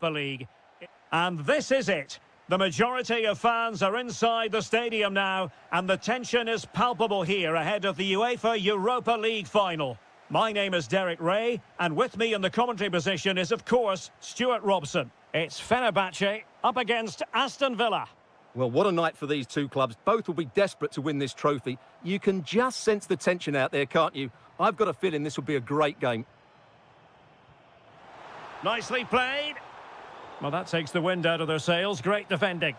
League. And this is it. The majority of fans are inside the stadium now, and the tension is palpable here ahead of the UEFA Europa League final. My name is Derek Ray, and with me in the commentary position is, of course, Stuart Robson. It's Fenerbahce up against Aston Villa. Well, what a night for these two clubs. Both will be desperate to win this trophy. You can just sense the tension out there, can't you? I've got a feeling this will be a great game. Nicely played. Well, that takes the wind out of their sails. Great defending.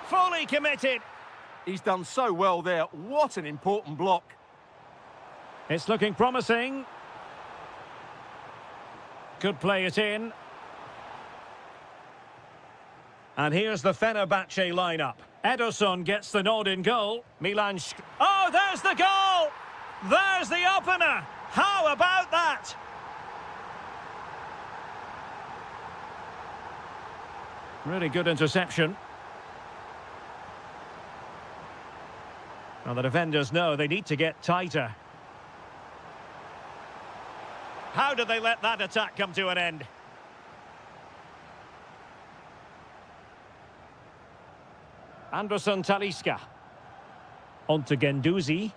Fully committed. He's done so well there. What an important block. It's looking promising. Could play it in. And here's the Fenerbahce lineup. Ederson gets the nod in goal. Milan. Oh, there's the goal! There's the opener! How about that? Really good interception. Now the defenders know they need to get tighter. How did they let that attack come to an end? Anderson Talisca. On to Guendouzi.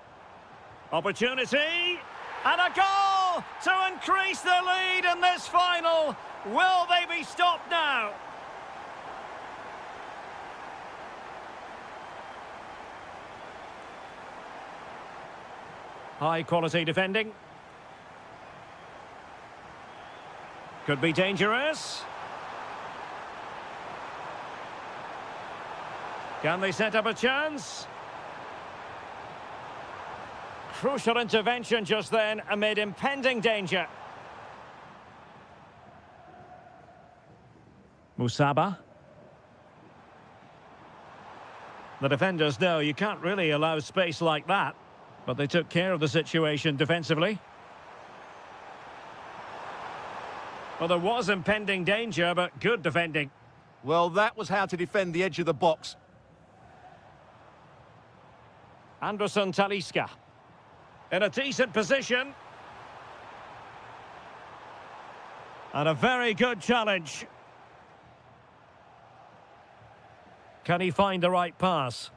Opportunity. And a goal to increase the lead in this final. Will they be stopped now? High quality defending. Could be dangerous. Can they set up a chance? Crucial intervention just then amid impending danger. Musaba. The defenders know you can't really allow space like that, but they took care of the situation defensively. Well, there was impending danger, but good defending. Well, that was how to defend the edge of the box. Anderson Talisca. In a decent position. And a very good challenge. Can he find the right pass?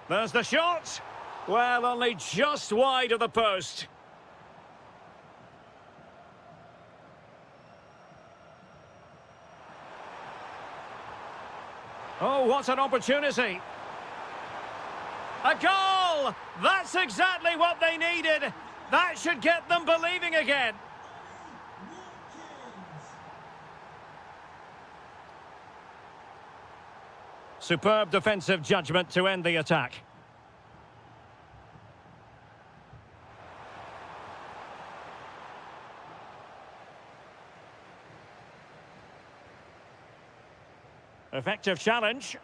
There's the shot. Well, only just wide of the post. Oh, what an opportunity. A goal! That's exactly what they needed. That should get them believing again. Superb defensive judgment to end the attack. Effective challenge.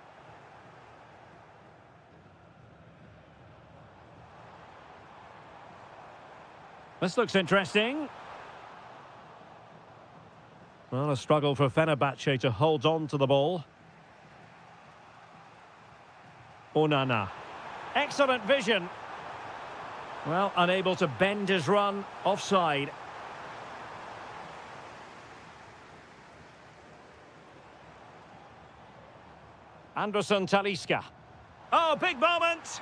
This looks interesting. Well, a struggle for Fenerbahce to hold on to the ball. Onana. Excellent vision. Well, unable to bend his run. Offside. Anderson Talisca. Oh, big moment.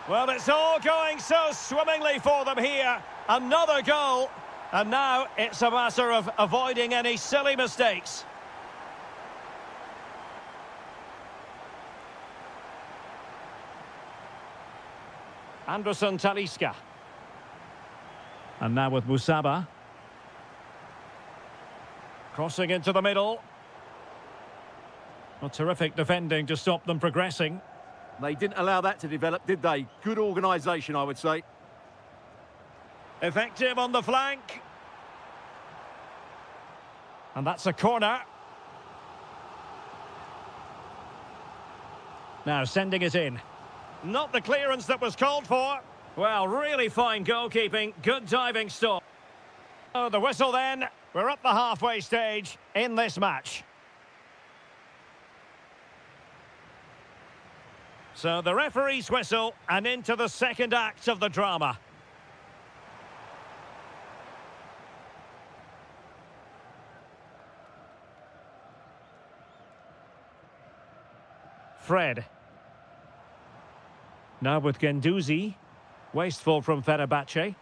Well, it's all going so swimmingly for them here. Another goal. And now it's a matter of avoiding any silly mistakes. Anderson Talisca. And now with Musaba. Crossing into the middle. Well, terrific defending to stop them progressing. They didn't allow that to develop, did they? Good organisation, I would say. Effective on the flank. And that's a corner. Now sending it in. Not the clearance that was called for. Well, really fine goalkeeping. Good diving stop. Oh, the whistle then. We're at the halfway stage in this match. So the referee's whistle and into the second act of the drama. Fred. Now with Guendouzi. Wasteful from Fenerbahce.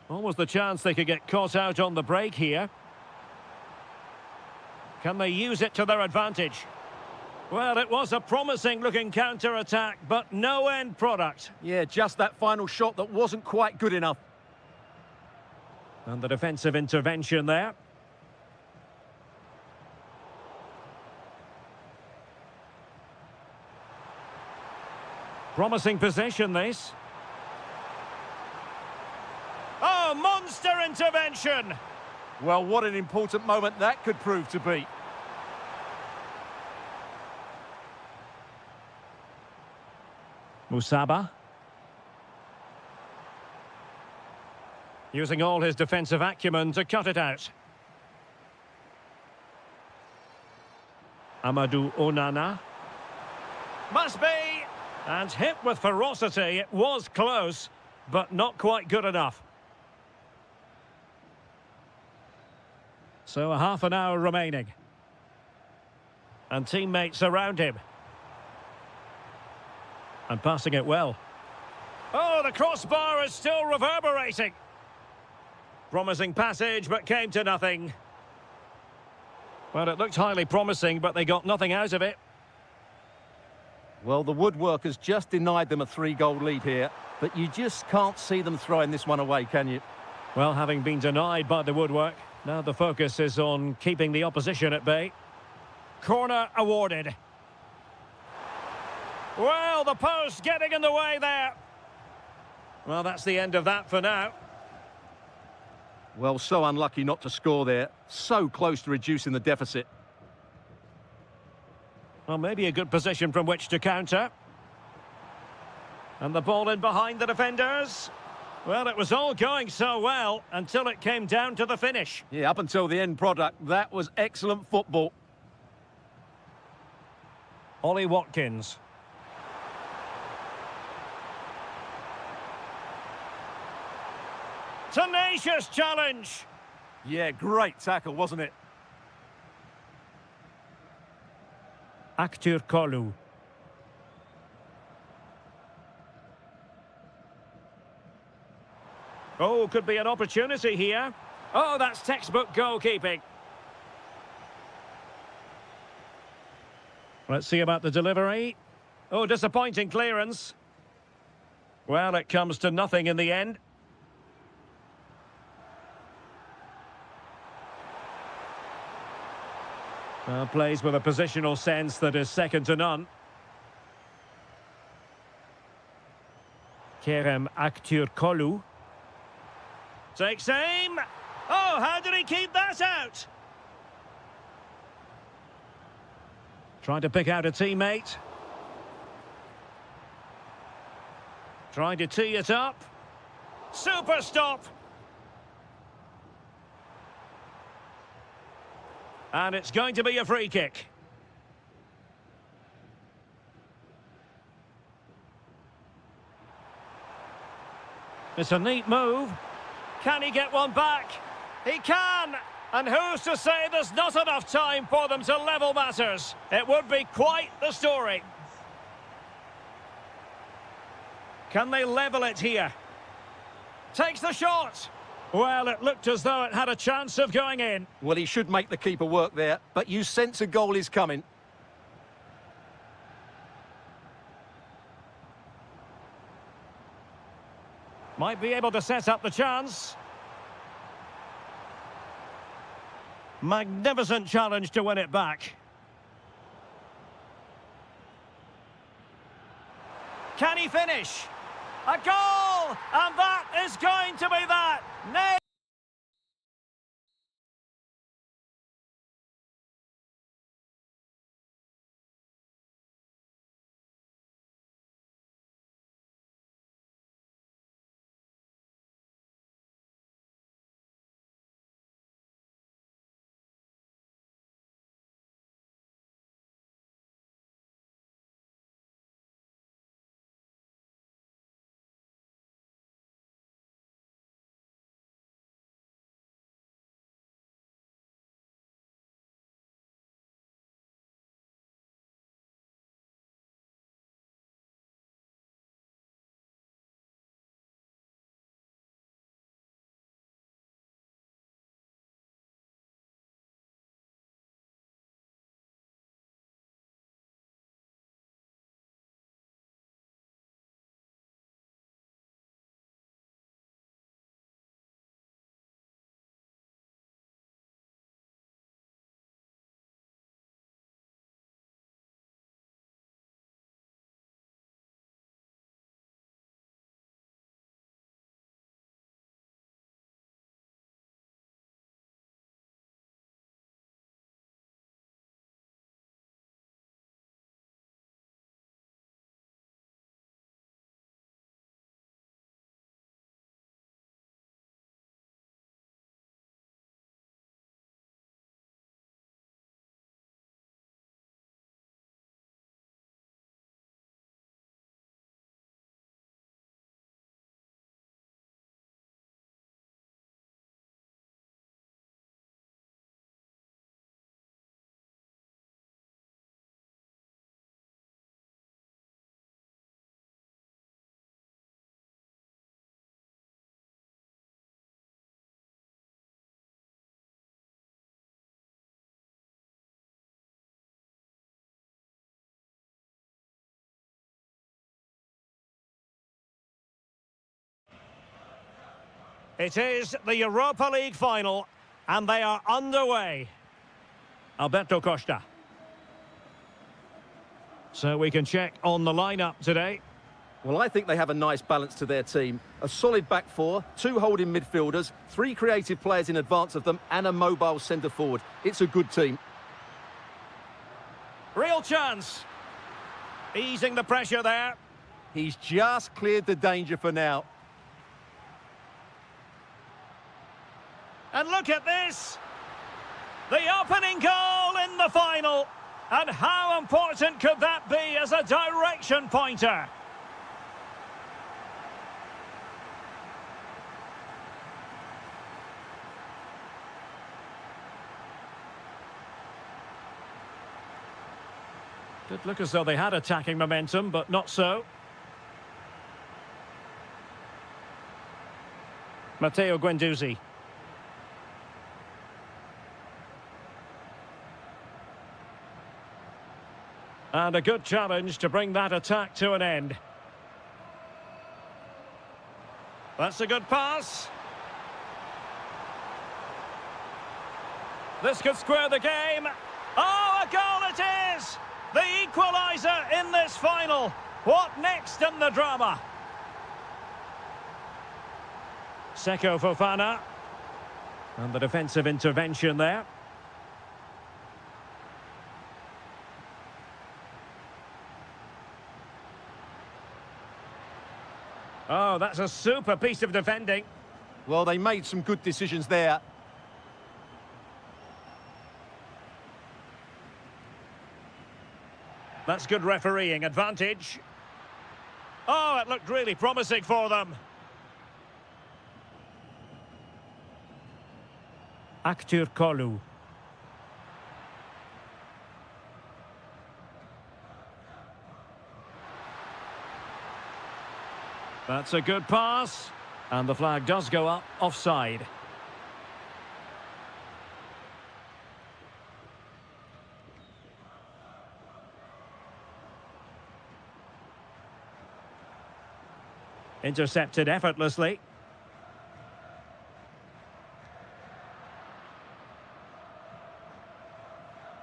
Almost the chance they could get caught out on the break here. Can they use it to their advantage? Well, it was a promising-looking counter-attack, but no end product. Yeah, just that final shot that wasn't quite good enough. And the defensive intervention there. Promising possession, this. Oh, monster intervention! Well, what an important moment that could prove to be. Musaba. Using all his defensive acumen to cut it out. Amadou Onana. Must be! And hit with ferocity. It was close, but not quite good enough. So a half an hour remaining. And teammates around him. And passing it well. Oh, the crossbar is still reverberating. Promising passage, but came to nothing. Well, it looked highly promising, but they got nothing out of it. Well, the woodworkers just denied them a 3-goal lead here, but you just can't see them throwing this one away, can you? Well, having been denied by the woodwork, now the focus is on keeping the opposition at bay. Corner awarded. Well, the post getting in the way there. Well, that's the end of that for now. Well, so unlucky not to score there. So close to reducing the deficit. Well, maybe a good position from which to counter. And the ball in behind the defenders. Well, it was all going so well until it came down to the finish. Yeah, up until the end product, that was excellent football. Ollie Watkins. Tenacious challenge. Yeah, great tackle, wasn't it? Aktur Kolu. Oh, could be an opportunity here. Oh, that's textbook goalkeeping. Let's see about the delivery. Oh, disappointing clearance. Well, it comes to nothing in the end. Plays with a positional sense that is second to none. Kerem Aktürkoğlu. Takes aim. Oh, how did he keep that out? Trying to pick out a teammate. Trying to tee it up. Super stop. And it's going to be a free kick. It's a neat move. Can he get one back? He can! And who's to say there's not enough time for them to level matters? It would be quite the story. Can they level it here? Takes the shot. Well, it looked as though it had a chance of going in. Well, he should make the keeper work there, but you sense a goal is coming. Might be able to set up the chance. Magnificent challenge to win it back. Can he finish? A goal! And that is going to be that! It is the Europa League final, and they are underway. Alberto Costa. So we can check on the lineup today. Well, I think they have a nice balance to their team. A solid back four, two holding midfielders, three creative players in advance of them, and a mobile centre forward. It's a good team. Real chance. Easing the pressure there. He's just cleared the danger for now. And look at this. The opening goal in the final. And how important could that be as a direction pointer? Did look as though they had attacking momentum, but not so. Matteo Guendouzi. And a good challenge to bring that attack to an end. That's a good pass. This could square the game. Oh, a goal it is! The equaliser in this final. What next in the drama? Seko Fofana. And the defensive intervention there. Oh, that's a super piece of defending. Well, they made some good decisions there. That's good refereeing advantage. Oh, it looked really promising for them. Aktur Kolu. That's a good pass. And the flag does go up offside. Intercepted effortlessly.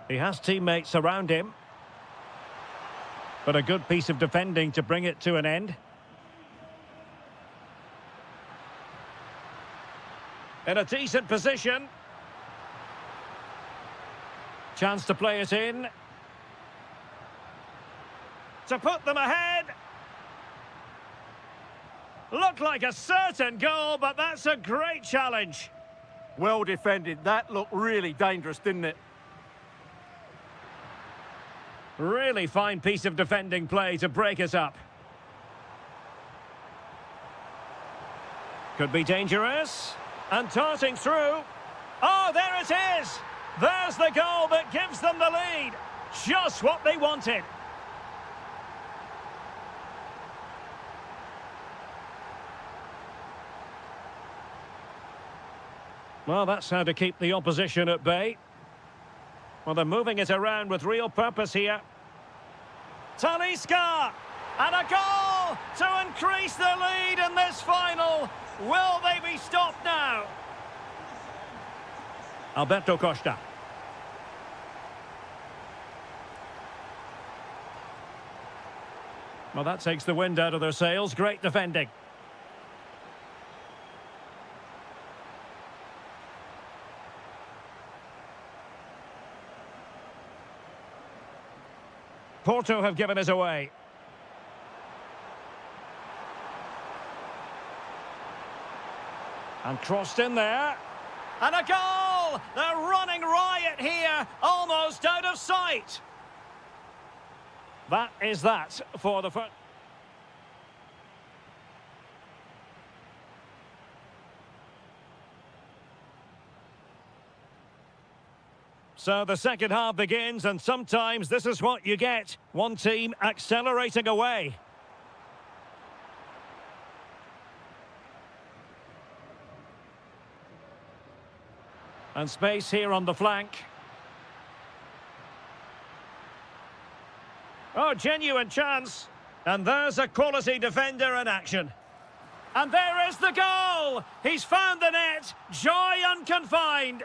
He has teammates around him. But a good piece of defending to bring it to an end. In a decent position. Chance to play it in. To put them ahead. Looked like a certain goal, but that's a great challenge. Well defended. That looked really dangerous, didn't it? Really fine piece of defending play to break it up. Could be dangerous. And darting through. Oh, there it is! There's the goal that gives them the lead. Just what they wanted. Well, that's how to keep the opposition at bay. Well, they're moving it around with real purpose here. Talisca! And a goal to increase the lead in this final. Will they be stopped now? Alberto Costa. Well, that takes the wind out of their sails. Great defending. Porto have given it away. And crossed in there. And a goal! They're running riot here, almost out of sight. That is that for the first. So the second half begins, and sometimes this is what you get. One team accelerating away. And space here on the flank. Oh, genuine chance. And there's a quality defender in action. And there is the goal! He's found the net, joy unconfined.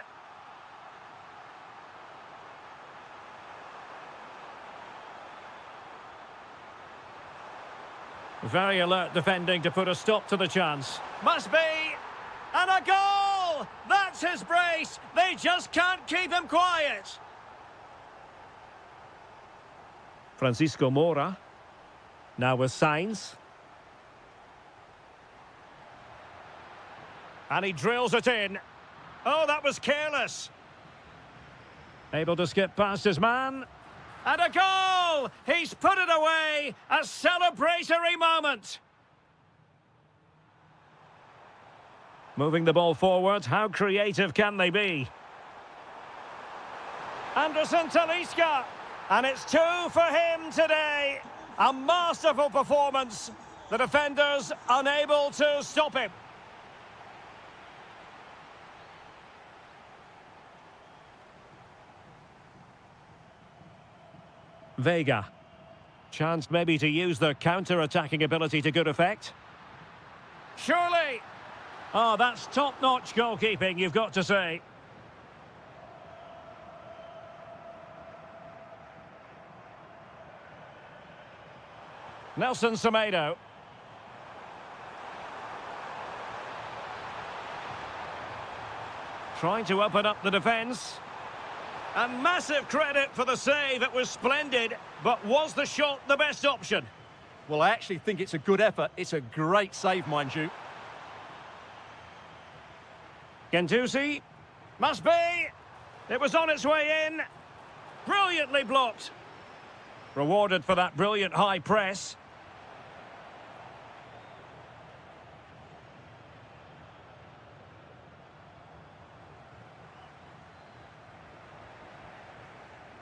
Very alert defending to put a stop to the chance. Must be! And a goal! That's his brace! They just can't keep him quiet! Francisco Moura. Now with Sainz. And he drills it in. Oh, that was careless. Able to skip past his man. And a goal! He's put it away! A celebratory moment! Moving the ball forward, how creative can they be? Anderson Talisca! And it's 2 for him today! A masterful performance! The defenders unable to stop him. Vega. Chance maybe to use their counter-attacking ability to good effect. Surely! Oh, that's top-notch goalkeeping, you've got to say. Nelson Semedo. Trying to open up the defence. And massive credit for the save. It was splendid, but was the shot the best option? Well, I actually think it's a good effort. It's a great save, mind you. Gentusi. Must be. It was on its way in. Brilliantly blocked. Rewarded for that brilliant high press.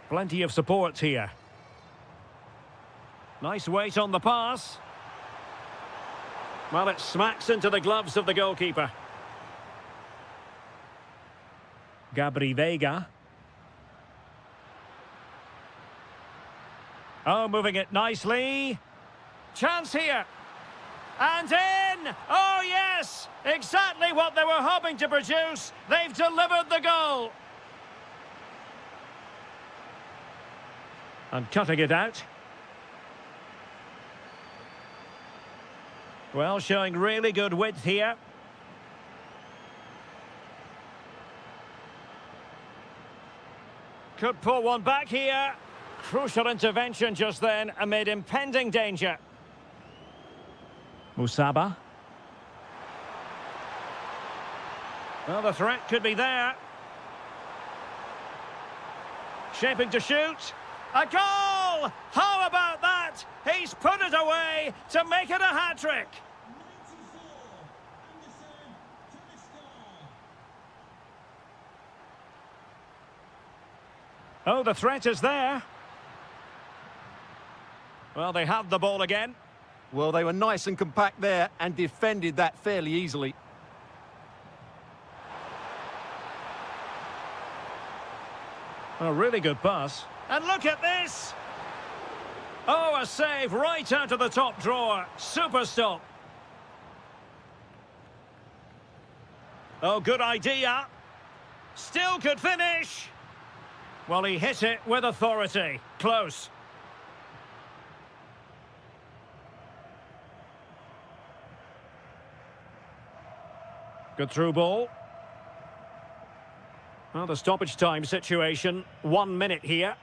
Plenty of support here. Nice weight on the pass. Well, it smacks into the gloves of the goalkeeper. Gabri Vega. Oh, moving it nicely. Chance here. And in! Oh, yes! Exactly what they were hoping to produce. They've delivered the goal. And cutting it out. Well, showing really good width here. Could pull one back here. Crucial intervention just then amid impending danger. Musaba. Well, the threat could be there. Shaping to shoot. A goal! How about that? He's put it away to make it a hat-trick. Oh, the threat is there. Well, they have the ball again. Well, they were nice and compact there and defended that fairly easily. A really good pass. And look at this! Oh, a save right out of the top drawer. Super stop. Oh, good idea. Still could finish. Well, he hit it with authority. Close. Good through ball. Well, the stoppage time situation. 1 minute here.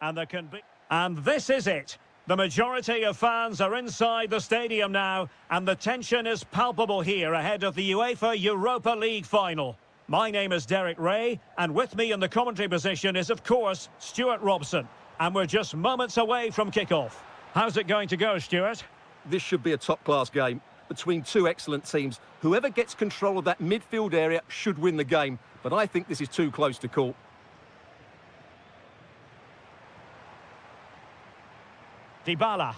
And there can be... And this is it. The majority of fans are inside the stadium now, and the tension is palpable here ahead of the UEFA Europa League final. My name is Derek Ray, and with me in the commentary position is, of course, Stuart Robson. And we're just moments away from kick-off. How's it going to go, Stuart? This should be a top-class game between two excellent teams. Whoever gets control of that midfield area should win the game, but I think this is too close to call. Dybala.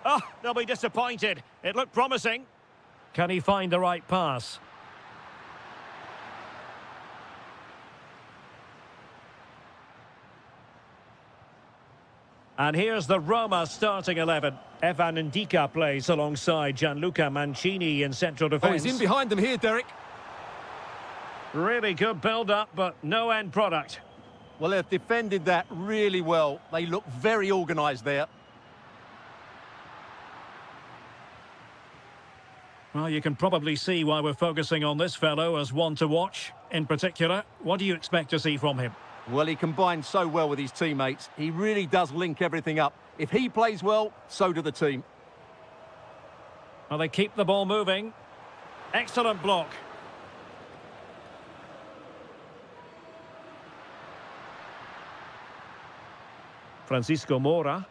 Oh, they'll be disappointed. It looked promising. Can he find the right pass? And here's the Roma starting 11. Evan Ndika plays alongside Gianluca Mancini in central defence. Oh, he's in behind them here, Derek. Really good build-up, but no end product. Well, they've defended that really well. They look very organised there. Well, you can probably see why we're focusing on this fellow as one to watch. In particular, what do you expect to see from him? Well, he combines so well with his teammates. He really does link everything up. If he plays well, so do the team. Well, they keep the ball moving. Excellent block. Francisco Mora.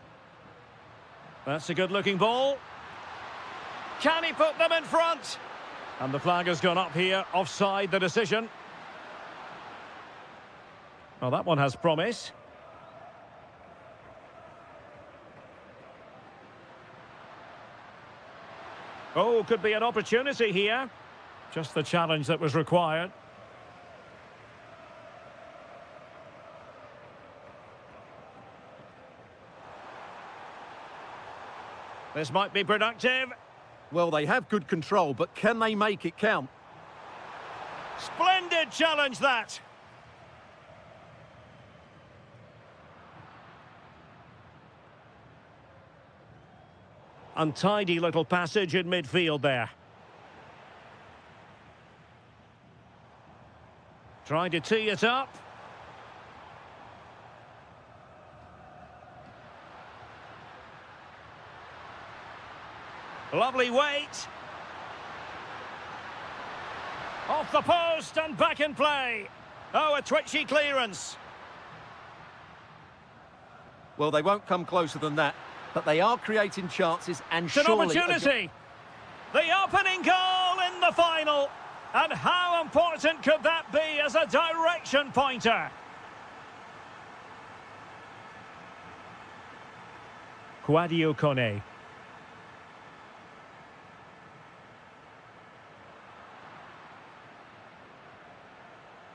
That's a good-looking ball. Can he put them in front? And the flag has gone up here. Offside the decision. Well, that one has promise. Oh, could be an opportunity here. Just the challenge that was required. This might be productive. Well, they have good control, but can they make it count? Splendid challenge, that. Untidy little passage in midfield there. Trying to tee it up. Lovely weight. Off the post and back in play. Oh, a twitchy clearance. Well, they won't come closer than that, but they are creating chances and It's an surely... opportunity. The opening goal in the final. And how important could that be as a direction pointer? Quadio Kone.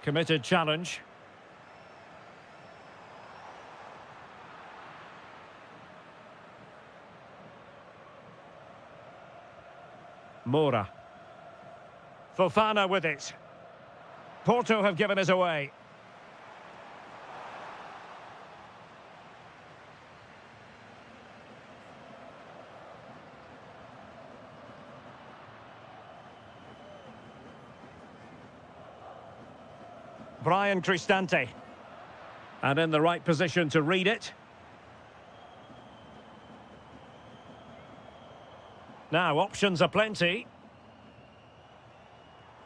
Committed challenge. Mora. Fofana with it. Porto have given us away. Brian Cristante. And in the right position to read it. Now, options are plenty.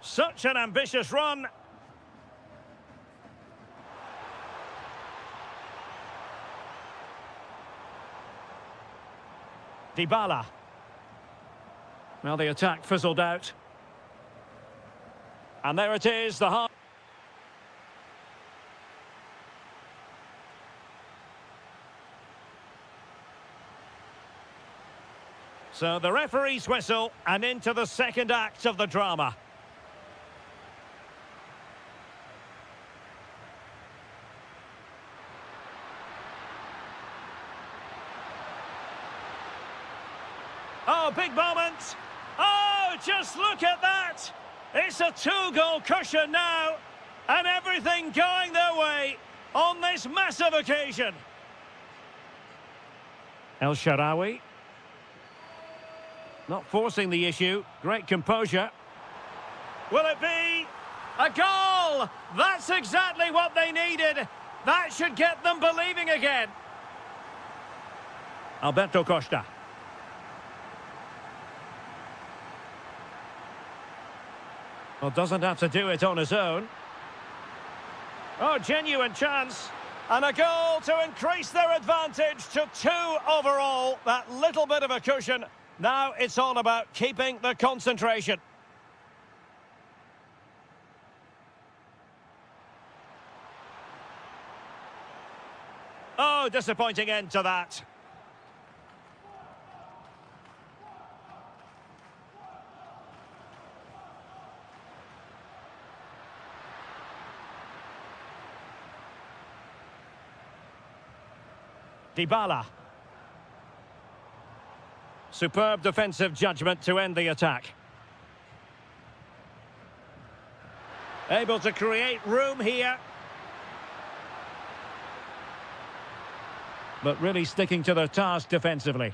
Such an ambitious run. Dybala. Well, the attack fizzled out. And there it is, the half. So the referee's whistle, and into the second act of the drama. Oh, big moment. Oh, just look at that. It's a two-goal cushion now, and everything going their way on this massive occasion. El Shaarawy. Not forcing the issue. Great composure. Will it be a goal? That's exactly what they needed. That should get them believing again. Alberto Costa. Well, doesn't have to do it on his own. Oh, genuine chance. And a goal to increase their advantage to 2 overall. That little bit of a cushion. Now it's all about keeping the concentration. Oh, disappointing end to that. Dybala. Superb defensive judgment to end the attack. Able to create room here. But really sticking to their task defensively.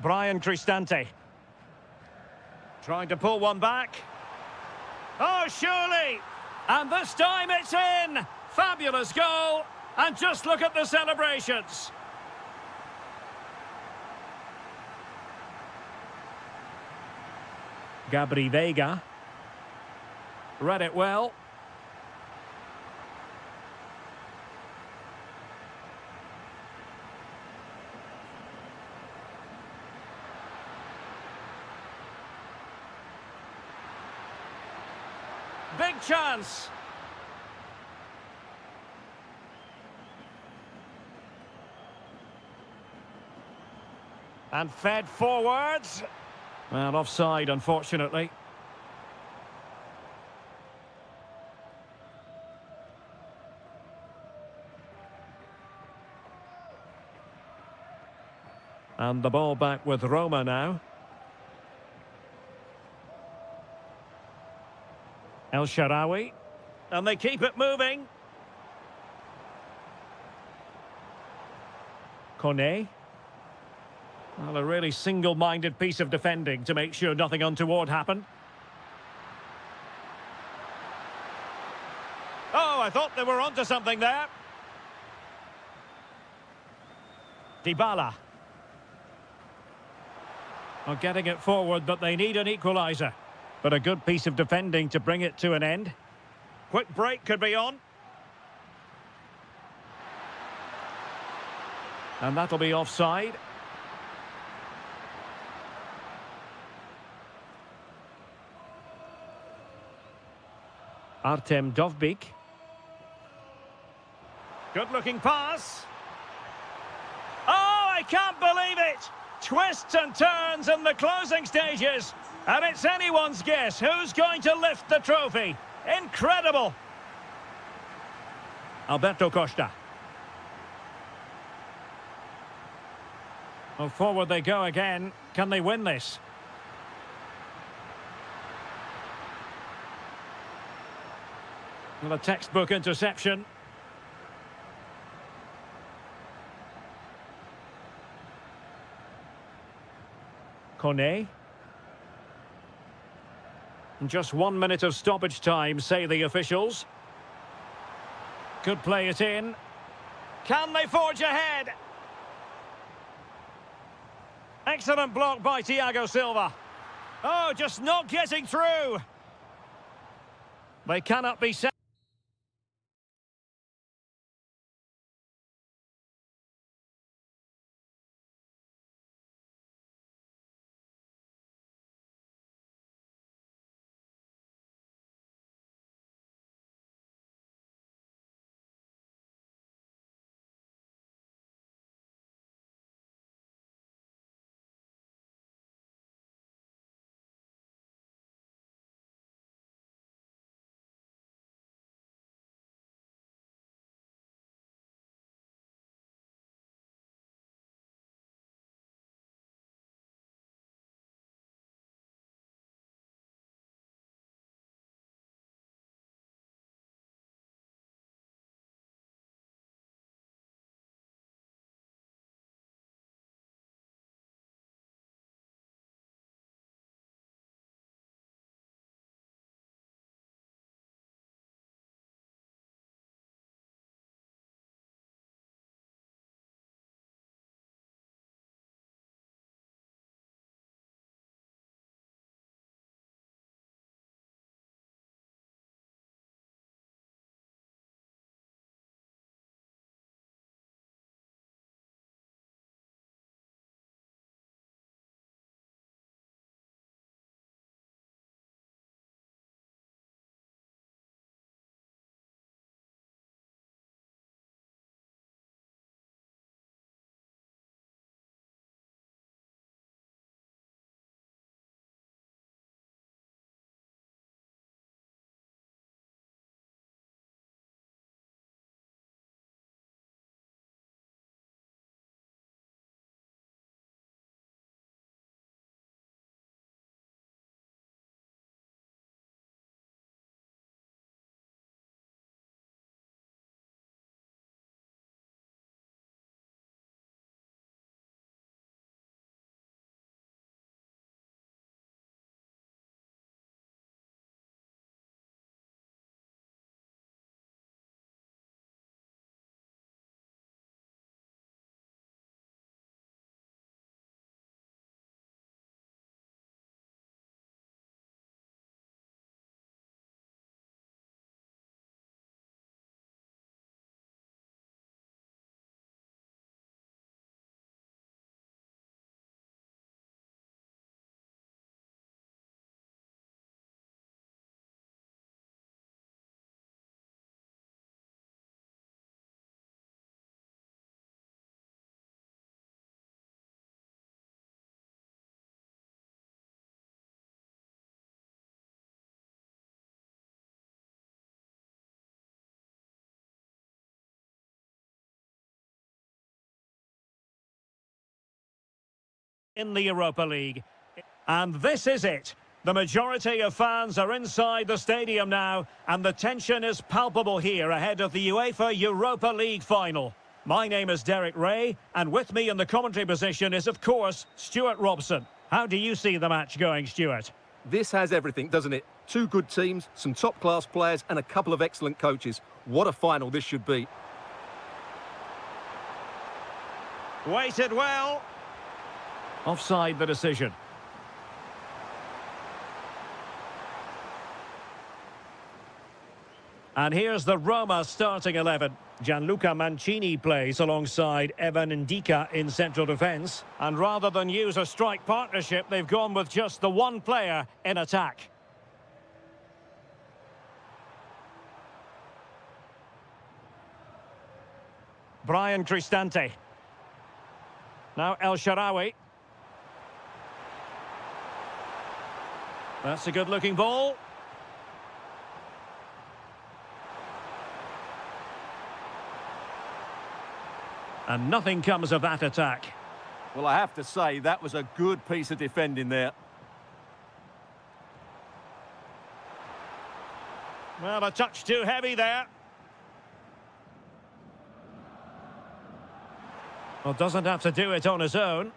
Brian Cristante. Trying to pull one back. Oh, surely! And this time it's in! Fabulous goal! And just look at the celebrations. Gabri Veiga. Read it well. Big chance. And fed forwards. Well, offside, unfortunately. And the ball back with Roma now. El Shaarawy. And they keep it moving. Kone. Well, a really single-minded piece of defending to make sure nothing untoward happened. Oh, I thought they were onto something there. Dybala. Well, getting it forward, but they need an equaliser. But a good piece of defending to bring it to an end. Quick break could be on. And that'll be offside. Artem Dovbyk. Good-looking pass. Oh, I can't believe it! Twists and turns in the closing stages. And it's anyone's guess who's going to lift the trophy. Incredible! Alberto Costa. Well, forward they go again. Can they win this? Well, a textbook interception. Kone. Just 1 minute of stoppage time, say the officials. Could play it in. Can they forge ahead? Excellent block by Thiago Silva. Oh, just not getting through. They cannot be set. in the Europa League. And this is it. The majority of fans are inside the stadium now, and the tension is palpable here ahead of the UEFA Europa League final. My name is Derek Ray, and with me in the commentary position is, of course, Stuart Robson. How do you see the match going, Stuart? This has everything, doesn't it? Two good teams, some top-class players, and a couple of excellent coaches. What a final this should be. Weighted well. Offside the decision. And here's the Roma starting 11. Gianluca Mancini plays alongside Evan Ndika in central defence. And rather than use a strike partnership, they've gone with just the one player in attack. Brian Cristante. Now El Shaarawy. That's a good-looking ball. And nothing comes of that attack. Well, I have to say, that was a good piece of defending there. Well, a touch too heavy there. Well, doesn't have to do it on his own.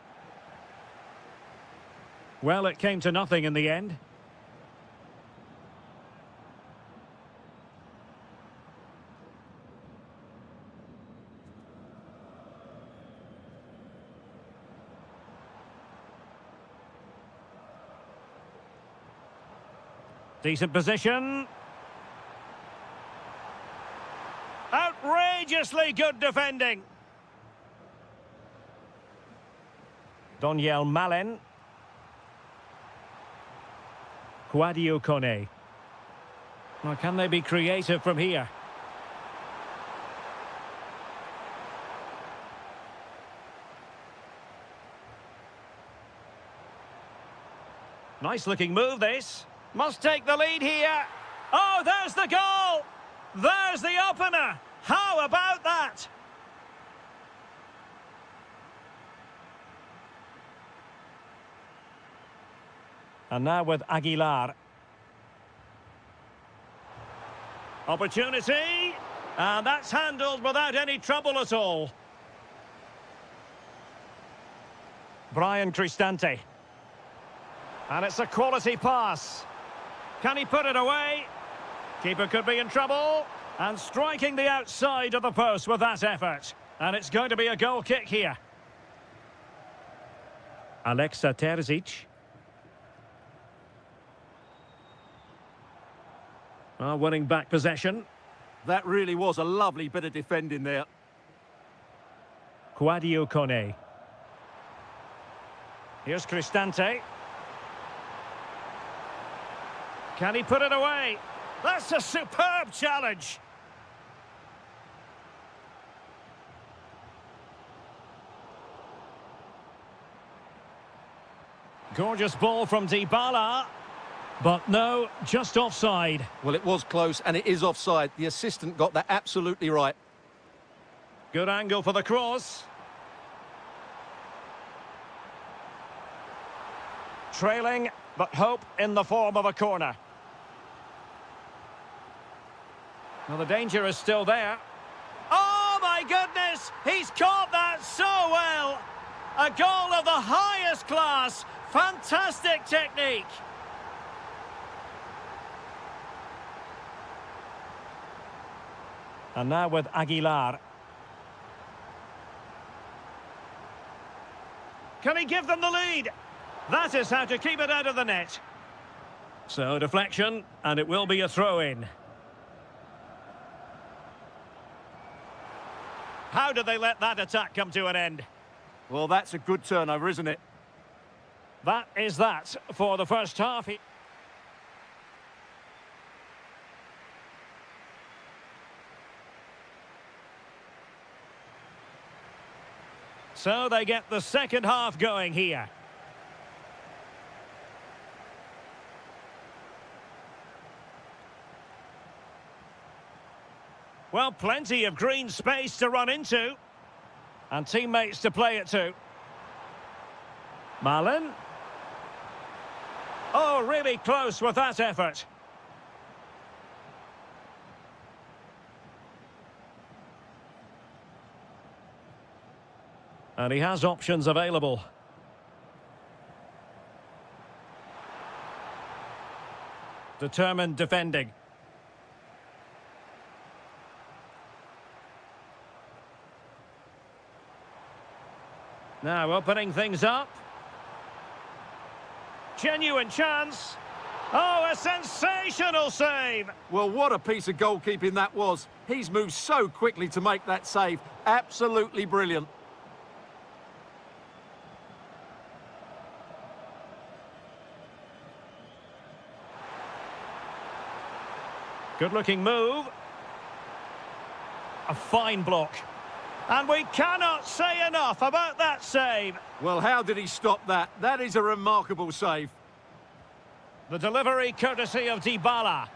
Well, it came to nothing in the end. Decent position. Outrageously good defending. Donyell Malen. Sadio Kone. Well, can they be creative from here? Nice looking move, this. Must take the lead here. Oh, there's the goal! There's the opener! How about that? And now with Aguilar. Opportunity. And that's handled without any trouble at all. Brian Cristante. And it's a quality pass. Can he put it away? Keeper could be in trouble. And striking the outside of the post with that effort. And it's going to be a goal kick here. Alexa Terzic. Winning back possession. That really was a lovely bit of defending there. Sadio Kone. Here's Cristante. Can he put it away? That's a superb challenge. Gorgeous ball from Dybala. But no, just offside. Well, it was close, and it is offside. The assistant got that absolutely right. Good angle for the cross. Trailing, but hope in the form of a corner. Well, the danger is still there. Oh, my goodness! He's caught that so well! A goal of the highest class. Fantastic technique. And now with Aguilar. Can he give them the lead? That is how to keep it out of the net. So, deflection, and it will be a throw-in. How did they let that attack come to an end? Well, that's a good turnover, isn't it? That is that for the first half. So they get the second half going here. Well, plenty of green space to run into. And teammates to play it to. Malin. Oh, really close with that effort. And he has options available. Determined defending. Now opening things up. Genuine chance. Oh, a sensational save. Well, what a piece of goalkeeping that was. He's moved so quickly to make that save. Absolutely brilliant. Good-looking move. A fine block. And we cannot say enough about that save. Well, how did he stop that? That is a remarkable save. The delivery courtesy of Dybala.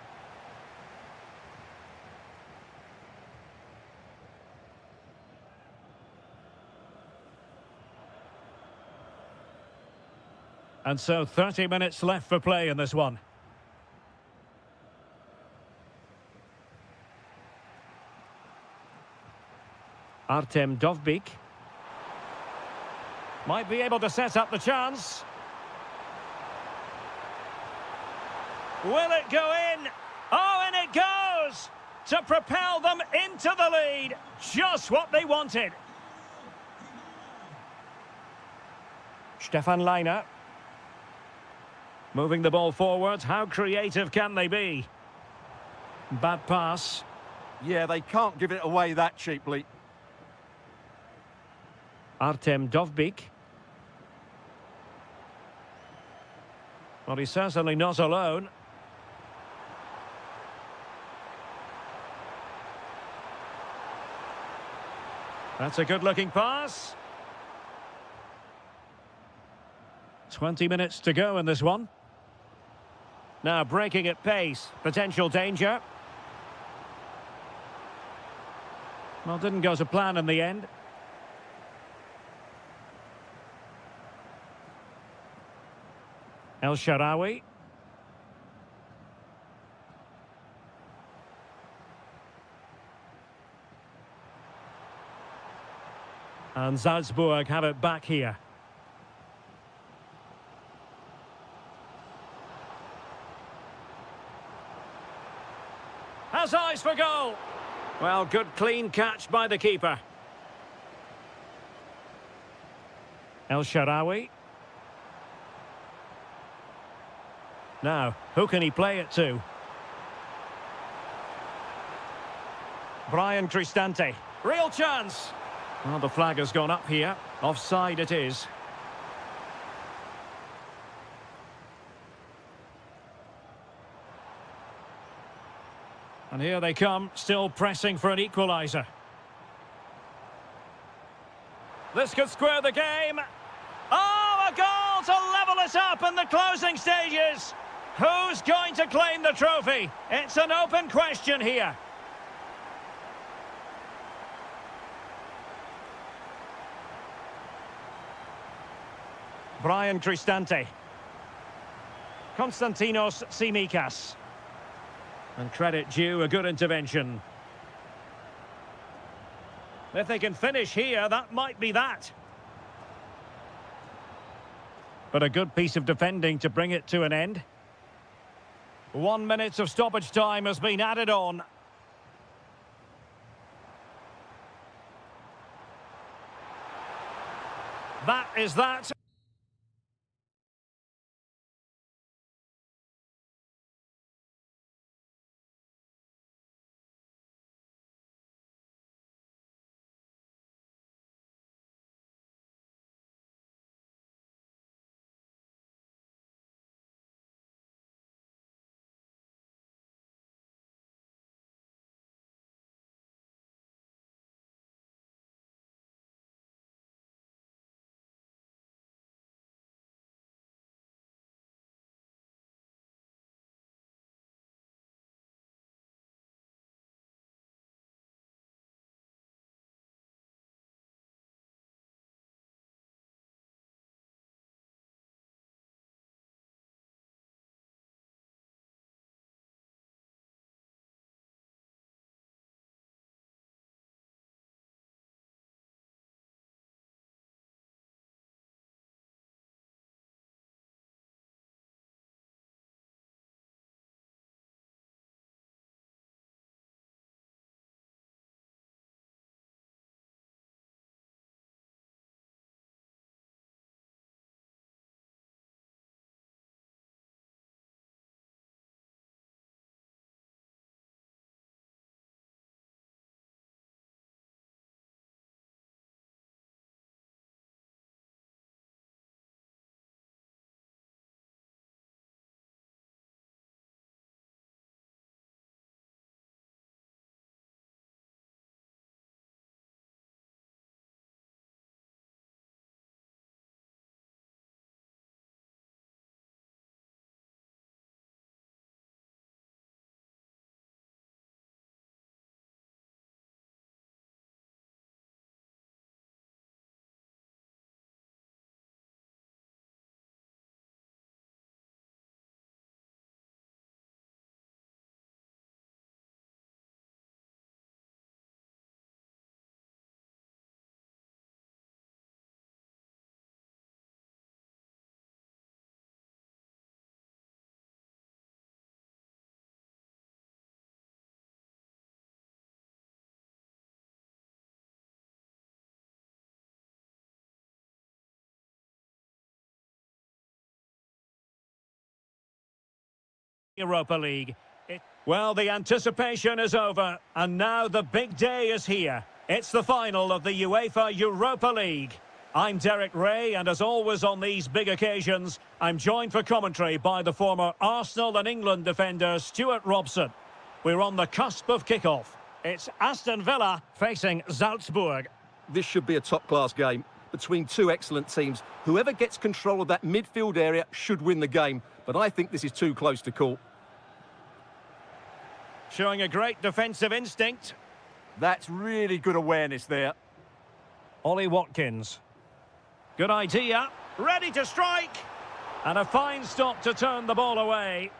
And so 30 minutes left for play in this one. Artem Dovbyk. Might be able to set up the chance. Will it go in? Oh, and it goes! To propel them into the lead. Just what they wanted. Stefan Leiner. Moving the ball forward. How creative can they be? Bad pass. Yeah, they can't give it away that cheaply. Artem Dovbyk. Well, he's certainly not alone. That's a good-looking pass. 20 minutes to go in this one. Now breaking at pace. Potential danger. Well, didn't go to plan in the end. El Shaarawy. And Salzburg have it back here. Has eyes for goal. Well, good clean catch by the keeper. El Shaarawy. Now, who can he play it to? Brian Cristante. Real chance. Well, the flag has gone up here. Offside it is. And here they come, still pressing for an equaliser. This could square the game. Oh, a goal to level it up in the closing stages. Who's going to claim the trophy? It's an open question here. Brian Cristante. Konstantinos Tsimikas. And credit due, a good intervention. If they can finish here, that might be that. But a good piece of defending to bring it to an end. 1 minute of stoppage time has been added on. That is that. Europa League. Well, the anticipation is over, and now the big day is here. It's the final of the UEFA Europa League. I'm Derek Ray, and as always on these big occasions, I'm joined for commentary by the former Arsenal and England defender Stuart Robson. We're on the cusp of kickoff. It's Aston Villa facing Salzburg. This should be a top-class game between two excellent teams. Whoever gets control of that midfield area should win the game, but I think this is too close to call. Showing a great defensive instinct. That's really good awareness there. Ollie Watkins. Good idea. Ready to strike. And a fine stop to turn the ball away.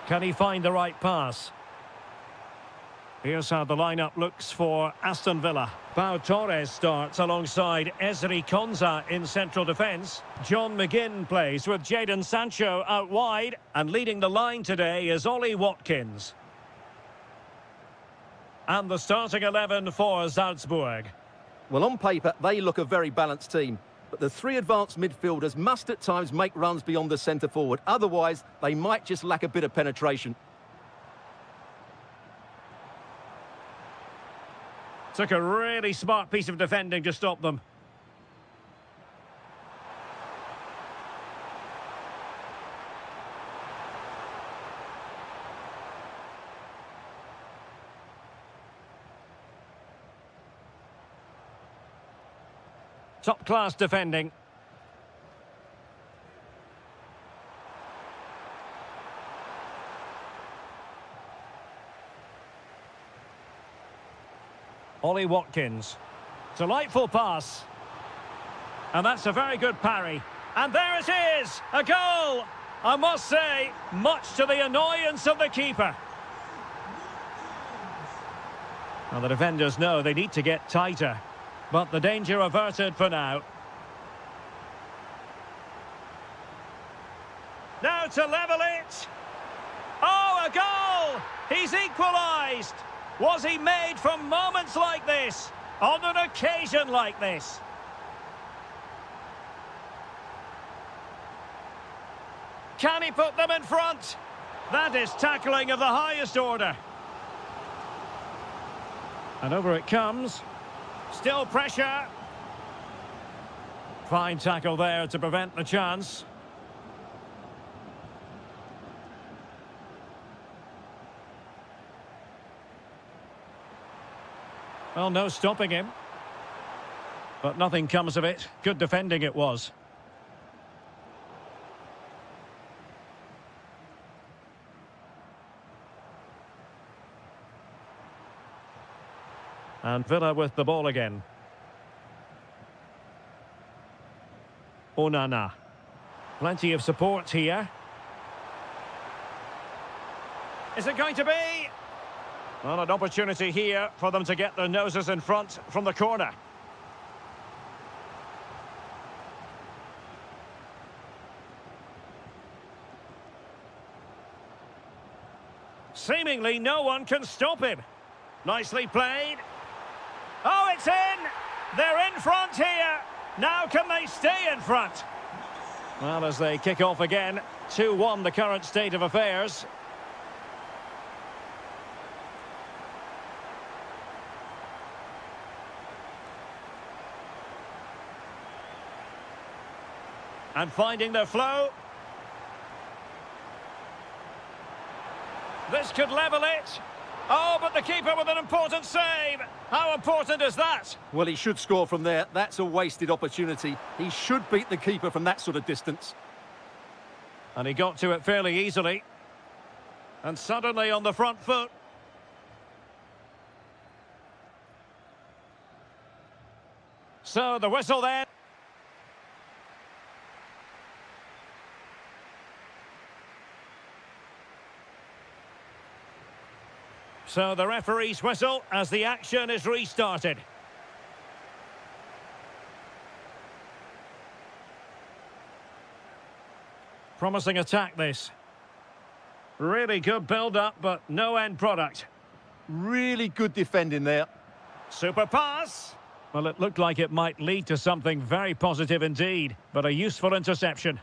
Can he find the right pass? Here's how the lineup looks for Aston Villa. Pau Torres starts alongside Ezri Konsa in central defence. John McGinn plays with Jadon Sancho out wide. And leading the line today is Ollie Watkins. And the starting 11 for Salzburg. Well, on paper, they look a very balanced team. But the three advanced midfielders must at times make runs beyond the centre-forward. Otherwise, they might just lack a bit of penetration. Took a really smart piece of defending to stop them. Top-class defending. Ollie Watkins. Delightful pass. And that's a very good parry. And there it is! A goal! I must say, much to the annoyance of the keeper. Now the defenders know they need to get tighter. But the danger averted for now. Now to level it. Oh, a goal! He's equalised! Was he made for moments like this? On an occasion like this? Can he put them in front? That is tackling of the highest order. And over it comes. Still pressure. Fine tackle there to prevent the chance. Well, no stopping him. But nothing comes of it. Good defending it was. And Villa with the ball again. Onana. Plenty of support here. Is it going to be? Well, an opportunity here for them to get their noses in front from the corner. Seemingly no one can stop him. Nicely played. Oh, it's in! They're in front here. Now can they stay in front? Well, as they kick off again, 2-1 the current state of affairs. And finding their flow. This could level it. Oh, but the keeper with an important save. How important is that? Well, he should score from there. That's a wasted opportunity. He should beat the keeper from that sort of distance. And he got to it fairly easily. And suddenly on the front foot. So the whistle then. So the referee's whistle as the action is restarted. Promising attack this. Really good build-up, but no end product. Really good defending there. Super pass. Well, it looked like it might lead to something very positive indeed, but a useful interception.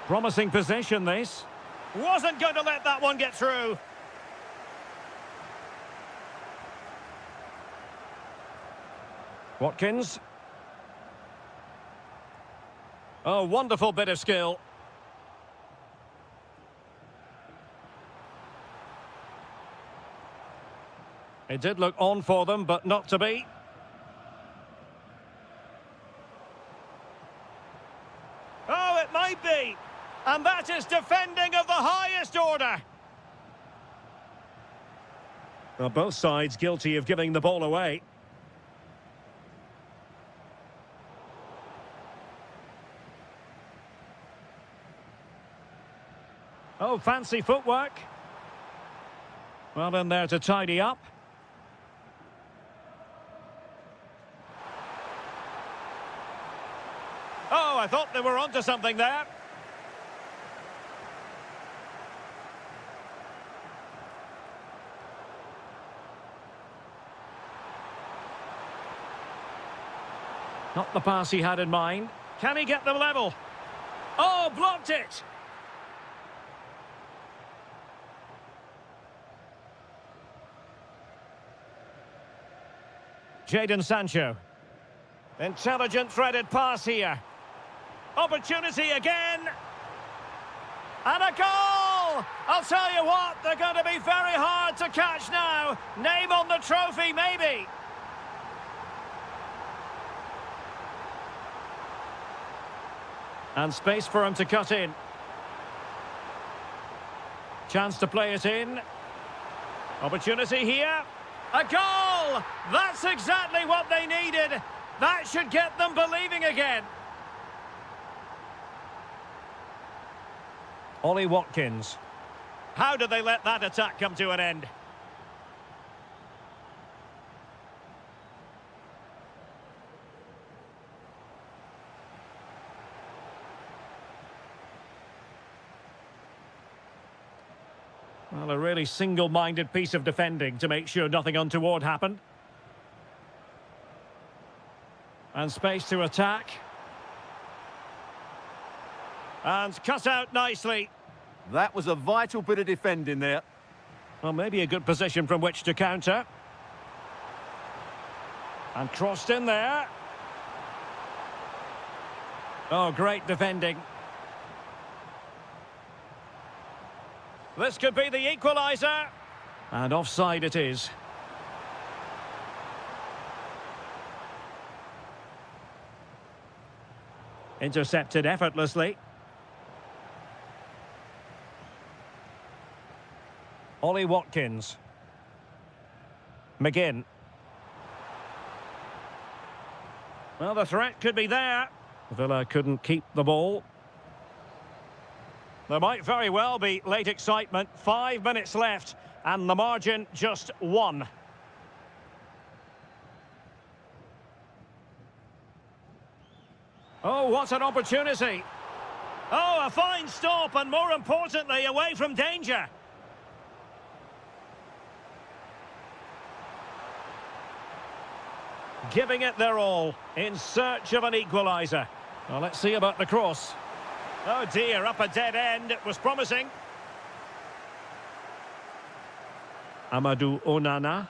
Promising position, this. Wasn't going to let that one get through. Watkins. Oh, wonderful bit of skill. It did look on for them, but not to be. Oh, it might be. And that is defending of the highest order. Well, both sides guilty of giving the ball away. Oh, fancy footwork. Well, in there to tidy up. Oh, I thought they were onto something there. Not the pass he had in mind. Can he get them level? Oh, blocked it! Jadon Sancho. Intelligent threaded pass here. Opportunity again. And a goal! I'll tell you what, they're going to be very hard to catch now. Name on the trophy, maybe. And space for him to cut in. Chance to play it in. Opportunity here. A goal! That's exactly what they needed. That should get them believing again. Ollie Watkins. How did they let that attack come to an end? Well, a really single-minded piece of defending to make sure nothing untoward happened. And space to attack. And cut out nicely. That was a vital bit of defending there. Well, maybe a good position from which to counter. And crossed in there. Oh, great defending. This could be the equaliser. And offside it is. Intercepted effortlessly. Ollie Watkins. McGinn. Well, the threat could be there. Villa couldn't keep the ball. There might very well be late excitement. 5 minutes left, and the margin just 1. Oh, what an opportunity. Oh, a fine stop, and more importantly, away from danger. Giving it their all, in search of an equaliser. Well, let's see about the cross. Oh dear, up a dead end. It was promising. Amadou Onana.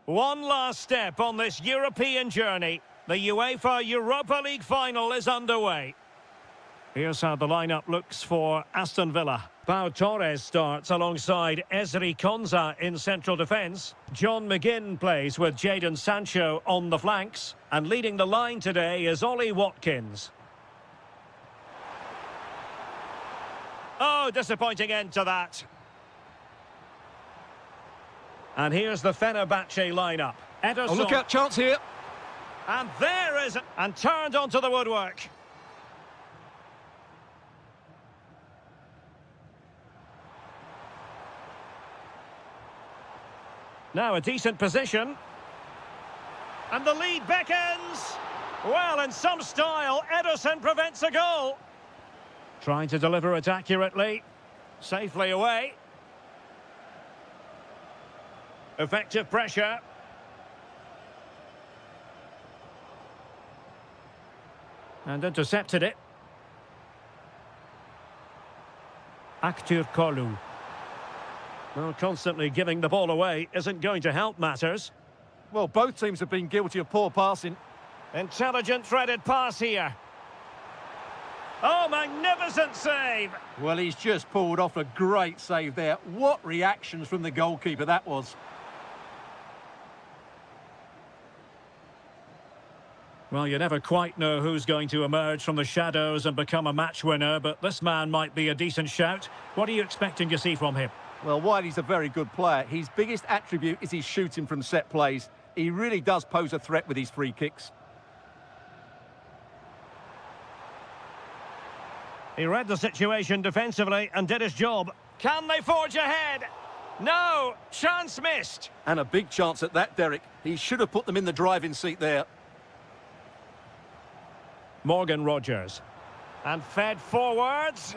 One last step on this European journey. The UEFA Europa League final is underway. Here's how the lineup looks for Aston Villa. Pau Torres starts alongside Ezri Konsa in central defence. John McGinn plays with Jadon Sancho on the flanks. And leading the line today is Ollie Watkins. Oh, disappointing end to that. And here's the Fenerbahce lineup. Ederson. Oh, look out, chance here. And there is... And turned onto the woodwork. Now a decent position. And the lead beckons. Well, in some style, Ederson prevents a goal. Trying to deliver it accurately. Safely away. Effective pressure. And intercepted it. Aktür Kolu. Well, constantly giving the ball away isn't going to help matters. Well, both teams have been guilty of poor passing. Intelligent threaded pass here. Oh, magnificent save! Well, he's just pulled off a great save there. What reactions from the goalkeeper that was. Well, you never quite know who's going to emerge from the shadows and become a match winner, but this man might be a decent shout. What are you expecting to see from him? Well, Wiley's a very good player. His biggest attribute is his shooting from set plays. He really does pose a threat with his free kicks. He read the situation defensively and did his job. Can they forge ahead? No! Chance missed! And a big chance at that, Derek. He should have put them in the driving seat there. Morgan Rogers. And fed forwards.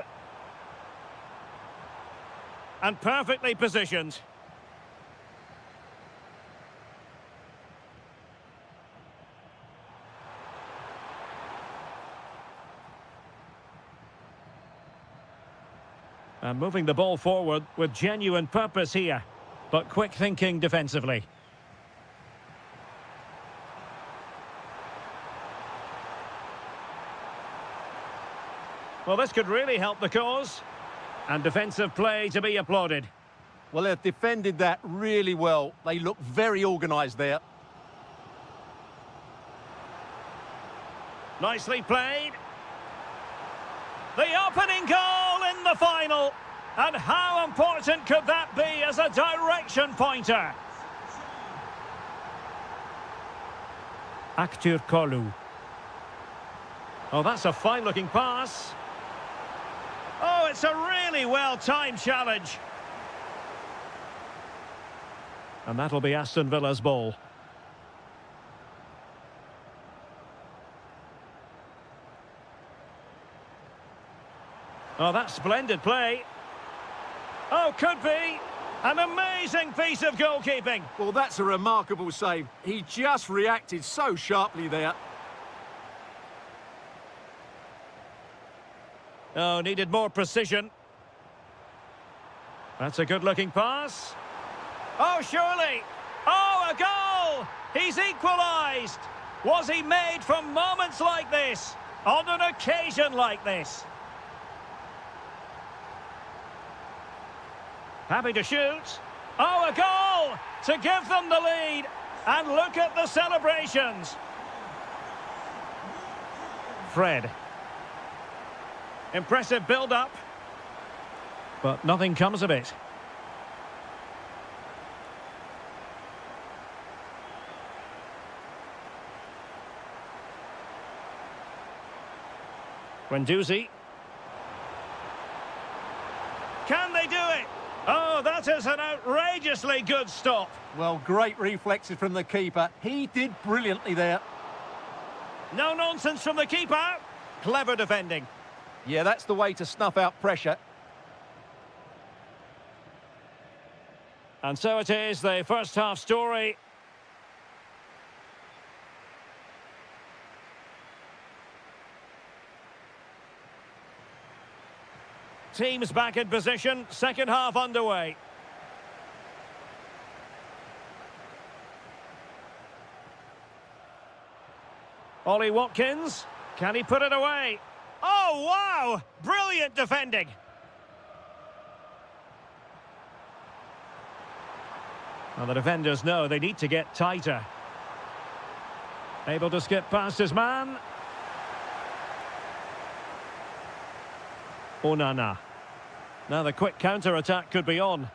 And perfectly positioned. And moving the ball forward with genuine purpose here, but quick thinking defensively. Well, this could really help the cause. And defensive play to be applauded. Well, they've defended that really well. They look very organised there. Nicely played. The opening goal in the final. And how important could that be as a direction pointer? Aktür Kolu. Oh, that's a fine-looking pass. Oh, it's a really well-timed challenge. And that'll be Aston Villa's ball. Oh, that's splendid play. Oh, could be. An amazing piece of goalkeeping. Well, that's a remarkable save. He just reacted so sharply there. Oh, needed more precision. That's a good-looking pass. Oh, surely. Oh, a goal! He's equalised. Was he made from moments like this? On an occasion like this? Happy to shoot. Oh, a goal! To give them the lead. And look at the celebrations. Fred. Impressive build-up. But nothing comes of it. Guendouzi. Can they do it? Oh, that is an outrageously good stop. Well, great reflexes from the keeper. He did brilliantly there. No nonsense from the keeper. Clever defending. Yeah, that's the way to snuff out pressure. And so it is, the first half story. Teams back in position, second half underway. Ollie Watkins. Can he put it away? Oh, wow! Brilliant defending. Well, the defenders know they need to get tighter. Able to skip past his man. Onana. Now the quick counter-attack could be on.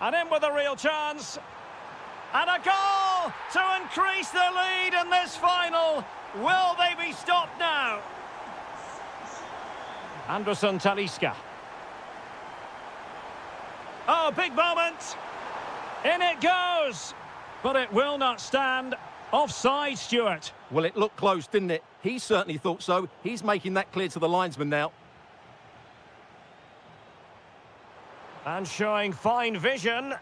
And in with a real chance. And a goal to increase the lead in this final. Will they be stopped now? Anderson Talisca. Oh, big moment. In it goes. But it will not stand. Offside, Stuart. Well, it looked close, didn't it? He certainly thought so. He's making that clear to the linesman now. And showing fine vision.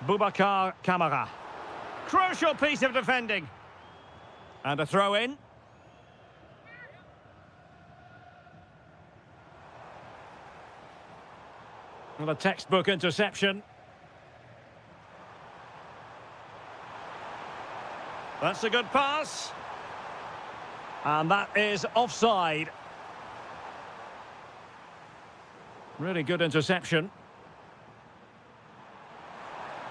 Boubacar Kamara. Crucial piece of defending. And a throw in. And a textbook interception. That's a good pass. And that is offside. Really good interception.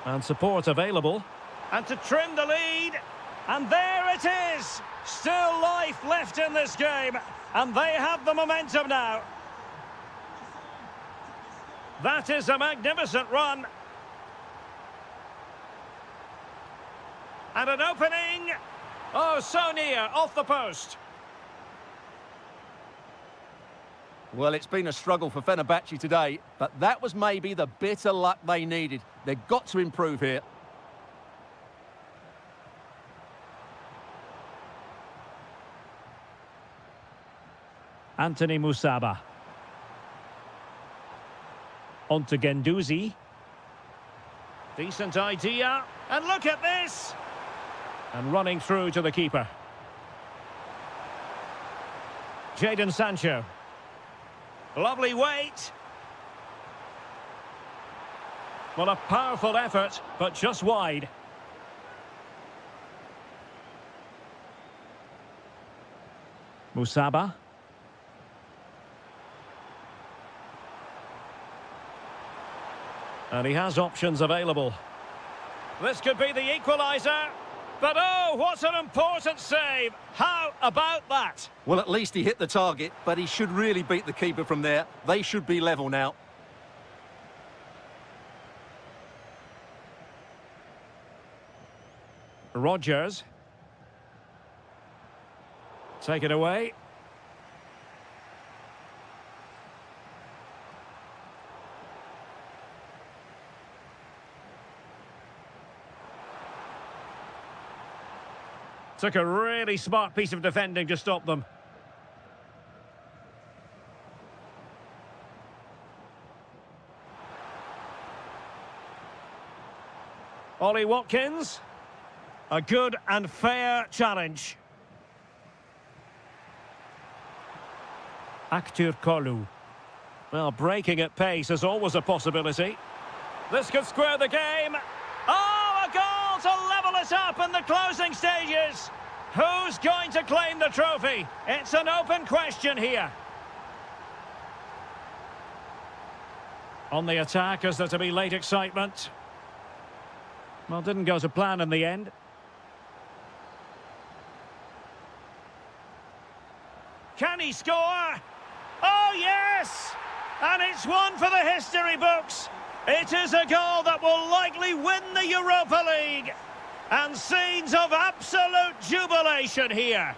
And support available. And to trim the lead. And there it is. Still life left in this game. And they have the momentum now. That is a magnificent run. And an opening. Oh, so near, off the post. Well, it's been a struggle for Fenerbahce today, but that was maybe the bit of luck they needed. They've got to improve here. Anthony Musaba. On to Guendouzi. Decent idea. And look at this. And running through to the keeper. Jadon Sancho. Lovely weight. Well, a powerful effort, but just wide. Musaba. And he has options available. This could be the equaliser. But oh, what an important save. How about that? Well, at least he hit the target, but he should really beat the keeper from there. They should be level now. Rodgers. Take it away. Took a really smart piece of defending to stop them. Ollie Watkins. A good and fair challenge. Aktür Kolu. Well, breaking at pace is always a possibility. This could square the game. Oh, a goal to level it up in the closing stages. Who's going to claim the trophy? It's an open question here. On the attack, is there to be late excitement? Well, didn't go to plan in the end. Can he score? Oh, yes! And it's one for the history books. It is a goal that will likely win the Europa League. And scenes of absolute jubilation here.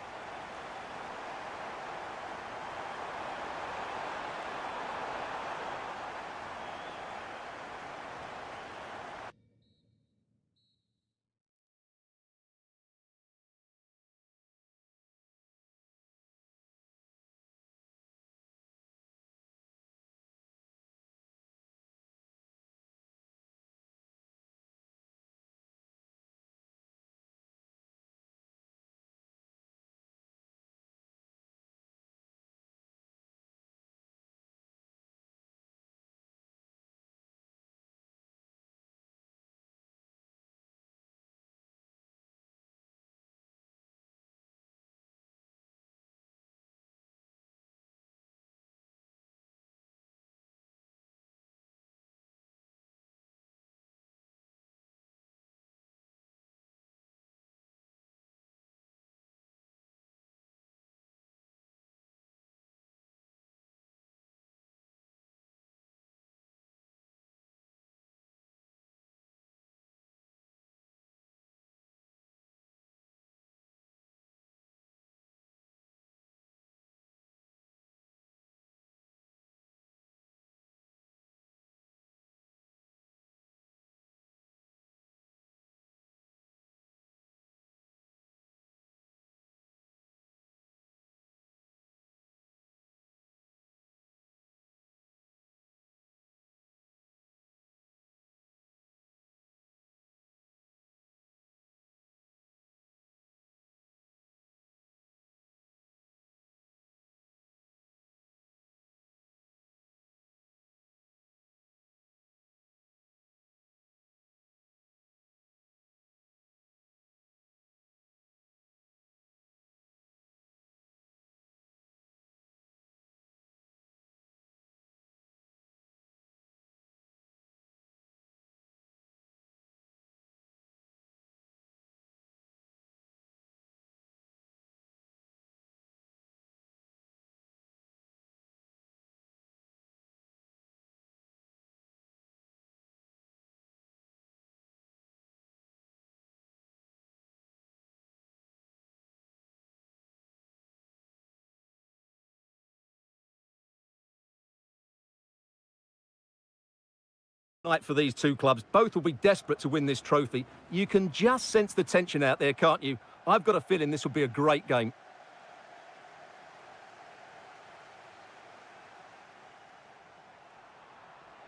Night for these two clubs. Both will be desperate to win this trophy. You can just sense the tension out there, can't you? I've got a feeling this will be a great game.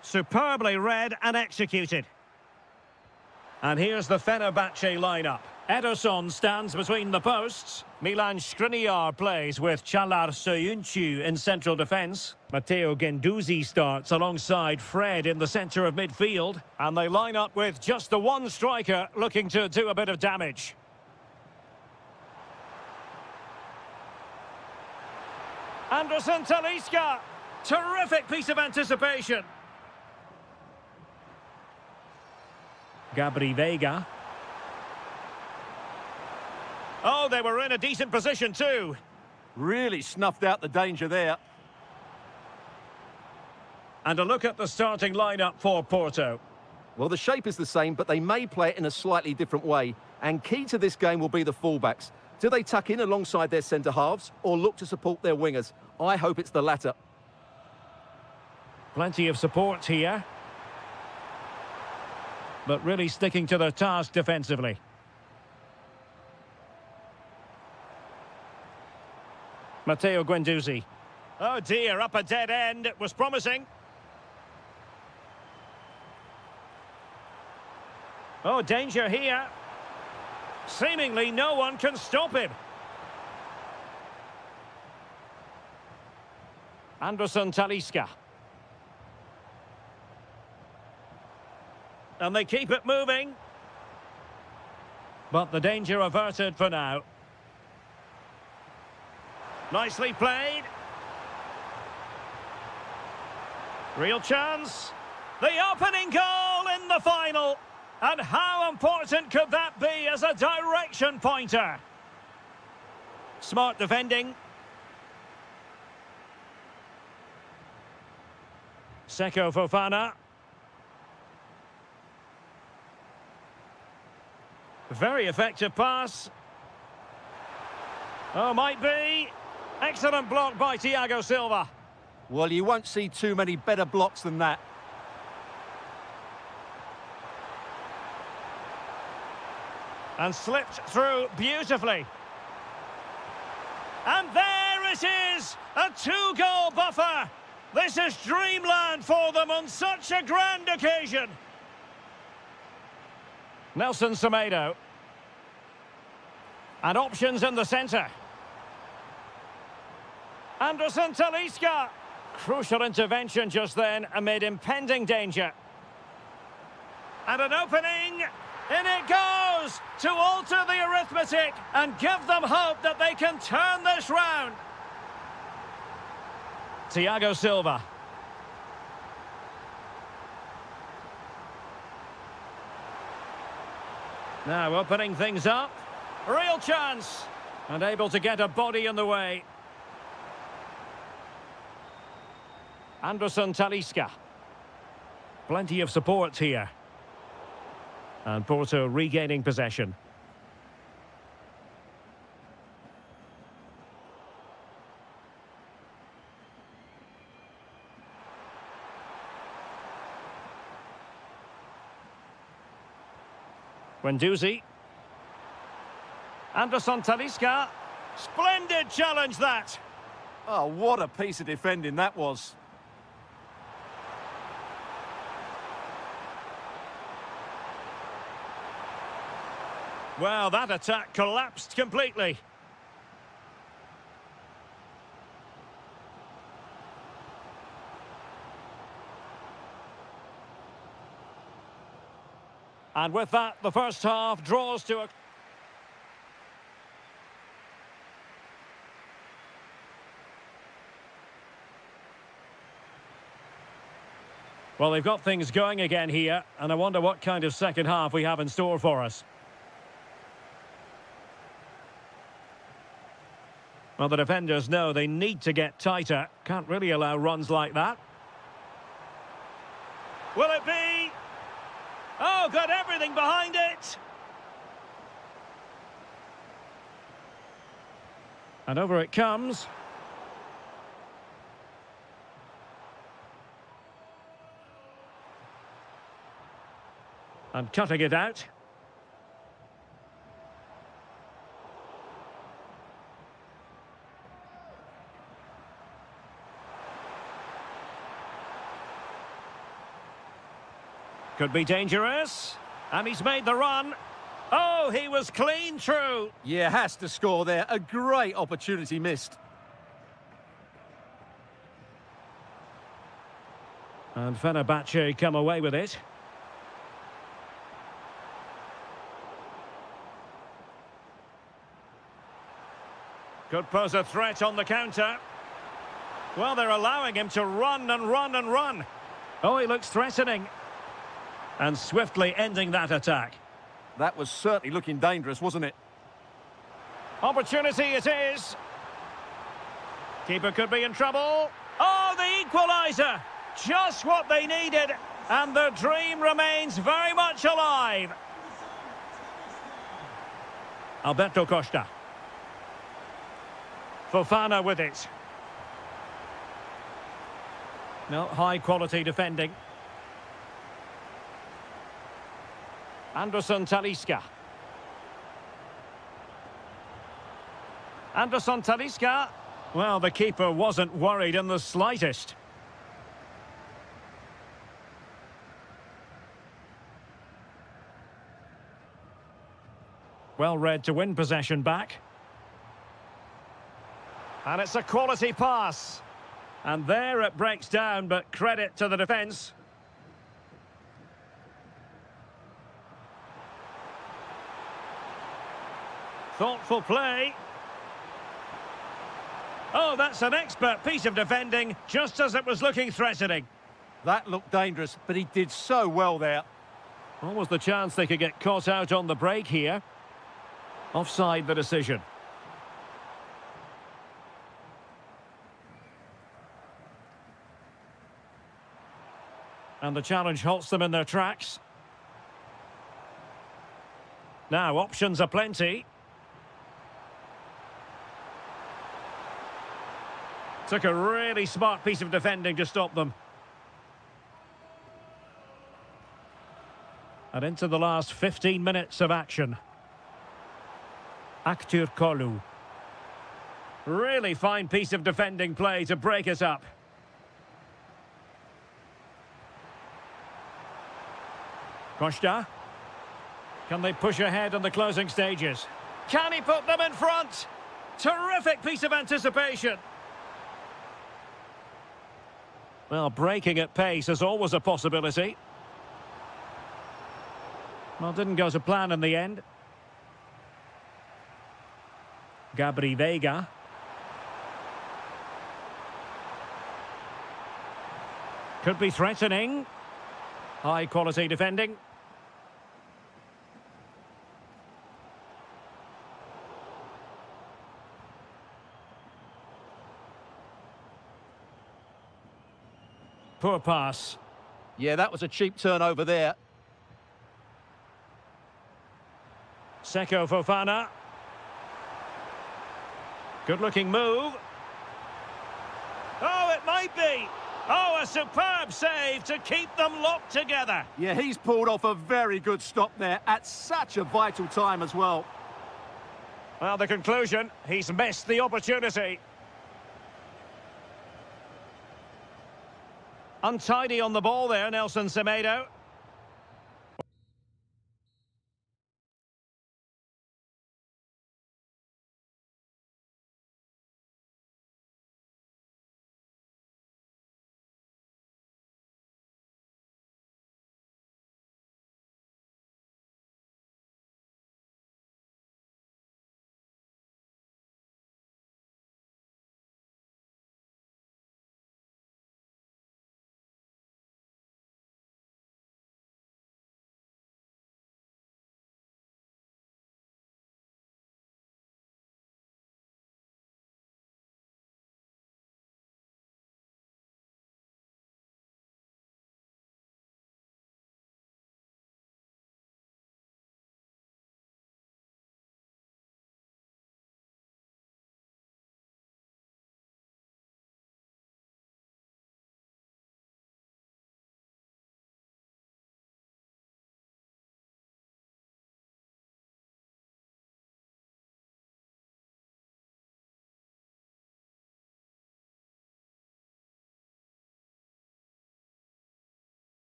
Superbly read and executed. And here's the Fenerbahce lineup. Ederson stands between the posts. Milan Skriniar plays with Çağlar Söyüncü in central defence. Matteo Guendouzi starts alongside Fred in the centre of midfield. And they line up with just the one striker looking to do a bit of damage. Anderson Talisca. Terrific piece of anticipation. Gabri Veiga. Oh, they were in a decent position too. Really snuffed out the danger there. And a look at the starting lineup for Porto. Well, the shape is the same, but they may play it in a slightly different way. And key to this game will be the fullbacks. Do they tuck in alongside their centre-halves or look to support their wingers? I hope it's the latter. Plenty of support here. But really sticking to their task defensively. Matteo Guendouzi. Oh dear, up a dead end. It was promising. Oh, danger here. Seemingly no one can stop him. Anderson Talisca. And they keep it moving. But the danger averted for now. Nicely played. Real chance. The opening goal in the final. And how important could that be as a direction pointer? Smart defending. Seko Fofana. Very effective pass. Oh, might be. Excellent block by Thiago Silva. Well, you won't see too many better blocks than that. And slipped through beautifully. And there it is! A two-goal buffer! This is dreamland for them on such a grand occasion. Nelson Semedo. And options in the centre. Anderson Talisca. Crucial intervention just then amid impending danger. And an opening. In it goes to alter the arithmetic and give them hope that they can turn this round. Thiago Silva. Now opening things up. Real chance. And able to get a body in the way. Anderson Talisca. Plenty of support here. And Porto regaining possession. Guendouzi. Anderson Talisca. Splendid challenge that. Oh, what a piece of defending that was. Well, that attack collapsed completely. And with that, the first half draws to a... Well, they've got things going again here, and I wonder what kind of second half we have in store for us. Well, the defenders know they need to get tighter. Can't really allow runs like that. Will it be? Oh, got everything behind it. And over it comes. And cutting it out. Could be dangerous. And he's made the run. Oh, he was clean through. Yeah, has to score there. A great opportunity missed. And Fenerbahce come away with it. Could pose a threat on the counter. Well, they're allowing him to run and run and run. Oh, he looks threatening. And swiftly ending that attack. That was certainly looking dangerous, wasn't it? Opportunity it is. Keeper could be in trouble. Oh, the equaliser! Just what they needed. And the dream remains very much alive. Alberto Costa. Fofana with it. No, high quality defending. Anderson Talisca. Anderson Talisca. Well, the keeper wasn't worried in the slightest. Well read to win possession back. And it's a quality pass. And there it breaks down, but credit to the defence. Thoughtful play. Oh, that's an expert piece of defending, just as it was looking threatening. That looked dangerous, but he did so well there. What was the chance they could get caught out on the break here? Offside the decision. And the challenge halts them in their tracks. Now, options are plenty. Took a really smart piece of defending to stop them. And into the last 15 minutes of action. Aktur Kolu. Really fine piece of defending play to break it up. Costa. Can they push ahead in the closing stages? Can he put them in front? Terrific piece of anticipation. Well, breaking at pace is always a possibility. Well, didn't go to plan in the end. Gabri Veiga. Could be threatening. High quality defending. Poor pass. Yeah, that was a cheap turnover there. Seko Fofana. Good-looking move. Oh, it might be. Oh, a superb save to keep them locked together. Yeah, he's pulled off a very good stop there at such a vital time as well. Well, the conclusion, he's missed the opportunity. Untidy on the ball there, Nelson Semedo.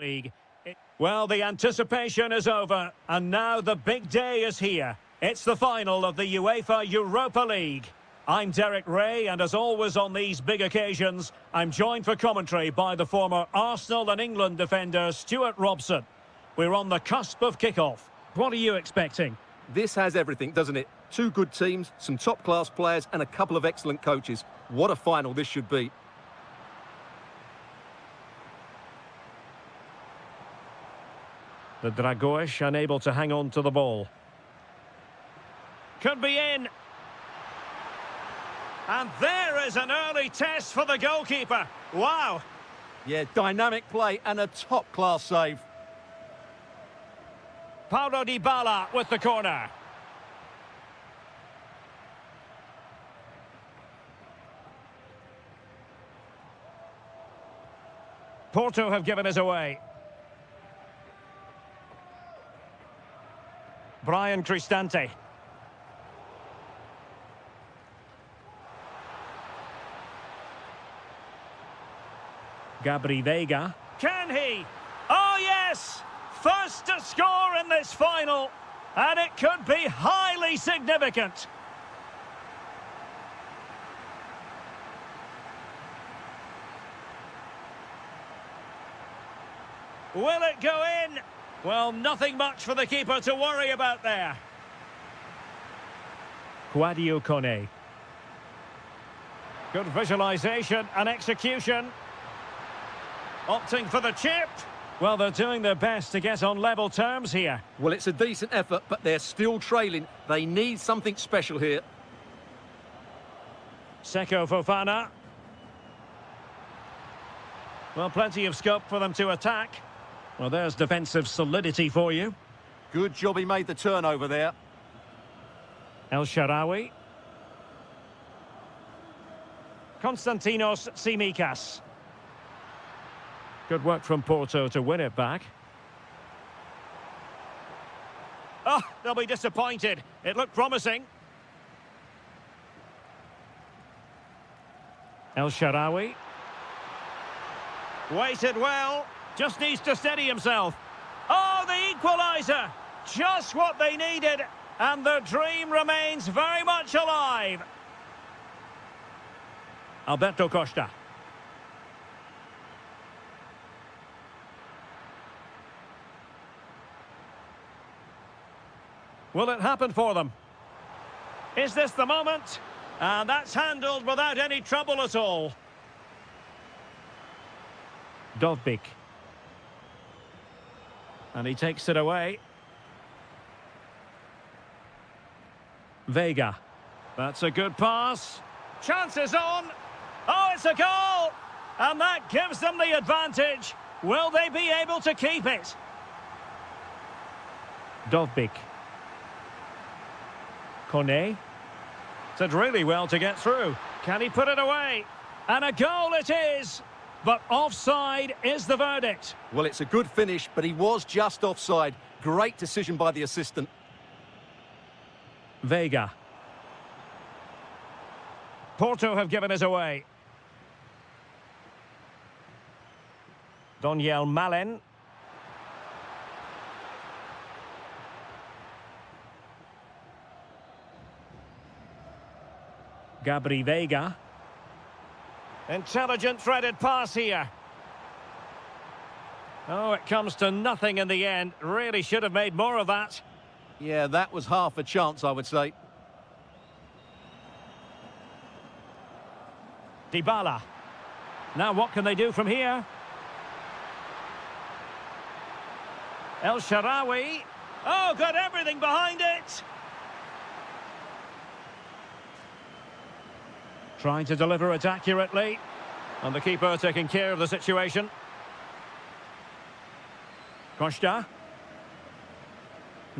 League. Well, the anticipation is over, and now the big day is here. It's the final of the UEFA Europa League. I'm Derek Ray, and as always on these big occasions, I'm joined for commentary by the former Arsenal and England defender Stuart Robson. We're on the cusp of kickoff. What are you expecting? This has everything, doesn't it? Two good teams, some top-class players, and a couple of excellent coaches. What a final this should be. The Dragoish unable to hang on to the ball. Could be in. And there is an early test for the goalkeeper. Wow. Yeah, dynamic play and a top-class save. Paulo Dybala with the corner. Porto have given us away. Brian Cristante. Gabri Veiga. Can he? Oh, yes! First to score in this final. And it could be highly significant. Will it go in? Well, nothing much for the keeper to worry about there. Quadio Kone. Good visualisation and execution. Opting for the chip. Well, they're doing their best to get on level terms here. Well, it's a decent effort, but they're still trailing. They need something special here. Seko Fofana. Well, plenty of scope for them to attack. Well, there's defensive solidity for you. Good job he made the turnover there. El Shaarawy. Konstantinos Tsimikas. Good work from Porto to win it back. Oh, they'll be disappointed. It looked promising. El Shaarawy. Waited well. Just needs to steady himself. Oh, the equaliser! Just what they needed. And the dream remains very much alive. Alberto Costa. Will it happen for them? Is this the moment? And that's handled without any trouble at all. Dovbyk. And he takes it away. Veiga. That's a good pass. Chances on. Oh, it's a goal! And that gives them the advantage. Will they be able to keep it? Dovbyk. Kone. Did really well to get through. Can he put it away? And a goal it is! But offside is the verdict. Well, it's a good finish, but he was just offside. Great decision by the assistant. Veiga. Porto have given us away. Donyell Malen. Gabri Veiga. Intelligent threaded pass here. Oh, it comes to nothing in the end. Really should have made more of that. Yeah, that was half a chance, I would say. Dybala. Now what can they do from here? El Shaarawy. Oh, got everything behind it. Trying to deliver it accurately. And the keeper taking care of the situation. Costa.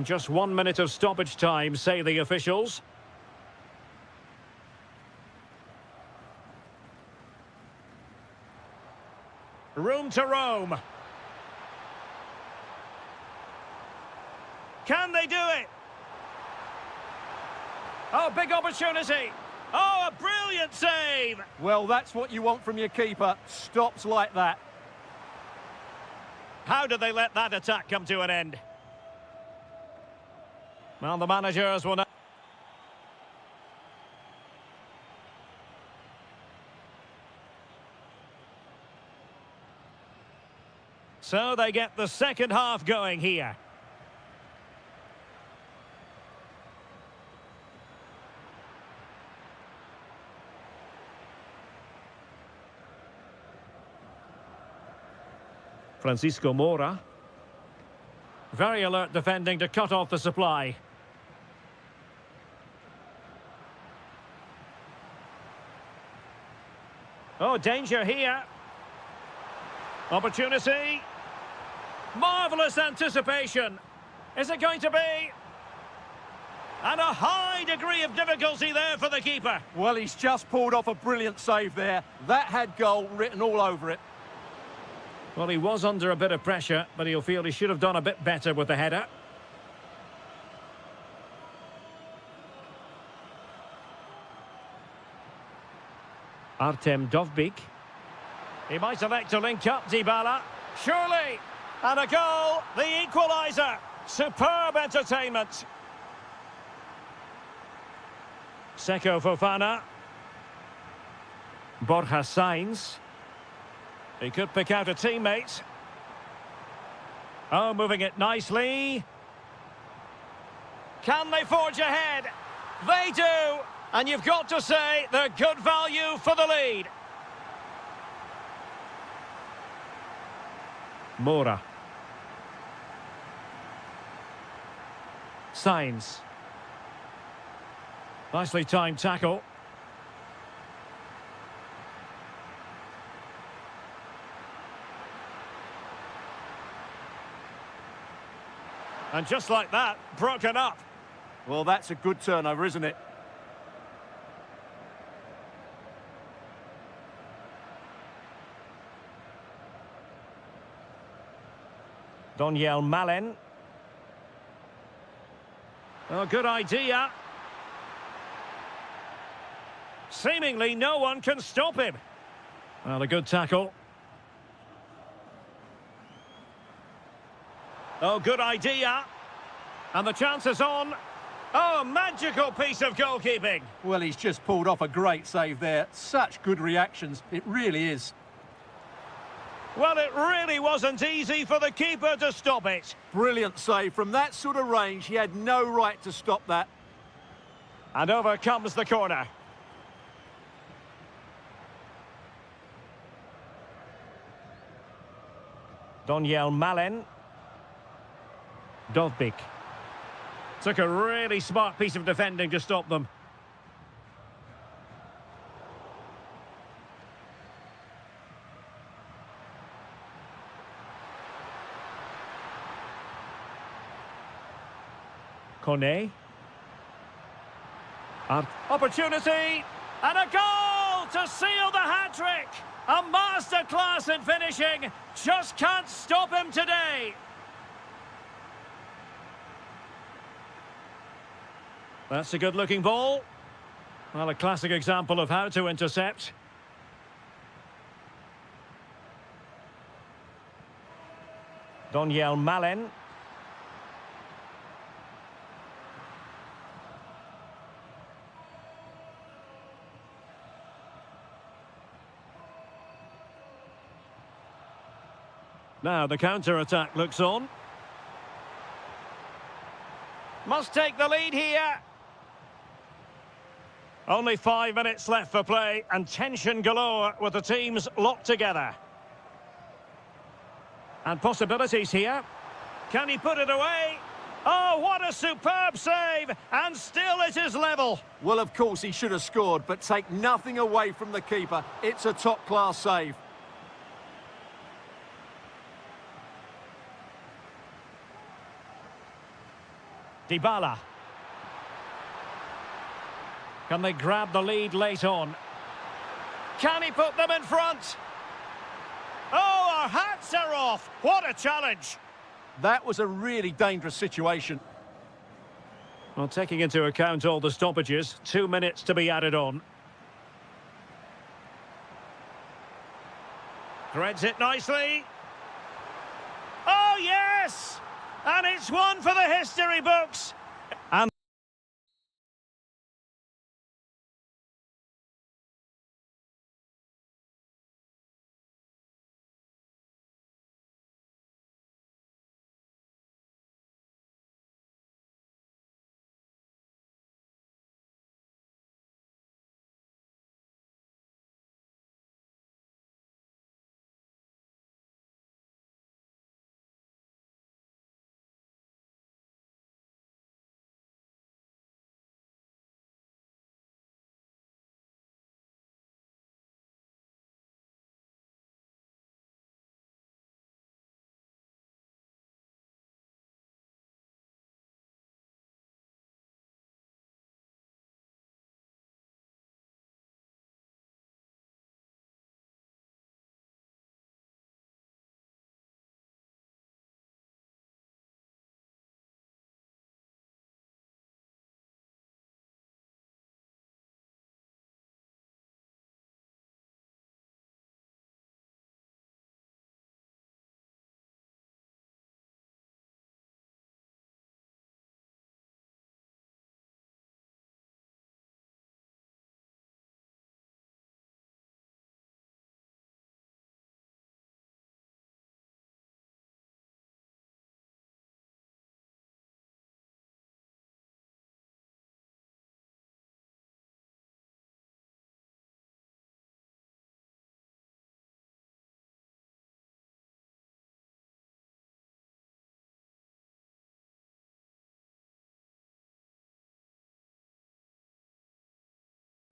Just 1 minute of stoppage time, say the officials. Room to roam. Can they do it? Oh, big opportunity. Oh, a brilliant save! Well, that's what you want from your keeper. Stops like that. How did they let that attack come to an end? Well, the managers will now... So they get the second half going here. Francisco Moura. Very alert defending to cut off the supply. Oh, danger here. Opportunity. Marvellous anticipation. Is it going to be? And a high degree of difficulty there for the keeper. Well, he's just pulled off a brilliant save there. That had goal written all over it. Well, he was under a bit of pressure, but he'll feel he should have done a bit better with the header. Artem Dovbyk. He might elect to link up Dybala. Surely! And a goal, the equaliser. Superb entertainment. Seko Fofana. Borja Sainz. He could pick out a teammate. Oh, moving it nicely. Can they forge ahead? They do. And you've got to say they're good value for the lead. Moura. Sainz. Nicely timed tackle. And just like that, broken up. Well, that's a good turnover, isn't it? Donyell Malen. Oh, good idea. Seemingly no one can stop him. Well, a good tackle. Oh, good idea. And the chance is on. Oh, magical piece of goalkeeping. Well, he's just pulled off a great save there. Such good reactions. It really is. Well, it really wasn't easy for the keeper to stop it. Brilliant save. From that sort of range, he had no right to stop that. And over comes the corner. Donyell Malen. Dovbyk. Took a really smart piece of defending to stop them. Kone. Opportunity! And a goal to seal the hat-trick! A masterclass in finishing! Just can't stop him today! That's a good-looking ball. Well, a classic example of how to intercept. Donyell Malen. Now the counter-attack looks on. Must take the lead here. Only 5 minutes left for play and tension galore with the teams locked together. And possibilities here. Can he put it away? Oh, what a superb save! And still it is level. Well, of course he should have scored, but take nothing away from the keeper. It's a top-class save. Dybala. Can they grab the lead late on? Can he put them in front? Oh, our hats are off! What a challenge! That was a really dangerous situation. Well, taking into account all the stoppages, 2 minutes to be added on. Threads it nicely. Oh, yes! And it's one for the history books. And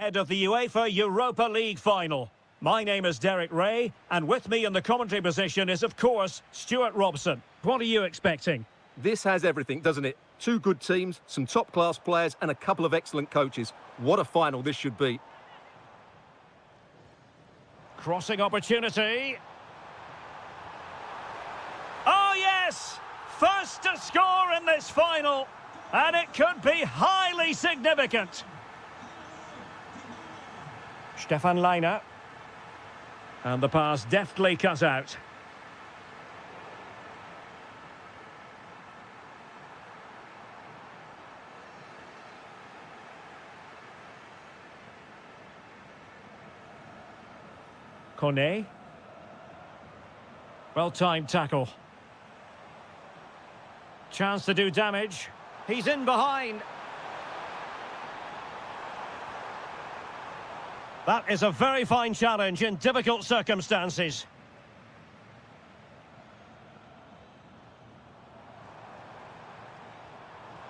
head of the UEFA Europa League final. My name is Derek Ray, and with me in the commentary position is, of course, Stuart Robson. What are you expecting? This has everything, doesn't it? Two good teams, some top-class players, and a couple of excellent coaches. What a final this should be. Crossing opportunity. Oh, yes! First to score in this final, and it could be highly significant. Stefan Leiner. And the pass deftly cut out. Kone. Well-timed tackle. Chance to do damage. He's in behind. That is a very fine challenge in difficult circumstances.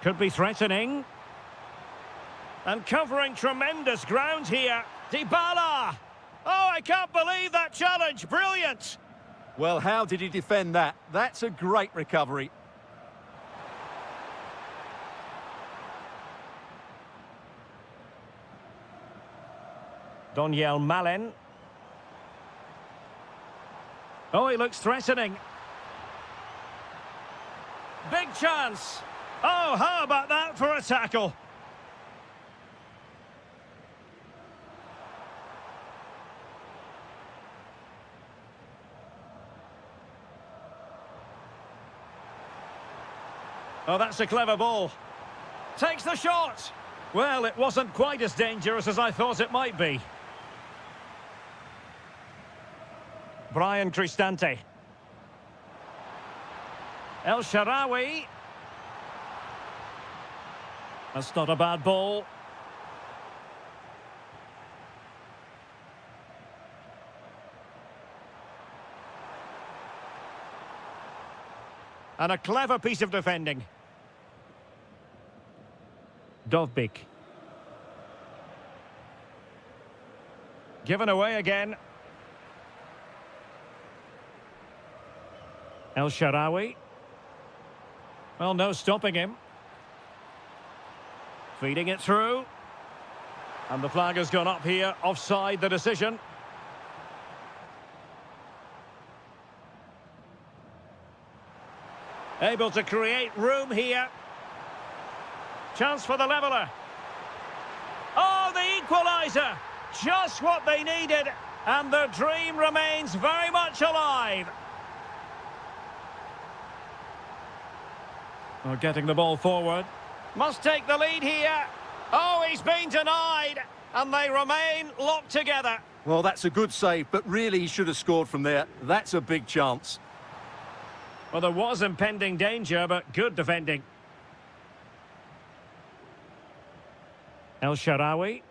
Could be threatening. And covering tremendous ground here. Dybala! Oh, I can't believe that challenge. Brilliant! Well, how did he defend that? That's a great recovery. Donyell Malen. Oh, he looks threatening. Big chance. Oh, how about that for a tackle? Oh, that's a clever ball. Takes the shot. Well, it wasn't quite as dangerous as I thought it might be. Brian Cristante. El Shaarawy. That's not a bad ball. And a clever piece of defending. Dovbyk. Given away again. El Shaarawy. Well, no stopping him. Feeding it through. And the flag has gone up here. Offside the decision. Able to create room here. Chance for the leveller. Oh, the equaliser! Just what they needed, and the dream remains very much alive. Well, getting the ball forward. Must take the lead here. Oh, he's been denied. And they remain locked together. Well, that's a good save, but really he should have scored from there. That's a big chance. Well, there was impending danger, but good defending. El Shaarawy.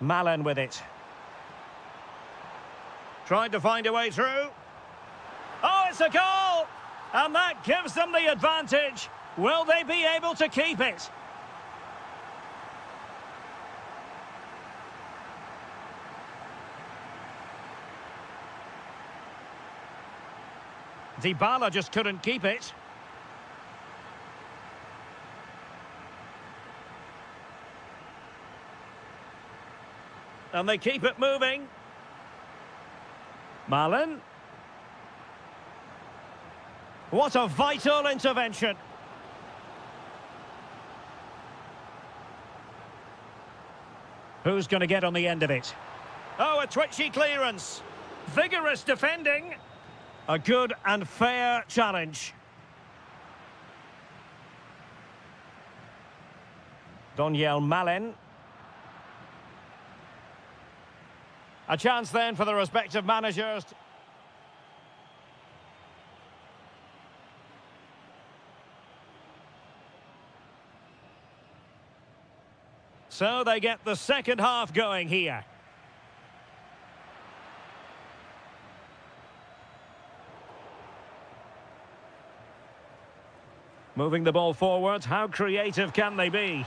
Malen with it. Tried to find a way through. Oh, it's a goal! And that gives them the advantage. Will they be able to keep it? Dybala just couldn't keep it. And they keep it moving. Malen. What a vital intervention. Who's going to get on the end of it? Oh, a twitchy clearance. Vigorous defending. A good and fair challenge. Donyell Malen. A chance then for the respective managers. So they get the second half going here. Moving the ball forward, how creative can they be?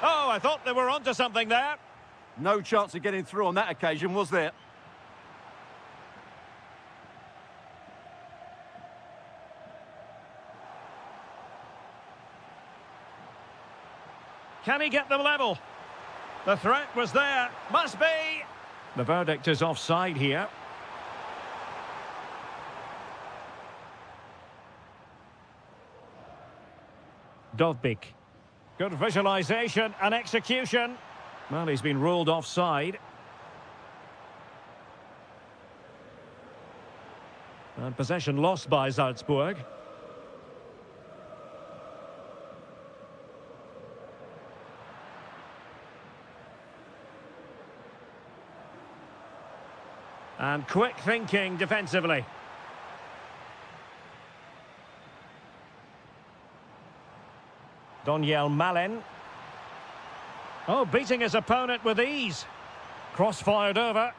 Oh, I thought they were onto something there. No chance of getting through on that occasion, was there? Can he get them level? The threat was there. Must be. The verdict is offside here. Dovbyk. Good visualisation and execution. Well, he's been ruled offside. And possession lost by Salzburg. And quick thinking defensively. Donyell Malen. Oh, beating his opponent with ease. Cross-fired over.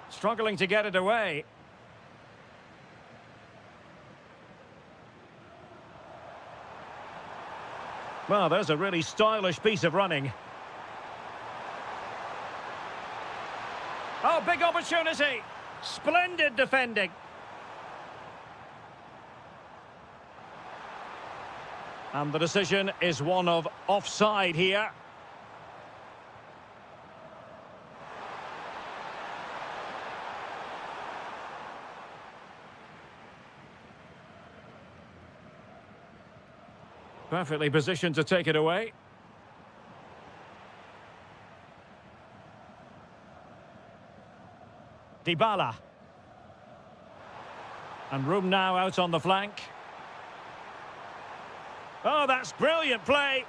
Struggling to get it away. Well, there's a really stylish piece of running. Oh, big opportunity. Splendid defending. And the decision is one of offside here. Perfectly positioned to take it away. Dybala. And room now out on the flank. Oh, that's brilliant play.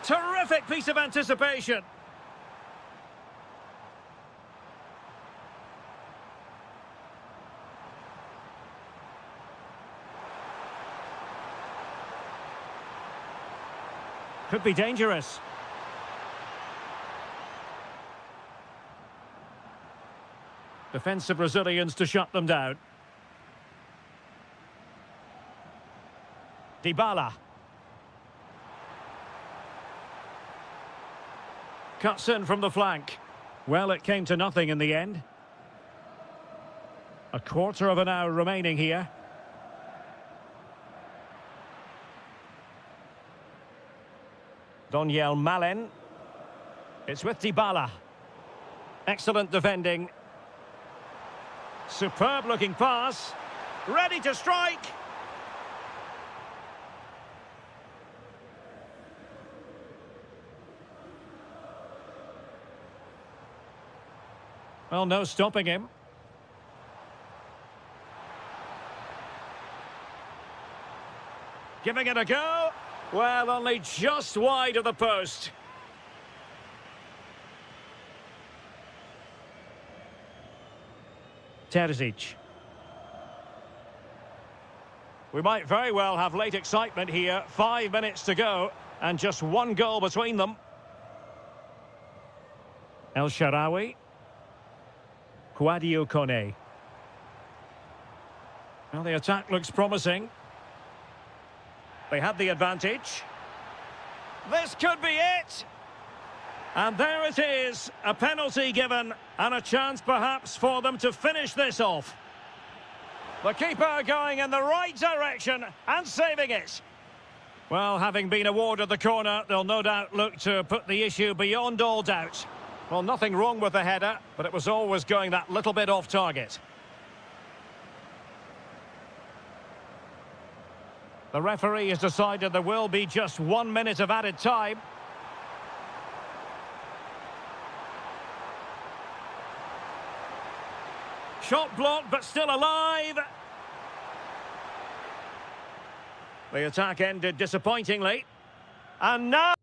Terrific piece of anticipation. Could be dangerous. Defensive Brazilians to shut them down. Dybala. Cuts in from the flank. Well, it came to nothing in the end. A quarter of an hour remaining here. Donyell Malen. It's with Dybala. Excellent defending. Superb looking pass. Ready to strike. Well, no stopping him. Giving it a go. Well, only just wide of the post. Terzic. We might very well have late excitement here. 5 minutes to go, and just one goal between them. El Shaarawy. Kouadio Kone. Well, the attack looks promising. They had the advantage. This could be it! And there it is, a penalty given, and a chance perhaps for them to finish this off. The keeper going in the right direction and saving it. Well, having been awarded the corner, they'll no doubt look to put the issue beyond all doubt. Well, nothing wrong with the header, but it was always going that little bit off target. The referee has decided there will be just 1 minute of added time. Shot blocked, but still alive. The attack ended disappointingly. And now...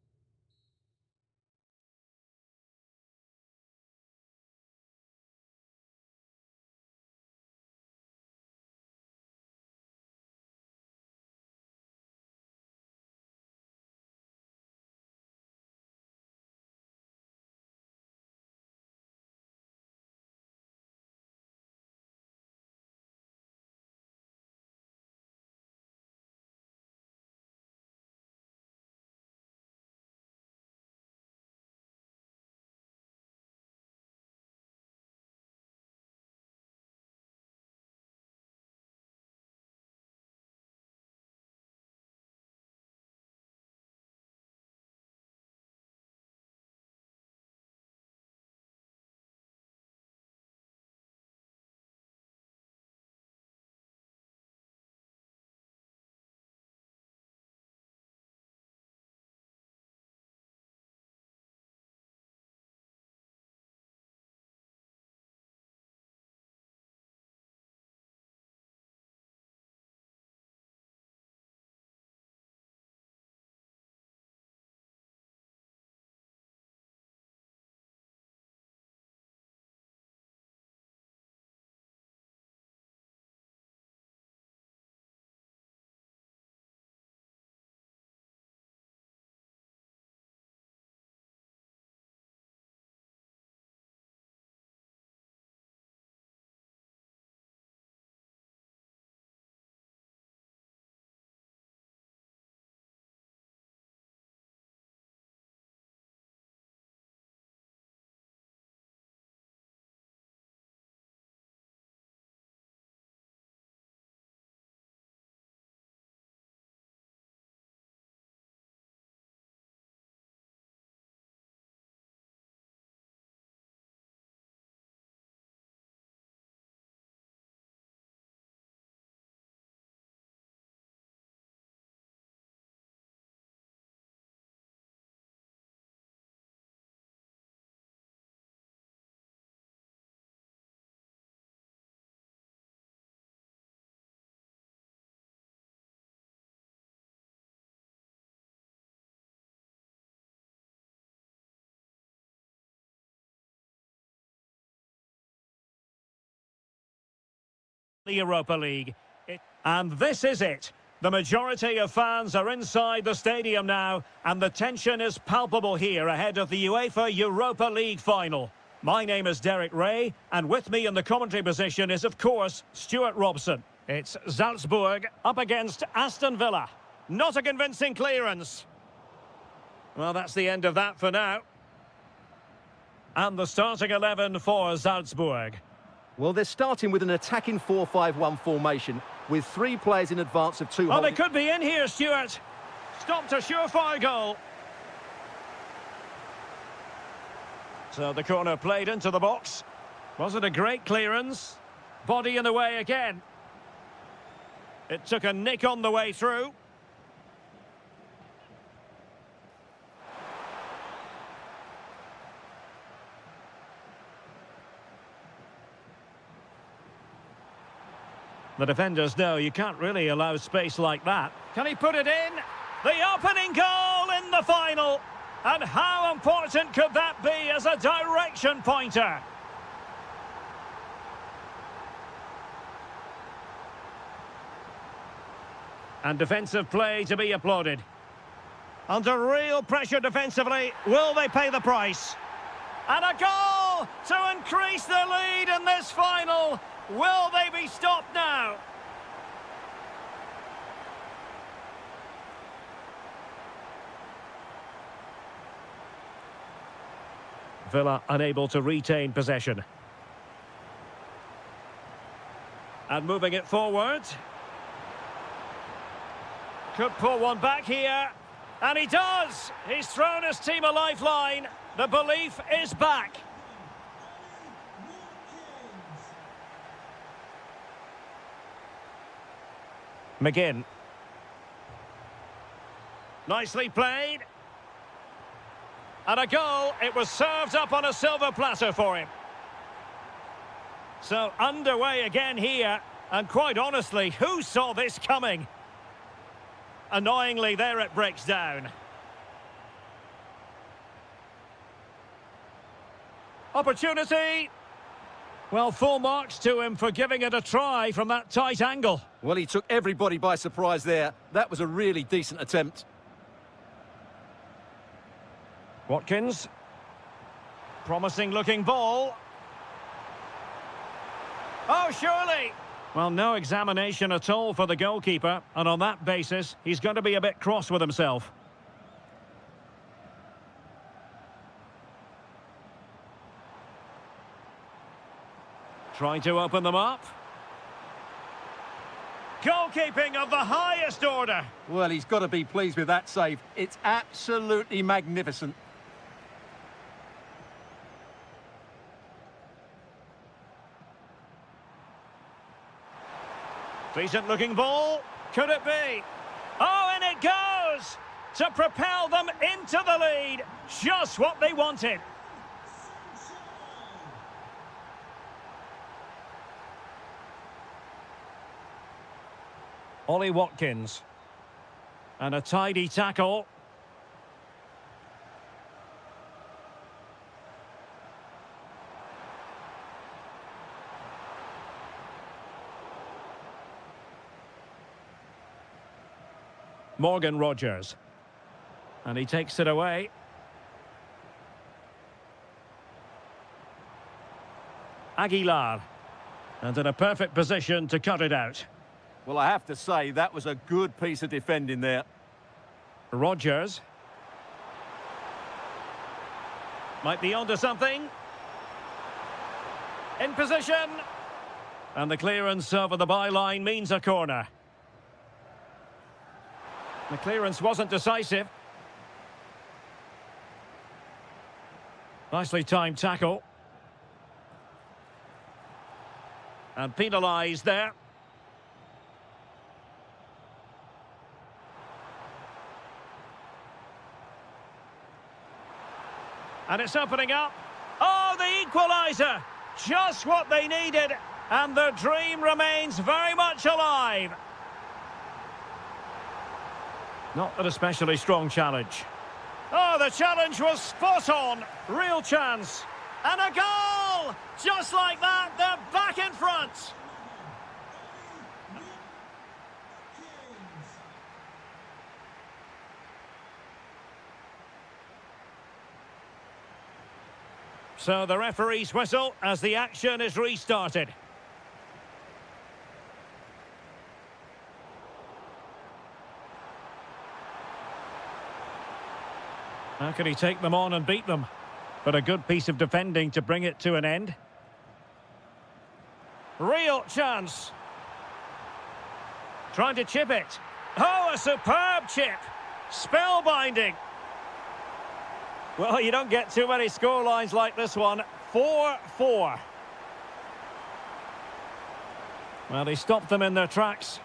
the Europa League. And this is it. The majority of fans are inside the stadium now, and the tension is palpable here ahead of the UEFA Europa League final. My name is Derek Ray, and with me in the commentary position is, of course, Stuart Robson. It's Salzburg up against Aston Villa. Not a convincing clearance. Well, that's the end of that for now. And the starting 11 for Salzburg. Well, they're starting with an attacking 4-5-1 formation with 3 players in advance of 2 Oh, they could be in here, Stuart. Stopped a surefire goal. So the corner played into the box. Was it a great clearance? Body in the way again. It took a nick on the way through. The defenders know you can't really allow space like that. Can he put it in? The opening goal in the final. And how important could that be as a direction pointer? And defensive play to be applauded. Under real pressure defensively, will they pay the price? And a goal to increase the lead in this final. Will they be stopped now? Villa unable to retain possession. And moving it forward. Could pull one back here. And he does! He's thrown his team a lifeline. The belief is back. McGinn. Nicely played. And a goal. It was served up on a silver platter for him. So underway again here. And quite honestly, who saw this coming? Annoyingly, there it breaks down. Opportunity. Well, full marks to him for giving it a try from that tight angle. Well, he took everybody by surprise there. That was a really decent attempt. Watkins. Promising looking ball. Oh, surely. Well, no examination at all for the goalkeeper, and on that basis, he's going to be a bit cross with himself. Trying to open them up. Goalkeeping of the highest order. Well, he's got to be pleased with that save. It's absolutely magnificent. Decent looking ball. Could it be? Oh, and it goes! To propel them into the lead. Just what they wanted. Ollie Watkins. And a tidy tackle. Morgan Rogers. And he takes it away. Al-Hilal. And in a perfect position to cut it out. Well, I have to say, that was a good piece of defending there. Rogers. Might be onto something. In position. And the clearance over the byline means a corner. The clearance wasn't decisive. Nicely timed tackle. And penalised there. And it's opening up. Oh, the equaliser! Just what they needed. And the dream remains very much alive. Not an especially strong challenge. Oh, the challenge was spot on. Real chance. And a goal! Just like that, they're back in front. So the referee's whistle as the action is restarted. How can he take them on and beat them? But a good piece of defending to bring it to an end. Real chance. Trying to chip it. Oh, a superb chip. Spellbinding. Well, you don't get too many scorelines like this one. 4-4. Well, he stopped them in their tracks.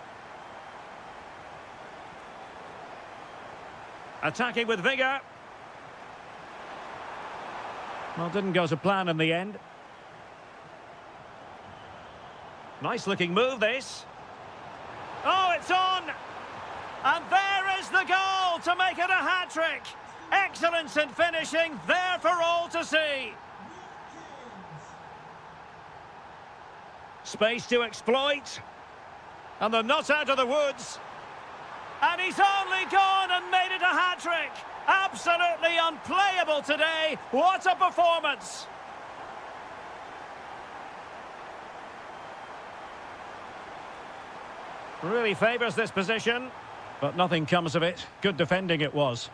Attacking with vigour. Well, didn't go to plan in the end. Nice looking move, this. Oh, it's on! And there is the goal to make it a hat-trick. Excellence in finishing, there for all to see. Space to exploit. And they're not out of the woods. And he's only gone and made it a hat-trick. Absolutely unplayable today. What a performance. Really favours this position, but nothing comes of it. Good defending it was.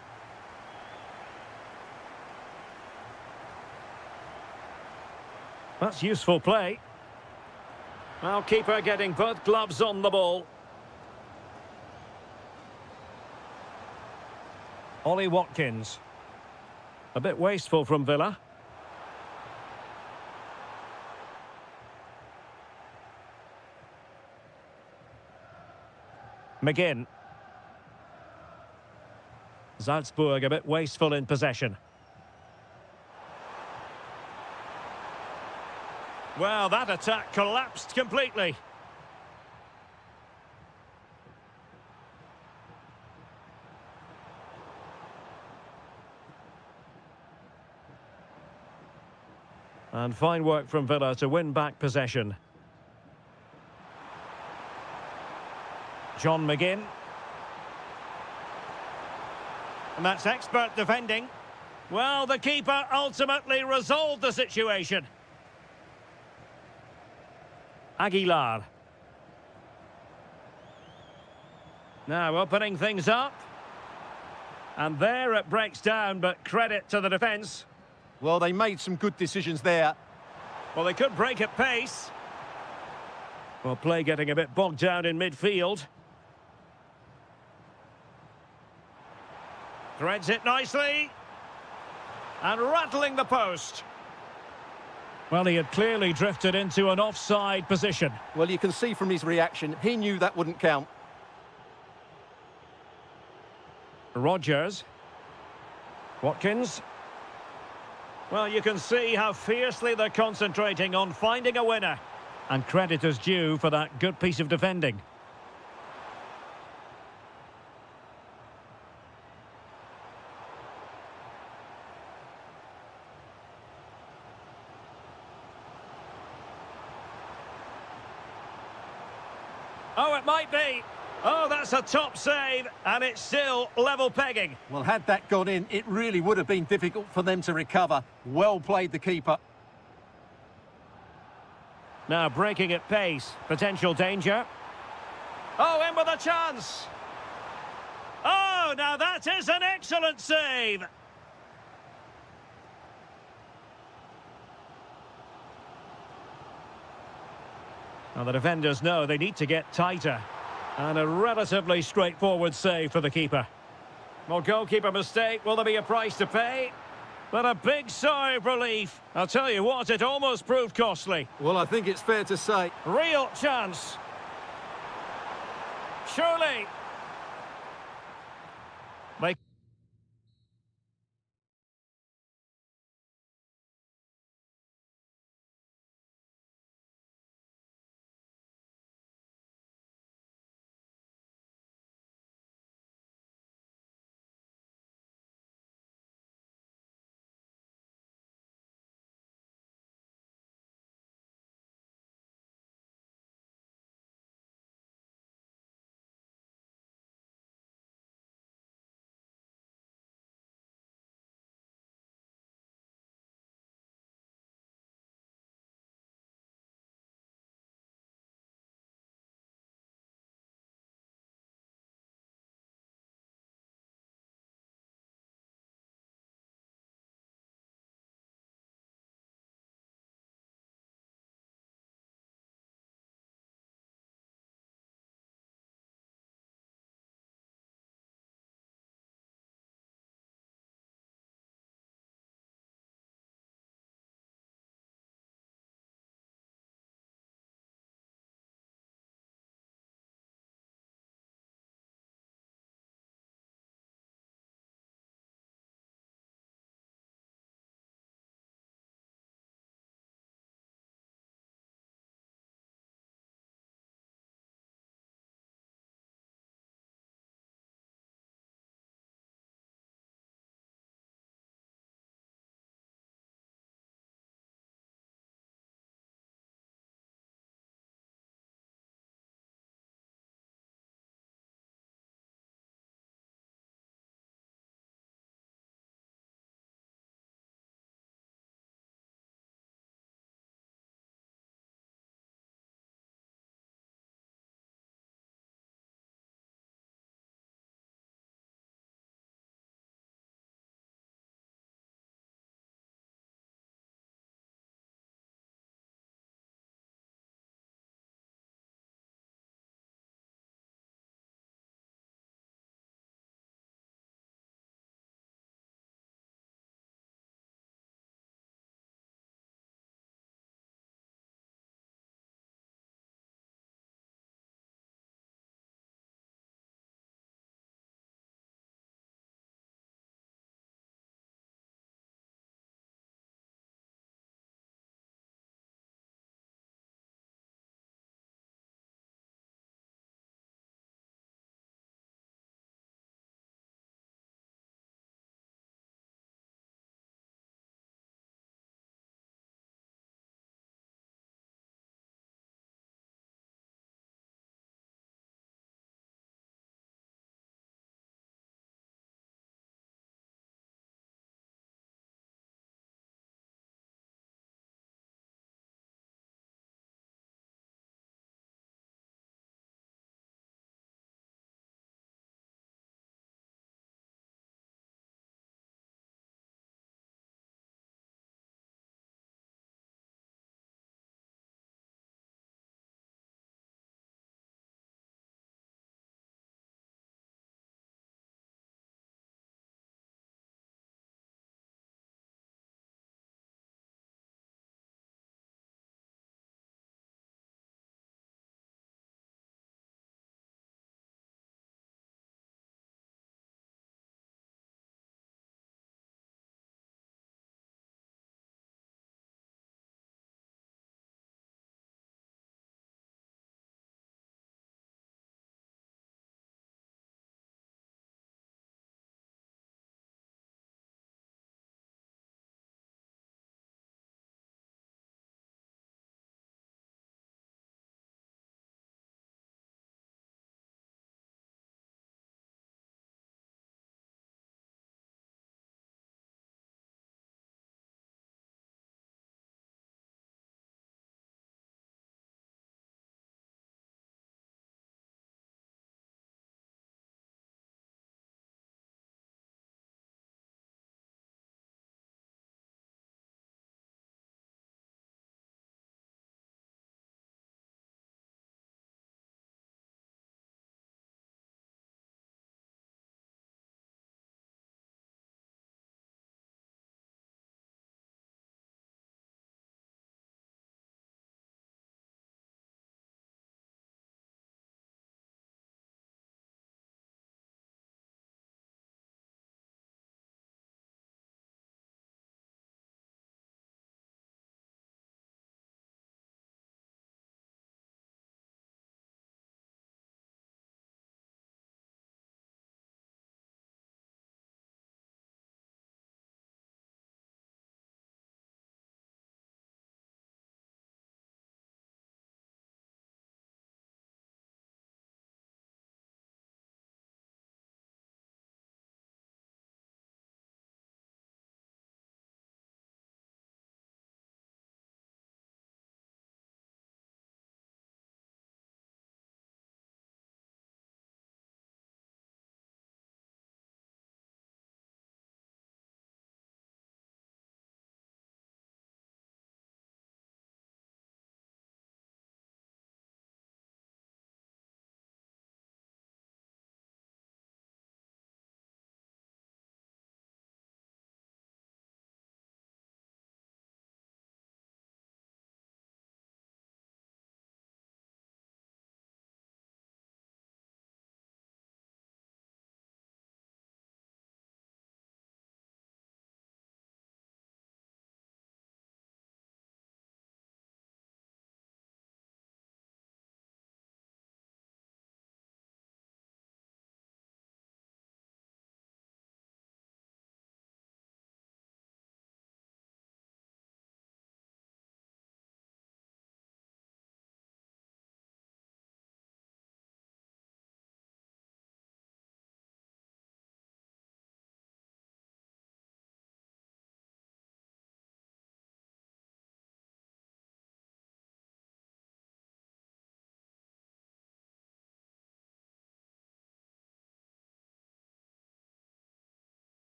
That's useful play. Well, keeper getting both gloves on the ball. Ollie Watkins. A bit wasteful from Villa. McGinn. Salzburg a bit wasteful in possession. Well, that attack collapsed completely. And fine work from Villa to win back possession. John McGinn. And that's expert defending. Well, the keeper ultimately resolved the situation. Aguilar. Now opening things up. And there it breaks down, but credit to the defence. Well, they made some good decisions there. Well, they could break at pace. Well, play getting a bit bogged down in midfield. Threads it nicely. And rattling the post. Well, he had clearly drifted into an offside position. Well, you can see from his reaction, he knew that wouldn't count. Rodgers. Watkins. Well, you can see how fiercely they're concentrating on finding a winner. And credit is due for that good piece of defending. Oh, it might be. Oh, that's a top save, and it's still level pegging. Well, had that gone in, it really would have been difficult for them to recover. Well played, the keeper. Now breaking at pace, potential danger. Oh, in with a chance. Oh, now that is an excellent save. Now the defenders know they need to get tighter. And a relatively straightforward save for the keeper. Well, goalkeeper mistake, will there be a price to pay? But a big sigh of relief. I'll tell you what, it almost proved costly. Well, I think it's fair to say. Real chance. Surely. They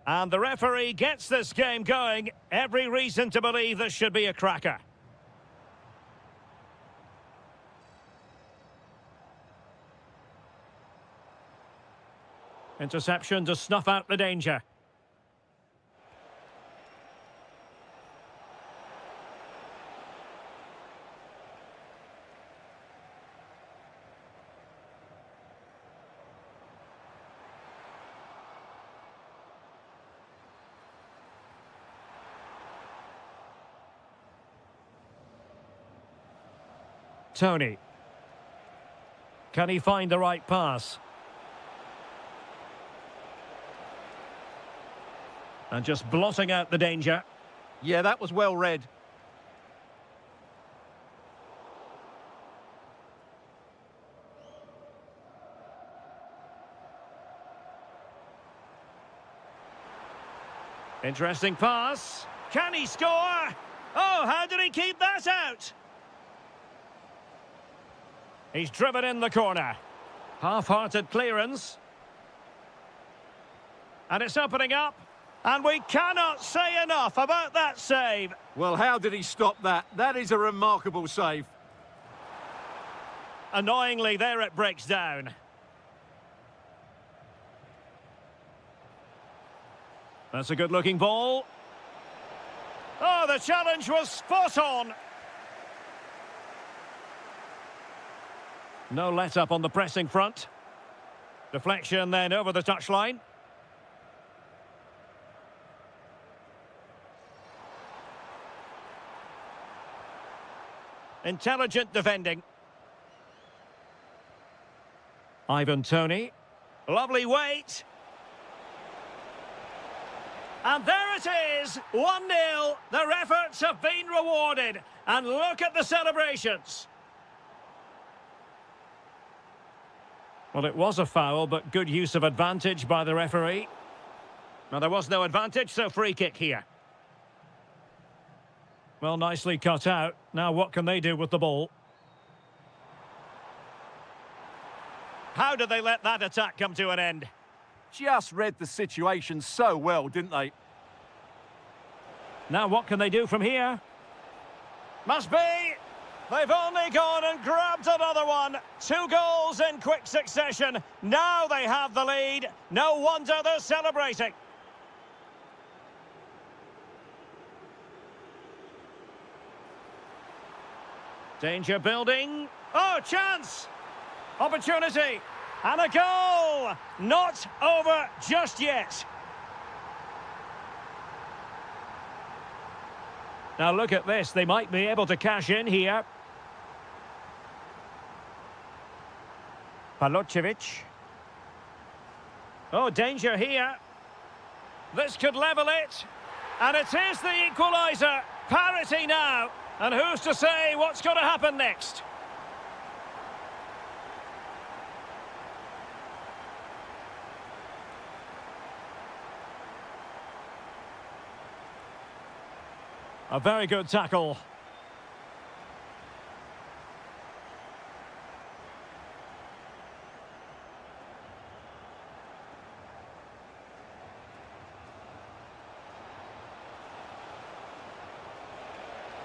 And the referee gets this game going. Every reason to believe this should be a cracker. Interception to snuff out the danger. Tony. Can he find the right pass? And just blotting out the danger. Yeah, that was well read. Interesting pass. Can he score? Oh, how did he keep that out? He's driven in the corner. Half-hearted clearance. And it's opening up. And we cannot say enough about that save. Well, how did he stop that? That is a remarkable save. Annoyingly, there it breaks down. That's a good-looking ball. Oh, the challenge was spot on. No let-up on the pressing front. Deflection then over the touchline. Intelligent defending. Ivan Toney. Lovely weight. And there it is, 1-0. Their efforts have been rewarded. And look at the celebrations. Well, it was a foul, but good use of advantage by the referee. Now, there was no advantage, so free kick here. Well, nicely cut out. Now, what can they do with the ball? How did they let that attack come to an end? Just read the situation so well, didn't they? Now, what can they do from here? Must be! They've only gone and grabbed another one. 2 goals in quick succession. Now they have the lead. No wonder they're celebrating. Danger building. Oh, chance! Opportunity. And a goal! Not over just yet. Now look at this. They might be able to cash in here. Palocevic. Oh, danger here. This could level it. And it is the equaliser. Parity now. And who's to say what's going to happen next? A very good tackle.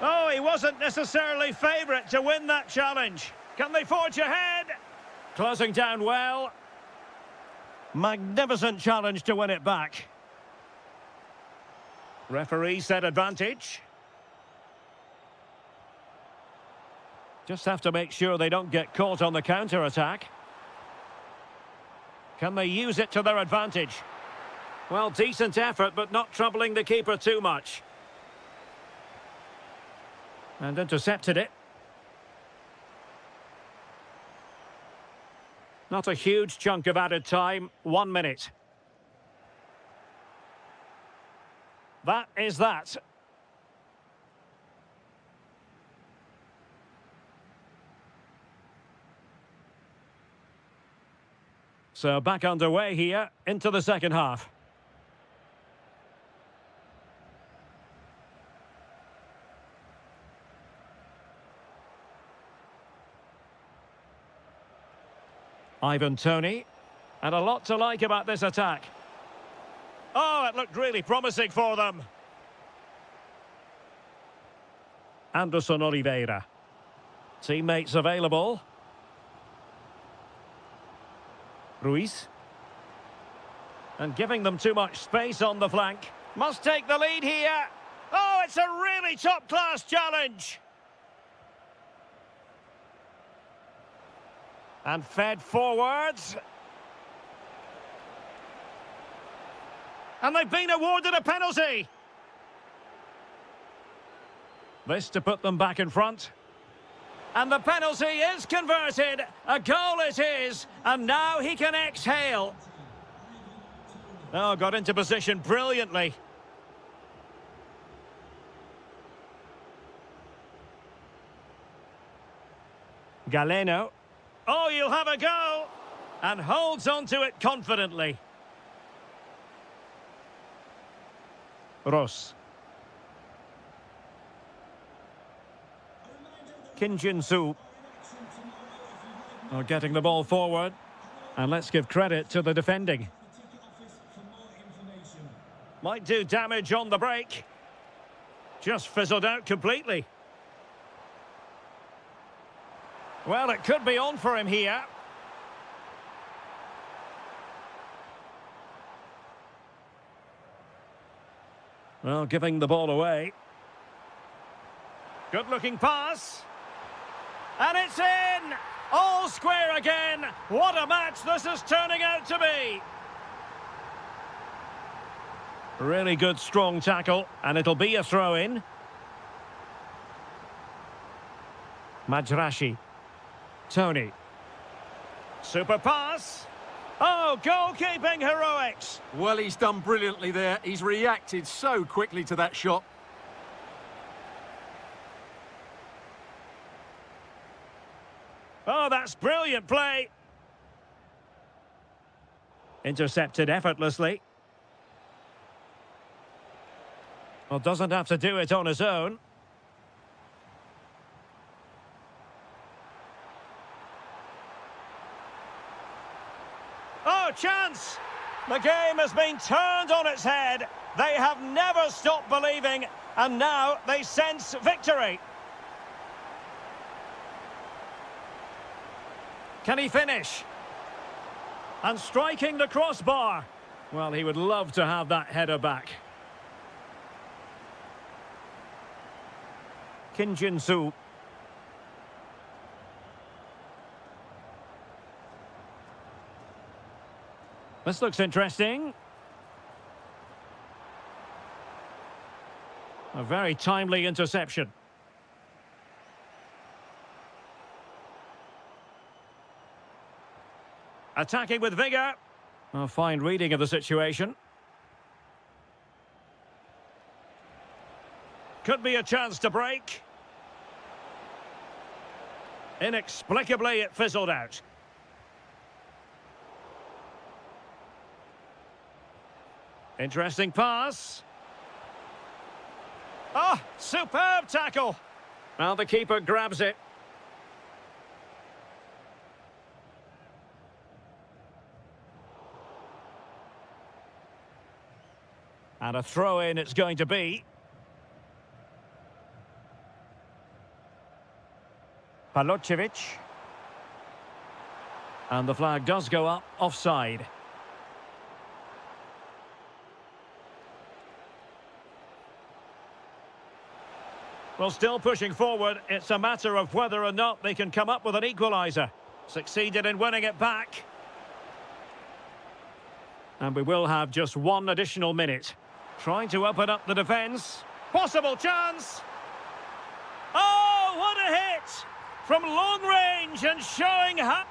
Oh, he wasn't necessarily favourite to win that challenge. Can they forge ahead? Closing down well. Magnificent challenge to win it back. Referee said advantage. Just have to make sure they don't get caught on the counter-attack. Can they use it to their advantage? Well, decent effort, but not troubling the keeper too much. And intercepted it. Not a huge chunk of added time. 1 minute. That is that. So back underway here into the second half. Ivan Toney. And a lot to like about this attack. Oh, it looked really promising for them. Anderson Oliveira. Teammates available. Ruiz. And giving them too much space on the flank. Must take the lead here. Oh, it's a really top-class challenge. And fed forwards. And they've been awarded a penalty. This to put them back in front. And the penalty is converted. A goal it is. And now he can exhale. Oh, got into position brilliantly. Galeno. Oh, you'll have a go. And holds on to it confidently. Ross. Kim Jin-soo. Oh, getting the ball forward. And let's give credit to the defending. Might do damage on the break. Just fizzled out completely. Well, it could be on for him here. Well, giving the ball away. Good-looking pass. And it's in! All square again. What a match this is turning out to be. Really good, strong tackle. And it'll be a throw-in. Majrashi. Tony. Super pass. Oh, goalkeeping heroics. Well, he's done brilliantly there. He's reacted so quickly to that shot. Oh, that's brilliant play. Intercepted effortlessly. Well, doesn't have to do it on his own. Oh, chance! The game has been turned on its head. They have never stopped believing, and now they sense victory. Can he finish? And striking the crossbar. Well, he would love to have that header back. Kim Jin-soo. This looks interesting. A very timely interception. Attacking with vigour. A fine reading of the situation. Could be a chance to break. Inexplicably, it fizzled out. Interesting pass. Oh, superb tackle. Well, the keeper grabs it. And a throw-in it's going to be. Palocevic. And the flag does go up, offside. Well, still pushing forward. It's a matter of whether or not they can come up with an equaliser. Succeeded in winning it back. And we will have just one additional minute. Trying to open up the defence. Possible chance. Oh, what a hit! From long range and showing how...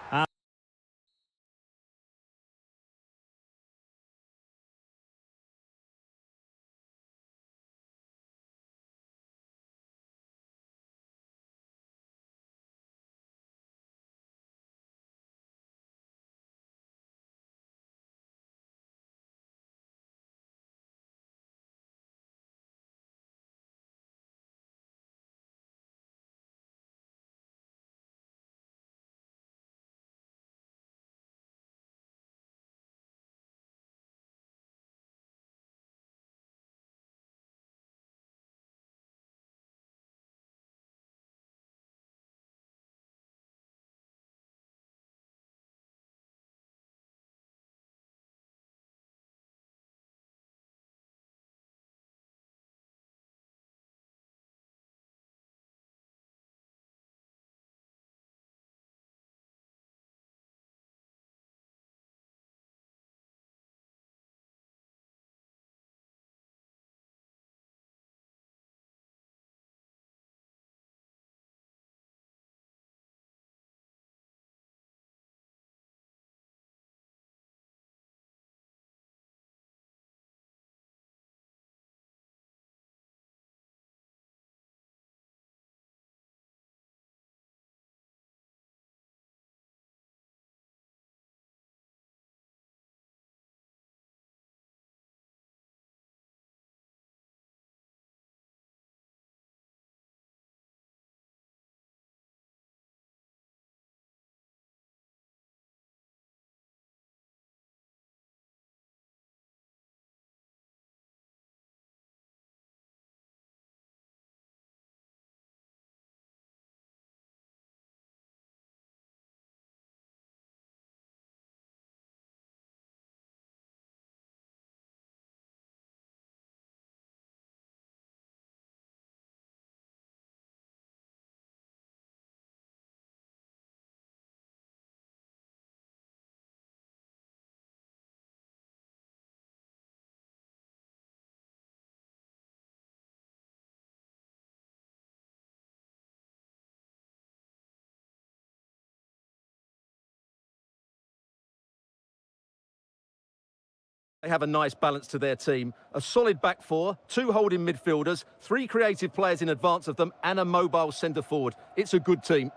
They have a nice balance to their team. A solid back four, two holding midfielders, three creative players in advance of them, and a mobile centre forward. It's a good team.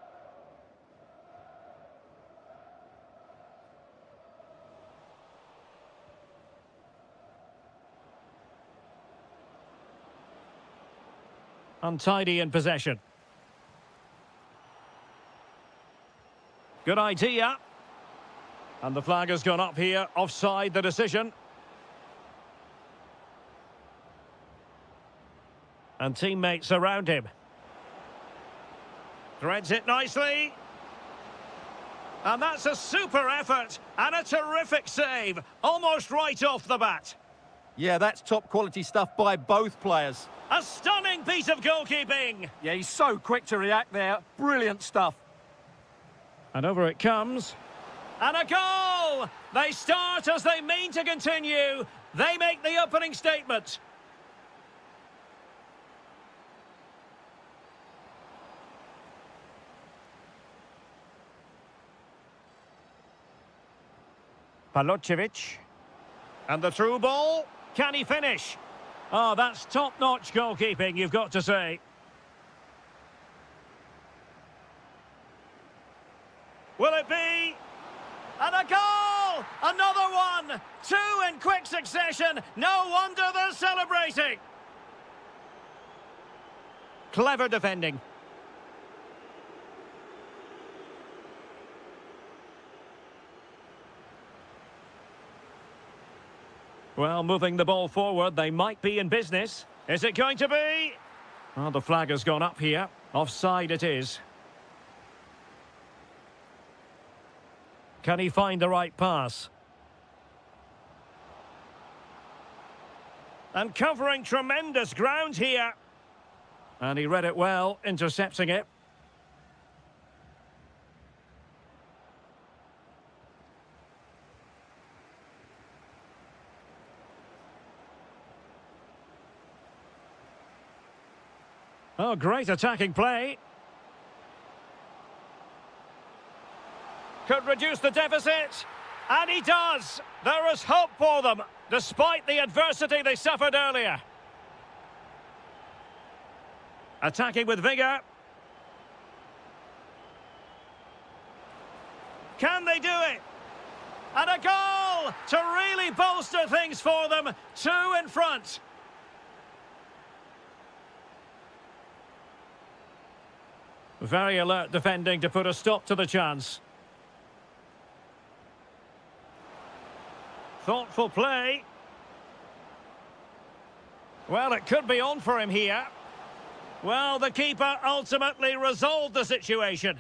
Untidy in possession. Good idea. And the flag has gone up here. Offside the decision. And teammates around him. Threads it nicely. And that's a super effort. And a terrific save. Almost right off the bat. Yeah, that's top quality stuff by both players. A stunning piece of goalkeeping. Yeah, he's so quick to react there. Brilliant stuff. And over it comes. And a goal! They start as they mean to continue. They make the opening statement. Palocevic. And the through ball. Can he finish? Oh, that's top-notch goalkeeping, you've got to say. Will it be? And a goal! Another one! Two in quick succession. No wonder they're celebrating. Clever defending. Well, moving the ball forward, they might be in business. Is it going to be? Well, the flag has gone up here. Offside it is. Can he find the right pass? And covering tremendous ground here. And he read it well, intercepting it. Oh, great attacking play. Could reduce the deficit. And he does. There is hope for them, despite the adversity they suffered earlier. Attacking with vigour. Can they do it? And a goal to really bolster things for them. Two in front. Very alert defending to put a stop to the chance. Thoughtful play. Well, it could be on for him here. Well, the keeper ultimately resolved the situation.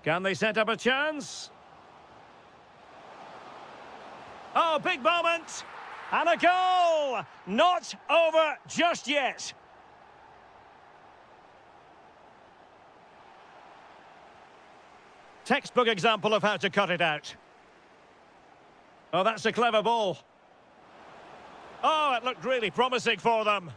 Can they set up a chance? Oh, big moment. And a goal! Not over just yet. Textbook example of how to cut it out. Oh, that's a clever ball. Oh, it looked really promising for them.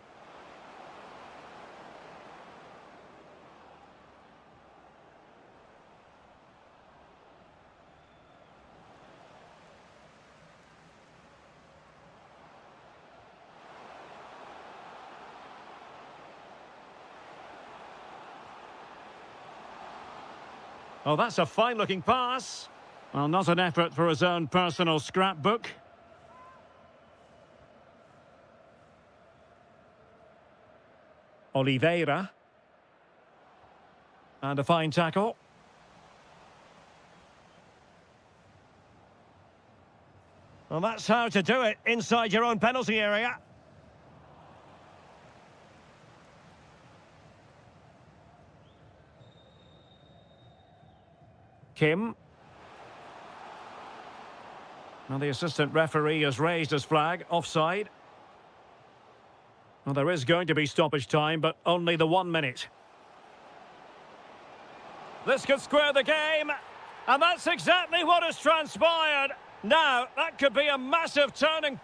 Oh, that's a fine-looking pass. Well, not an effort for his own personal scrapbook. Oliveira. And a fine tackle. Well, that's how to do it inside your own penalty area. Kim. Now the assistant referee has raised his flag, offside. Well, there is going to be stoppage time, but only the 1 minute. This could square the game, and that's exactly what has transpired. Now, that could be a massive turning.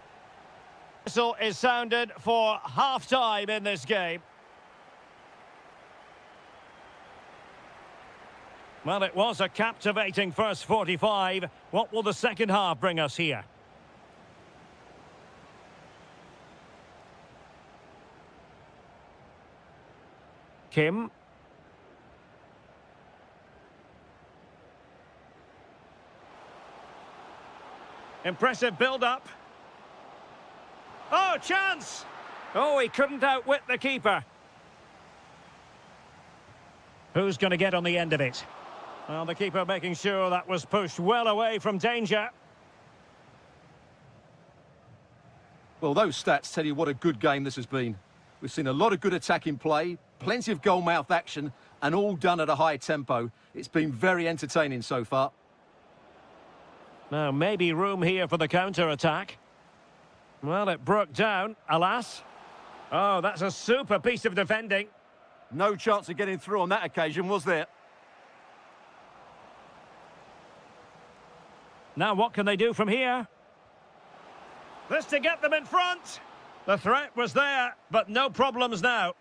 Whistle is sounded for half-time in this game. Well, it was a captivating first 45. What will the second half bring us here? Kim. Impressive build-up. Oh, chance! Oh, he couldn't outwit the keeper. Who's going to get on the end of it? Well, the keeper making sure that was pushed well away from danger. Well, those stats tell you what a good game this has been. We've seen a lot of good attacking play, plenty of goal-mouth action, and all done at a high tempo. It's been very entertaining so far. Now, maybe room here for the counter-attack. Well, it broke down, alas. Oh, that's a super piece of defending. No chance of getting through on that occasion, was there? Now, what can they do from here? This to get them in front. The threat was there, but no problems now.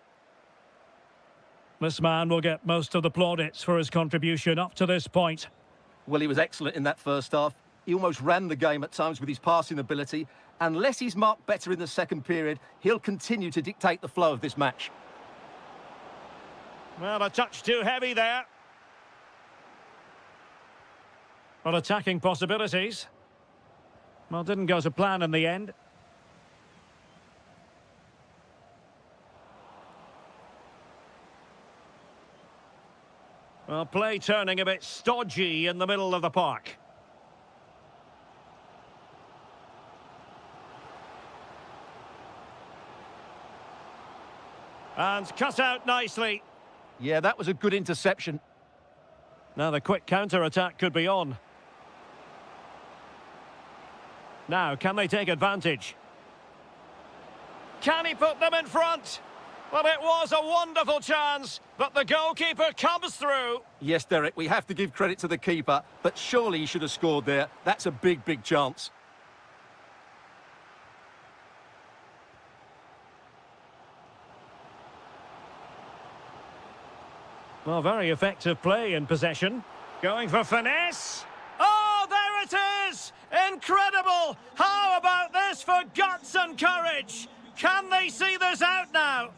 This man will get most of the plaudits for his contribution up to this point. Well, he was excellent in that first half. He almost ran the game at times with his passing ability. Unless he's marked better in the second period, he'll continue to dictate the flow of this match. Well, a touch too heavy there. Well, attacking possibilities. Well, didn't go to plan in the end. Well, play turning a bit stodgy in the middle of the park. And cut out nicely. Yeah, that was a good interception. Now the quick counter-attack could be on. Now, can they take advantage? Can he put them in front? Well, it was a wonderful chance, but the goalkeeper comes through. Yes, Derek, we have to give credit to the keeper, but surely he should have scored there. That's a big, big chance. Well, very effective play in possession. Going for finesse. Oh, there it is! Incredible! How about this for guts and courage? Can they see this out now?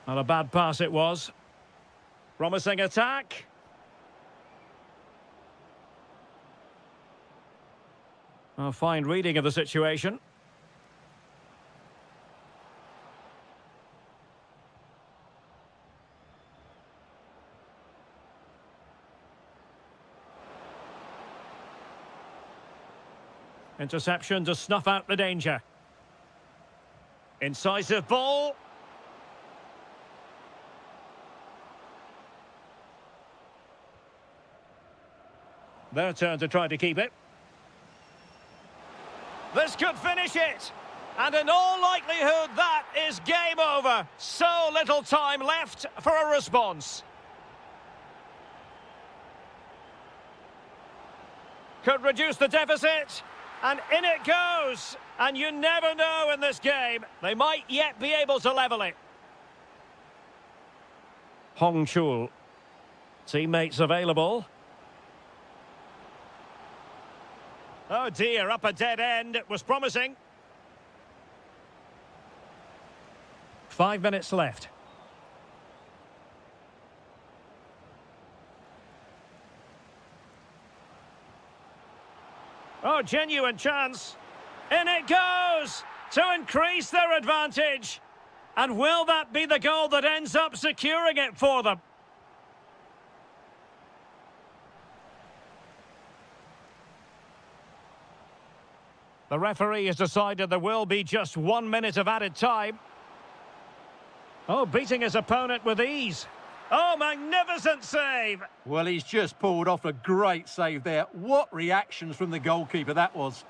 Not a bad pass it was. Promising attack. A fine reading of the situation. Interception to snuff out the danger. Incisive ball. Their turn to try to keep it. This could finish it. And in all likelihood, that is game over. So little time left for a response. Could reduce the deficit. And in it goes. And you never know in this game. They might yet be able to level it. Hong Chul. Teammates available. Oh dear, up a dead end. It was promising. 5 minutes left. Oh, genuine chance. In it goes to increase their advantage. And will that be the goal that ends up securing it for them? The referee has decided there will be just 1 minute of added time. Oh, beating his opponent with ease. Oh, magnificent save! Well, he's just pulled off a great save there. What reactions from the goalkeeper that was.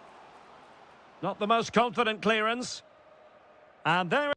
Not the most confident clearance. And there...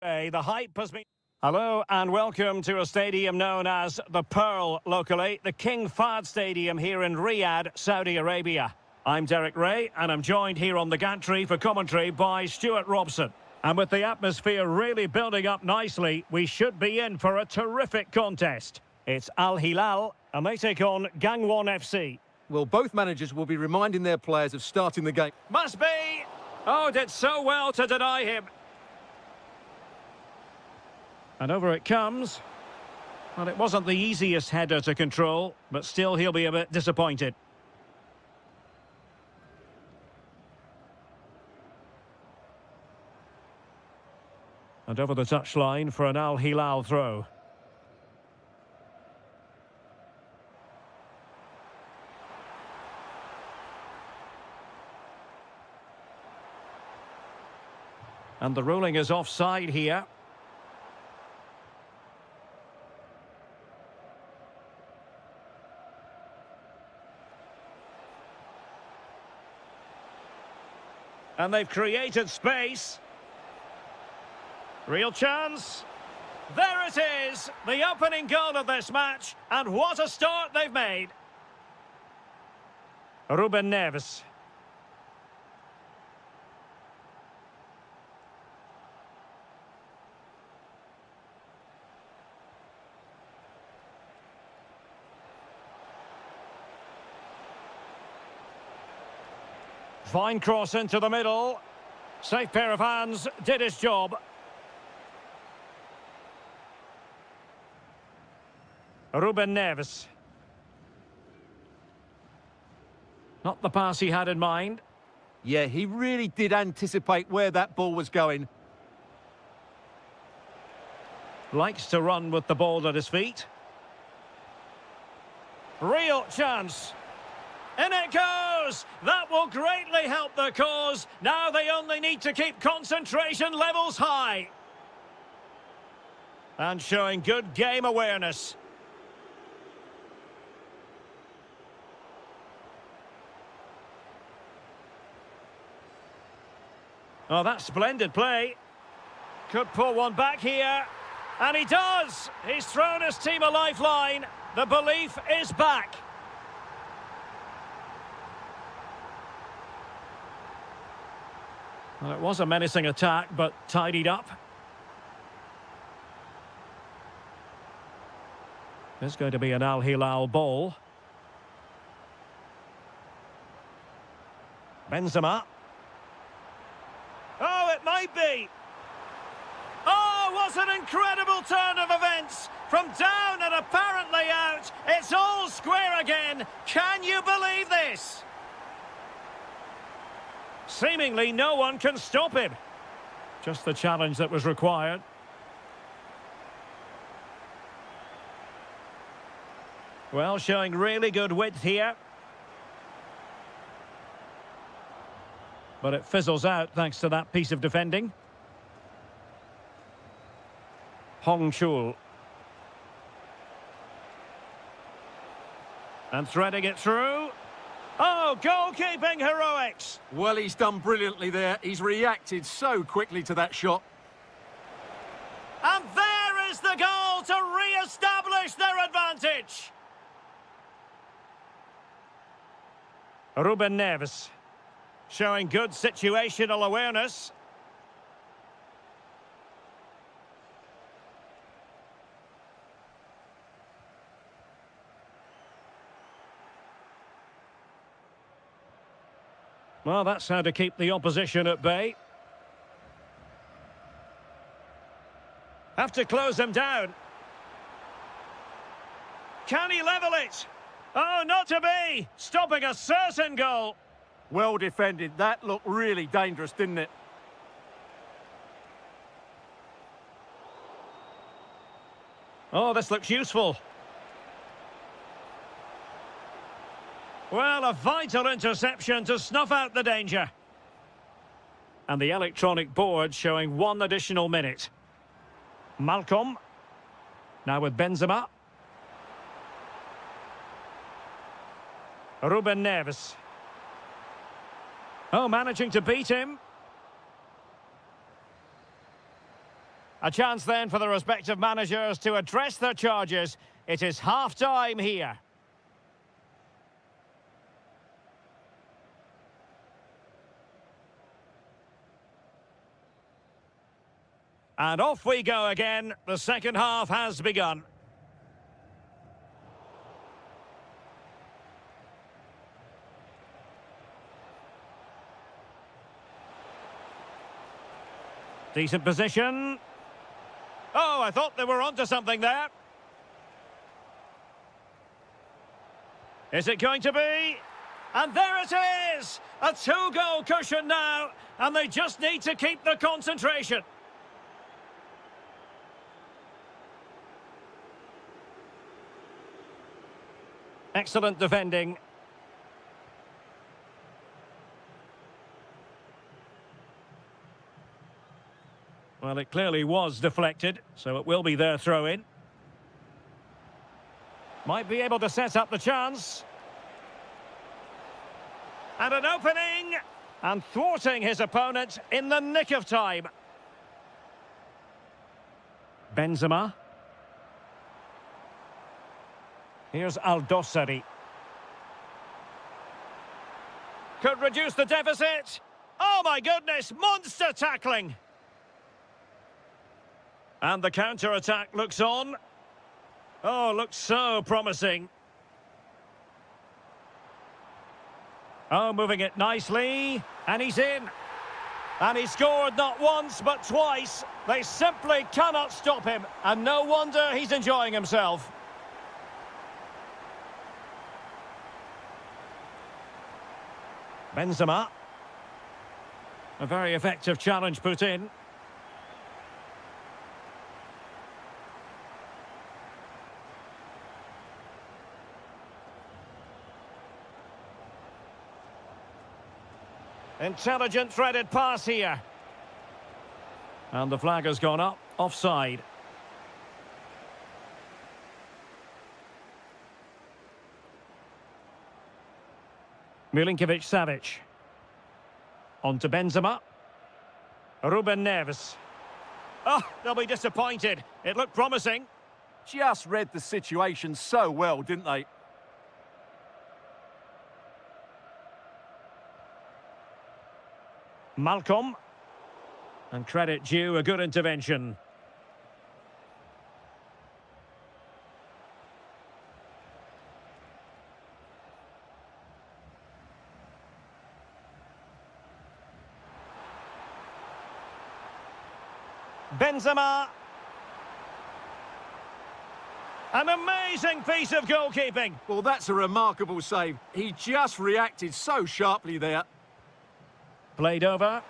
The hype has been... Hello and welcome to a stadium known as the Pearl locally, the King Fahd Stadium here in Riyadh, Saudi Arabia. I'm Derek Ray and I'm joined here on the gantry for commentary by Stuart Robson. And with the atmosphere really building up nicely, we should be in for a terrific contest. It's Al-Hilal and they take on Gangwon FC. Well, both managers will be reminding their players of starting the game. Must be! Oh, did so well to deny him. And over it comes. Well, it wasn't the easiest header to control, but still he'll be a bit disappointed. And over the touchline for an Al-Hilal throw. And the ruling is offside here. And they've created space. Real chance. There it is, the opening goal of this match. And what a start they've made. Ruben Neves. Fine cross into the middle. Safe pair of hands, did his job. Ruben Neves. Not the pass he had in mind. Yeah, he really did anticipate where that ball was going. Likes to run with the ball at his feet. Real chance. In it goes! That will greatly help the cause. Now they only need to keep concentration levels high. And showing good game awareness. Oh, that's splendid play. Could pull one back here. And he does! He's thrown his team a lifeline. The belief is back. Well, it was a menacing attack, but tidied up. There's going to be an Al-Hilal ball. Benzema. Oh, it might be. Oh, what an incredible turn of events. From down and apparently out, it's all square again. Can you believe this? Seemingly no one can stop him. Just the challenge that was required. Well, showing really good width here. But it fizzles out thanks to that piece of defending. Hong Chul. And threading it through. Oh, goalkeeping heroics! Well, he's done brilliantly there. He's reacted so quickly to that shot. And there is the goal to re-establish their advantage! Ruben Neves. Showing good situational awareness. Well, that's how to keep the opposition at bay. Have to close them down. Can he level it? Oh, not to be! Stopping a certain goal. Well defended. That looked really dangerous, didn't it? Oh, this looks useful. Well, a vital interception to snuff out the danger. And the electronic board showing one additional minute. Malcolm. Now with Benzema. Ruben Neves. Oh, managing to beat him. A chance then for the respective managers to address their charges. It is half-time here. And off we go again. The second half has begun. Decent position. Oh, I thought they were onto something there. Is it going to be? And there it is! A two-goal cushion now, and they just need to keep the concentration. Excellent defending. Well, it clearly was deflected, so it will be their throw-in. Might be able to set up the chance. And an opening! And thwarting his opponent in the nick of time. Benzema. Here's Al-Dossari. Could reduce the deficit. Oh my goodness, monster tackling! And the counter-attack looks on. Oh, looks so promising. Oh, moving it nicely. And he's in. And he scored not once, but twice. They simply cannot stop him. And no wonder he's enjoying himself. Benzema. A very effective challenge put in. Intelligent threaded pass here. And the flag has gone up, offside. Milinkovic-Savic. On to Benzema. Ruben Neves. Oh, they'll be disappointed. It looked promising. Just read the situation so well, didn't they? Malcolm. And credit due, a good intervention. Benzema. An amazing piece of goalkeeping. Well, that's a remarkable save. He just reacted so sharply there. Played over.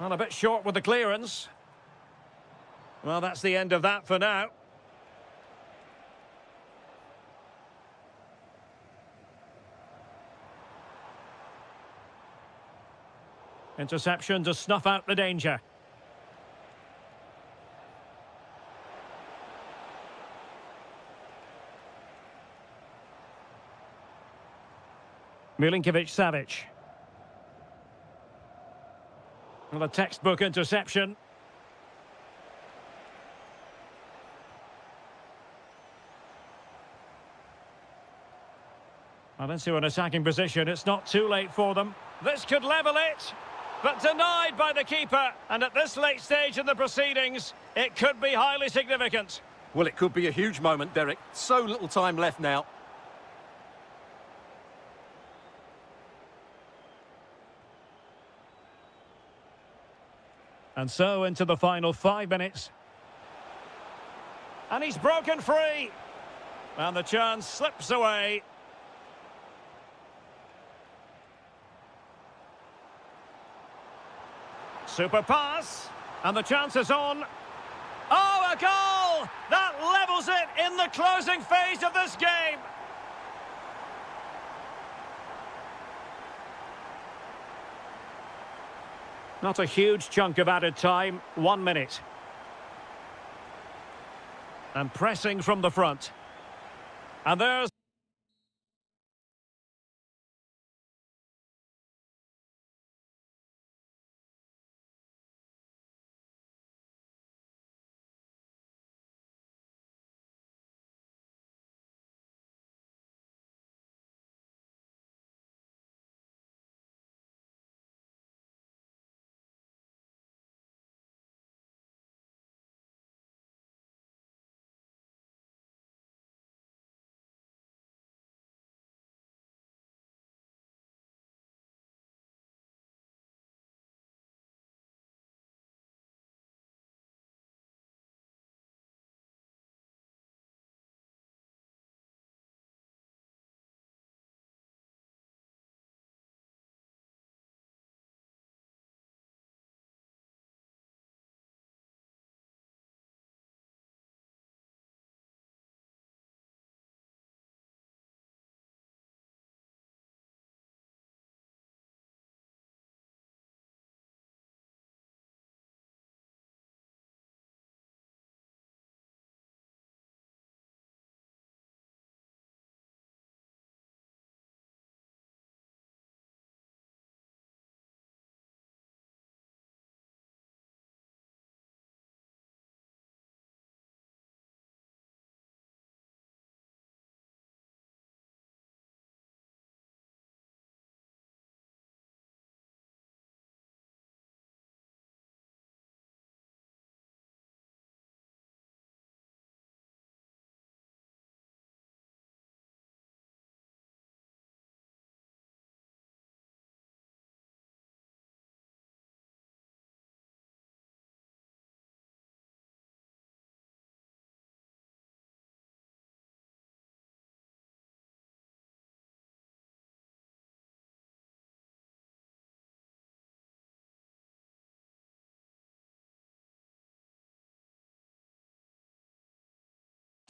Well, a bit short with the clearance. Well, that's the end of that for now. Interception to snuff out the danger. Milinkovic-Savic. Well, a textbook interception. Well, into an attacking position. It's not too late for them. This could level it, but denied by the keeper. And at this late stage in the proceedings, it could be highly significant. Well, it could be a huge moment, Derek. So little time left now. And so into the final 5 minutes. And he's broken free. And the chance slips away. Super pass. And the chance is on. Oh, a goal! That levels it in the closing phase of this game. Not a huge chunk of added time, 1 minute. And pressing from the front. And there's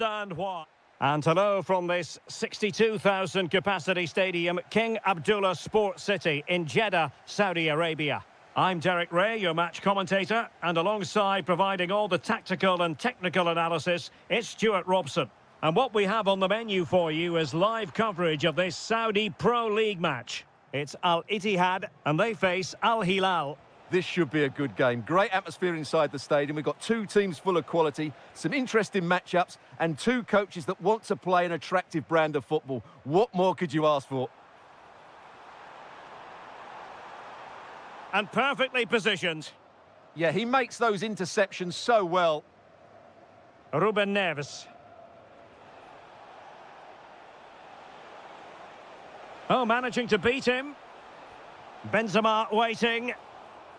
understand why. And hello from this 62,000 capacity stadium, King Abdullah Sports City in Jeddah, Saudi Arabia. I'm Derek Ray, your match commentator, and alongside providing all the tactical and technical analysis, it's Stuart Robson. And what we have on the menu for you is live coverage of this Saudi Pro League match. It's Al-Ittihad, and they face Al-Hilal. This should be a good game. Great atmosphere inside the stadium. We've got two teams full of quality, some interesting matchups, and two coaches that want to play an attractive brand of football. What more could you ask for? And perfectly positioned. Yeah, he makes those interceptions so well. Ruben Neves. Oh, managing to beat him. Benzema waiting.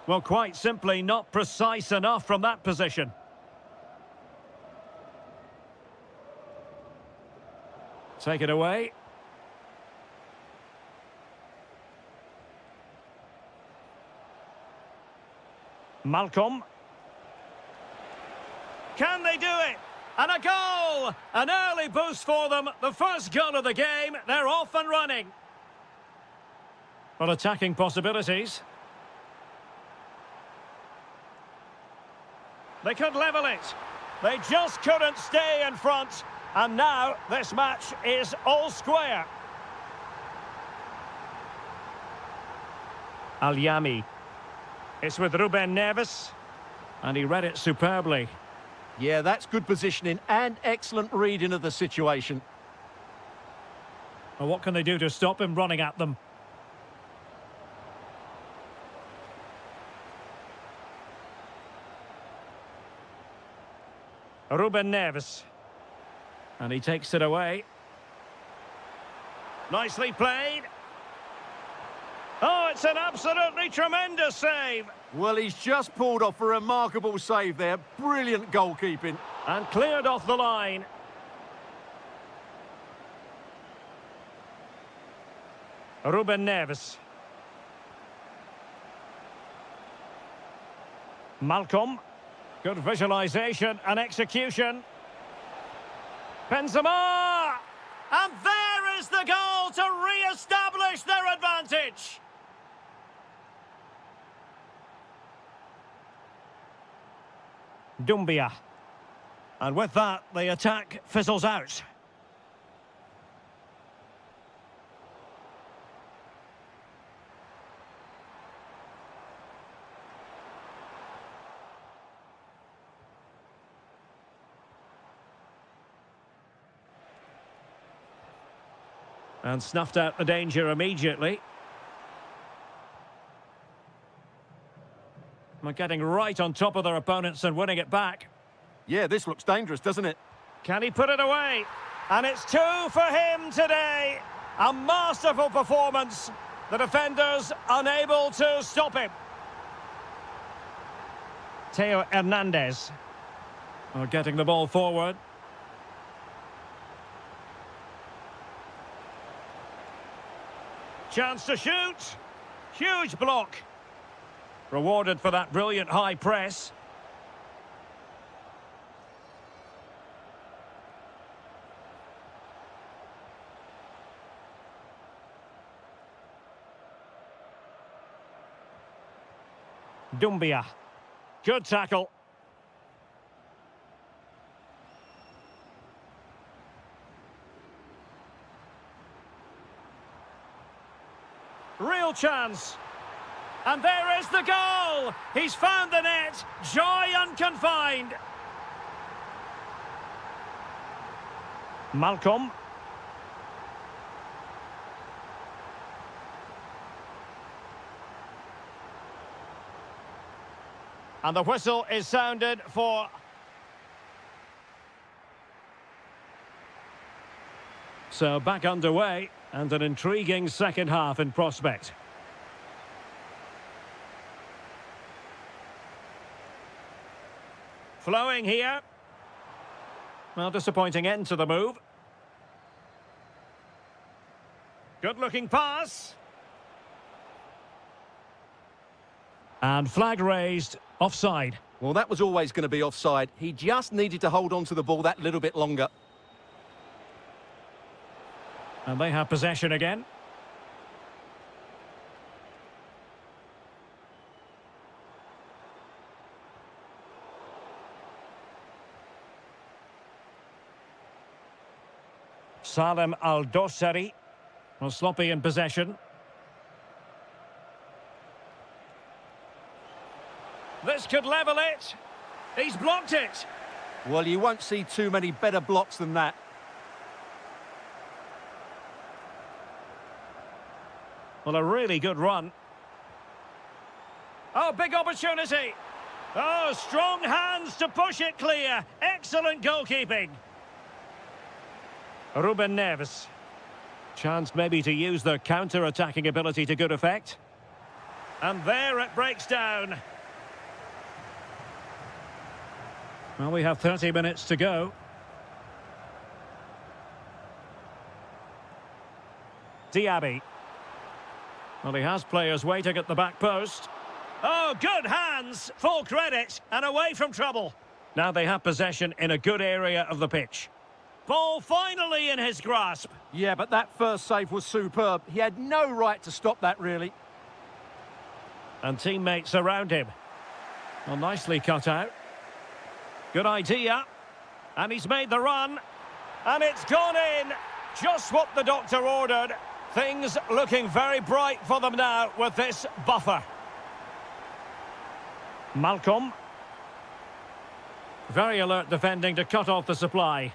Well, quite simply not precise enough from that position. Take it away. Malcolm. Can they do it? And a goal! An early boost for them. The first goal of the game. They're off and running. Well, attacking possibilities. They could level it. They just couldn't stay in front. And now this match is all square. Al-Yami. It's with Ruben Neves. And he read it superbly. Yeah, that's good positioning and excellent reading of the situation. Well, what can they do to stop him running at them? Ruben Neves. And he takes it away. Nicely played. Oh, it's an absolutely tremendous save. Well, he's just pulled off a remarkable save there. Brilliant goalkeeping. And cleared off the line. Ruben Neves. Malcolm. Good visualisation and execution. Benzema! And there is the goal to re-establish their advantage. Doumbia. And with that, the attack fizzles out. And snuffed out the danger immediately. They're getting right on top of their opponents and winning it back. Yeah, this looks dangerous, doesn't it? Can he put it away? And it's two for him today. A masterful performance. The defenders unable to stop him. Theo Hernandez. Getting the ball forward. Chance to shoot. Huge block. Rewarded for that brilliant high press. Doumbia. Good tackle. Real chance. And there is the goal. He's found the net. Joy unconfined. Malcolm. And the whistle is sounded for... So back underway, and an intriguing second half in prospect. Flowing here. Well, disappointing end to the move. Good-looking pass. And flag raised, offside. Well, that was always going to be offside. He just needed to hold on to the ball that little bit longer. And they have possession again. Salem Al-Dosari was sloppy in possession. This could level it. He's blocked it. Well, you won't see too many better blocks than that. Well, a really good run. Oh, big opportunity. Oh, strong hands to push it clear. Excellent goalkeeping. Ruben Neves. Chance maybe to use their counter-attacking ability to good effect. And there it breaks down. Well, we have 30 minutes to go. Diaby. Well, he has players waiting at the back post. Oh, good hands! Full credit, and away from trouble. Now they have possession in a good area of the pitch. Ball finally in his grasp. Yeah, but that first save was superb. He had no right to stop that, really. And teammates around him. Well, nicely cut out. Good idea. And he's made the run. And it's gone in. Just what the doctor ordered. Things looking very bright for them now with this buffer. Malcolm. Very alert defending to cut off the supply.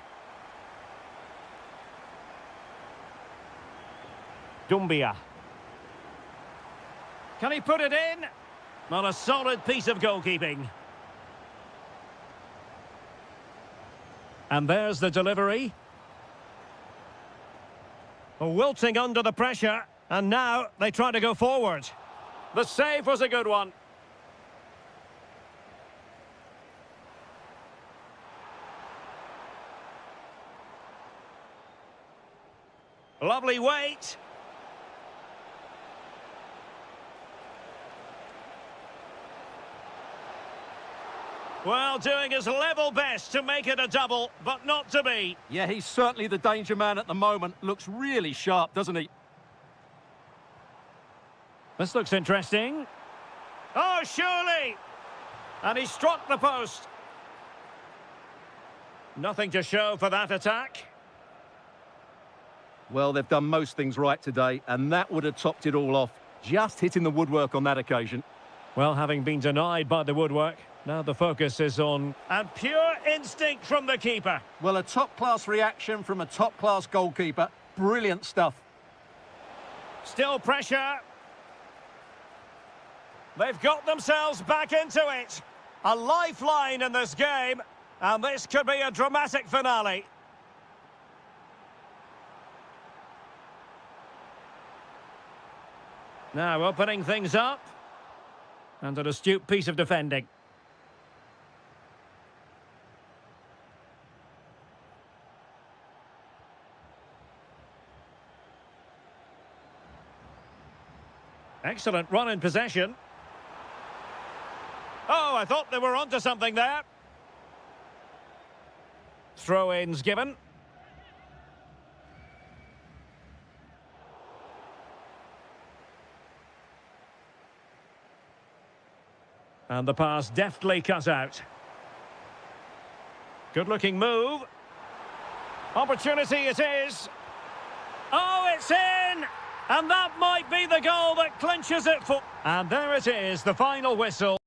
Dumbia. Can he put it in? Not a solid piece of goalkeeping. And there's the delivery. Wilting under the pressure. And now they try to go forward. The save was a good one. Lovely weight. Well, doing his level best to make it a double, but not to be. Yeah, he's certainly the danger man at the moment. Looks really sharp, doesn't he? This looks interesting. Oh, surely! And he struck the post. Nothing to show for that attack. Well, they've done most things right today, and that would have topped it all off. Just hitting the woodwork on that occasion. Well, having been denied by the woodwork, now the focus is on... And pure instinct from the keeper. Well, a top-class reaction from a top-class goalkeeper. Brilliant stuff. Still pressure. They've got themselves back into it. A lifeline in this game. And this could be a dramatic finale. Now opening things up. And an astute piece of defending. Excellent run in possession. Oh, I thought they were onto something there. Throw-ins given. And the pass deftly cut out. Good-looking move. Opportunity it is. Oh, it's in! And that might be the goal that clinches it for... And there it is, the final whistle.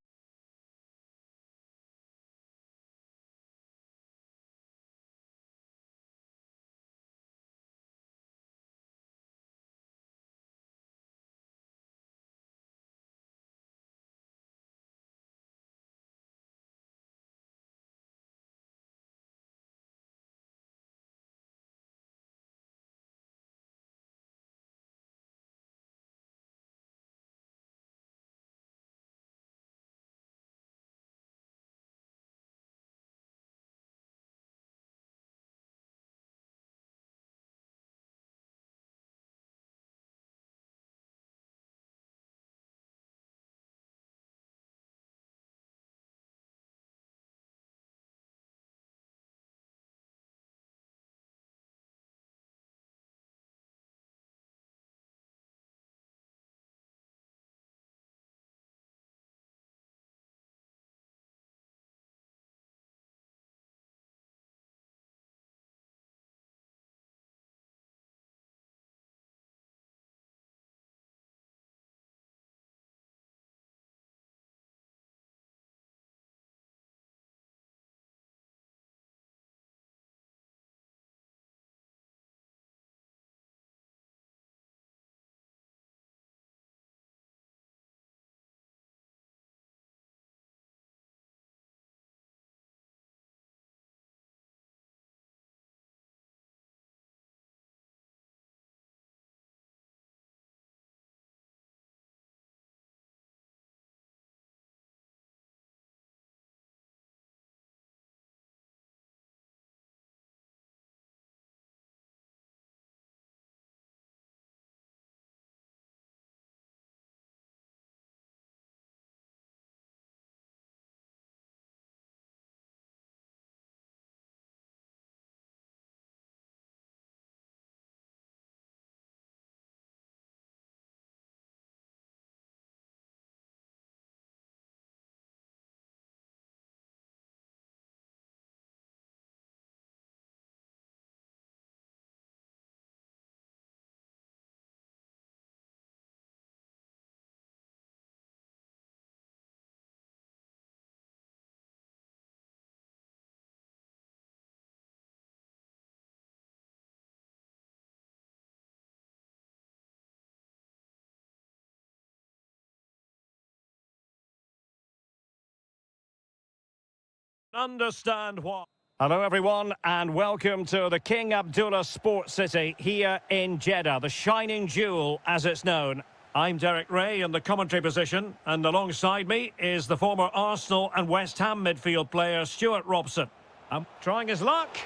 Understand what? Hello everyone and welcome to the King Abdullah Sports City here in Jeddah, the shining jewel as it's known. I'm Derek Ray in the commentary position, and alongside me is the former Arsenal and West Ham midfield player Stuart Robson. I'm trying his luck.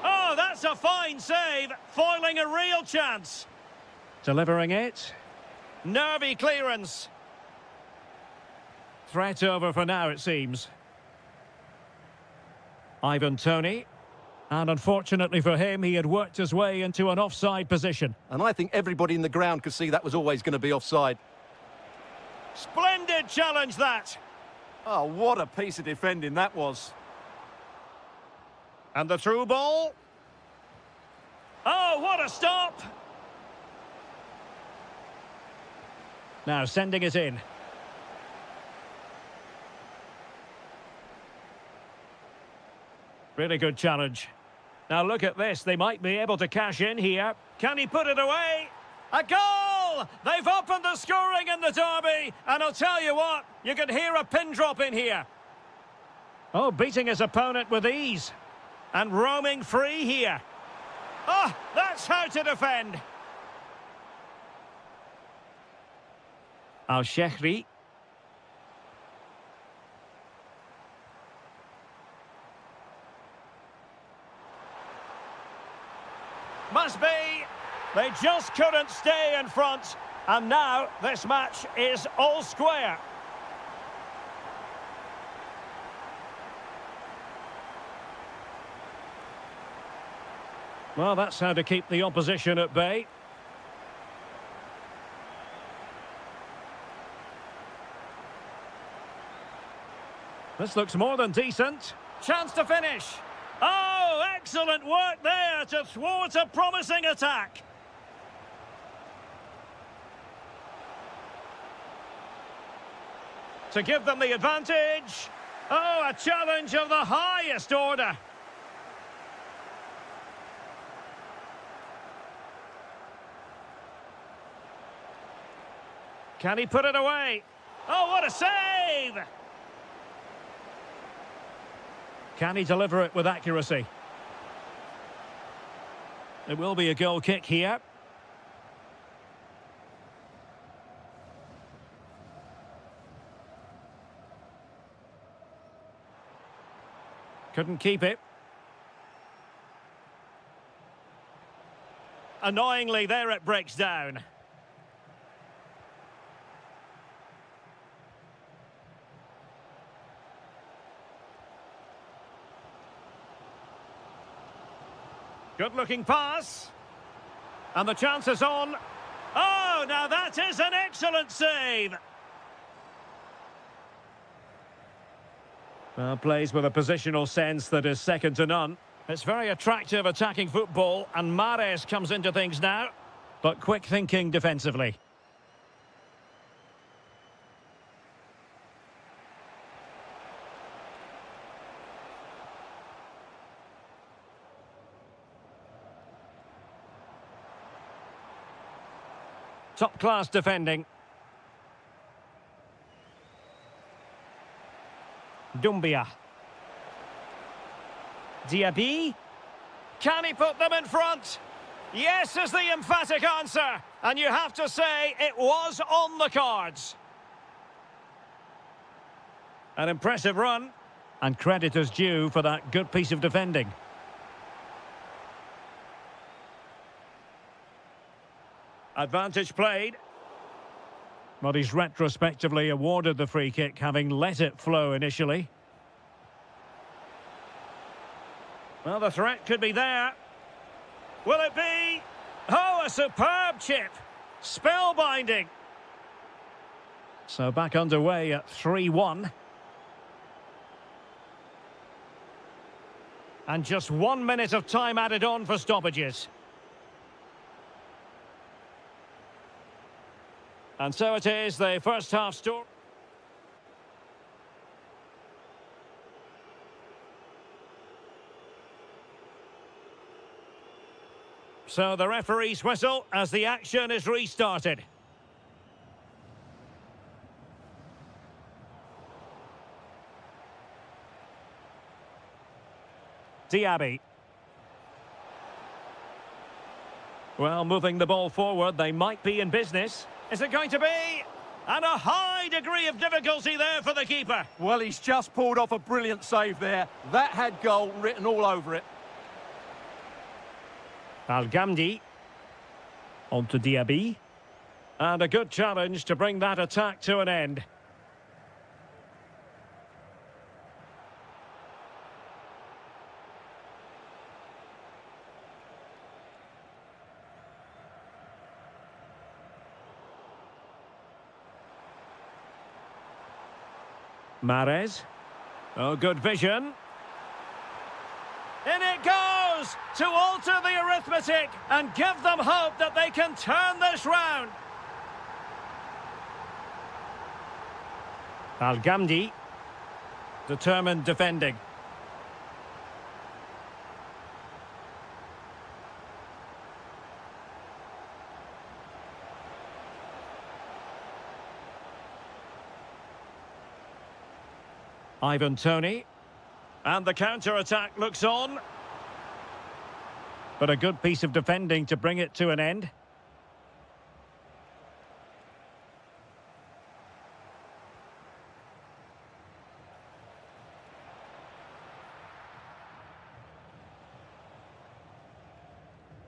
Oh, that's a fine save, foiling a real chance. Delivering it. Nervy clearance. Threat over for now, it seems. Ivan Toney. And unfortunately for him, he had worked his way into an offside position. And I think everybody in the ground could see that was always going to be offside. Splendid challenge, that. Oh, what a piece of defending that was. And the through ball. Oh, what a stop. Now sending it in. Really good challenge. Now look at this, they might be able to cash in here. Can he put it away? A goal! They've opened the scoring in the derby, and I'll tell you what, you can hear a pin drop in here. Oh, beating his opponent with ease. And roaming free here. Oh, that's how to defend. Al-Shehri. Must be. They just couldn't stay in front. And now this match is all square. Well, that's how to keep the opposition at bay. This looks more than decent. Chance to finish. Oh, excellent work there to thwart a promising attack. To give them the advantage. Oh, a challenge of the highest order. Can he put it away? Oh, what a save! Can he deliver it with accuracy? It will be a goal kick here. Couldn't keep it. Annoyingly, there it breaks down. Good-looking pass. And the chance is on. Oh, now that is an excellent save. Well, plays with a positional sense that is second to none. It's very attractive attacking football, and Mahrez comes into things now. But quick thinking defensively. Top-class defending. Doumbia. Diaby. Can he put them in front? Yes is the emphatic answer. And you have to say it was on the cards. An impressive run. And credit is due for that good piece of defending. Advantage played. Well, he's retrospectively awarded the free kick, having let it flow initially. Well, the threat could be there. Will it be? Oh, a superb chip. Spellbinding. So back underway at 3-1. And just 1 minute of time added on for stoppages. And so it is, the first half story. So the referee's whistle as the action is restarted. Diaby. Well, moving the ball forward, they might be in business. Is it going to be? And a high degree of difficulty there for the keeper. Well, he's just pulled off a brilliant save there. That had goal written all over it. Al-Ghamdi. On to Diaby. And a good challenge to bring that attack to an end. Mahrez. Oh, good vision. In it goes to alter the arithmetic and give them hope that they can turn this round. Al-Ghamdi. Determined defending. Ivan Toney. And the counter-attack looks on. But a good piece of defending to bring it to an end.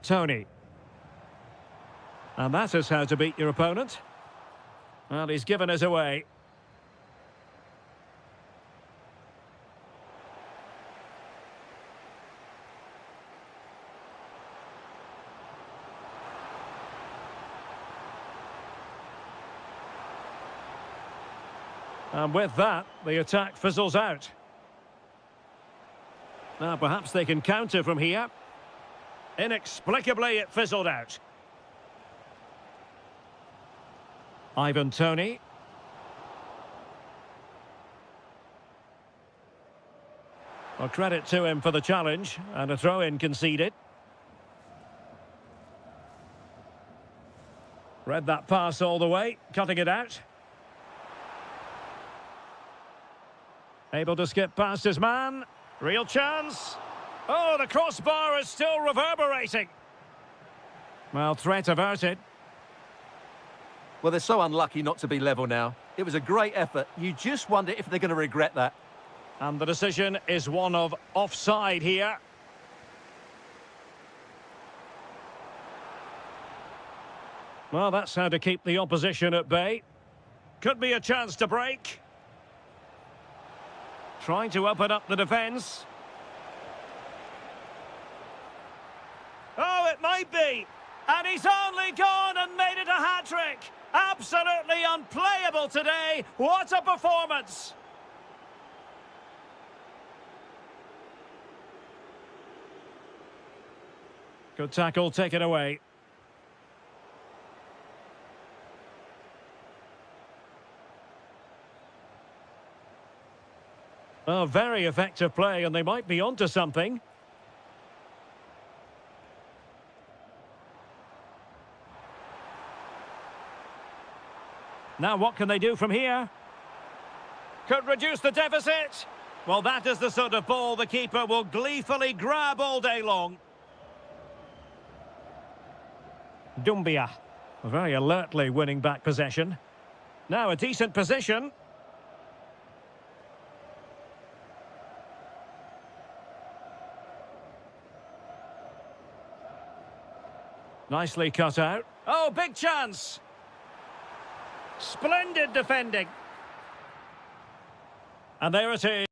Toney. And that is how to beat your opponent. Well, he's given us away. And with that, the attack fizzles out. Now, perhaps they can counter from here. Inexplicably, it fizzled out. Ivan Toney. Well, credit to him for the challenge, and a throw-in conceded. Read that pass all the way, cutting it out. Able to skip past his man. Real chance. Oh, the crossbar is still reverberating. Well, threat averted. Well, they're so unlucky not to be level now. It was a great effort. You just wonder if they're going to regret that. And the decision is one of offside here. Well, that's how to keep the opposition at bay. Could be a chance to break. Trying to open up the defence. Oh, it might be. And he's only gone and made it a hat-trick. Absolutely unplayable today. What a performance. Good tackle, taken away. Oh, very effective play, and they might be onto something. Now what can they do from here? Could reduce the deficit. Well, that is the sort of ball the keeper will gleefully grab all day long. Doumbia, very alertly winning back possession. Now a decent position. Nicely cut out. Oh, big chance. Splendid defending. And there it is.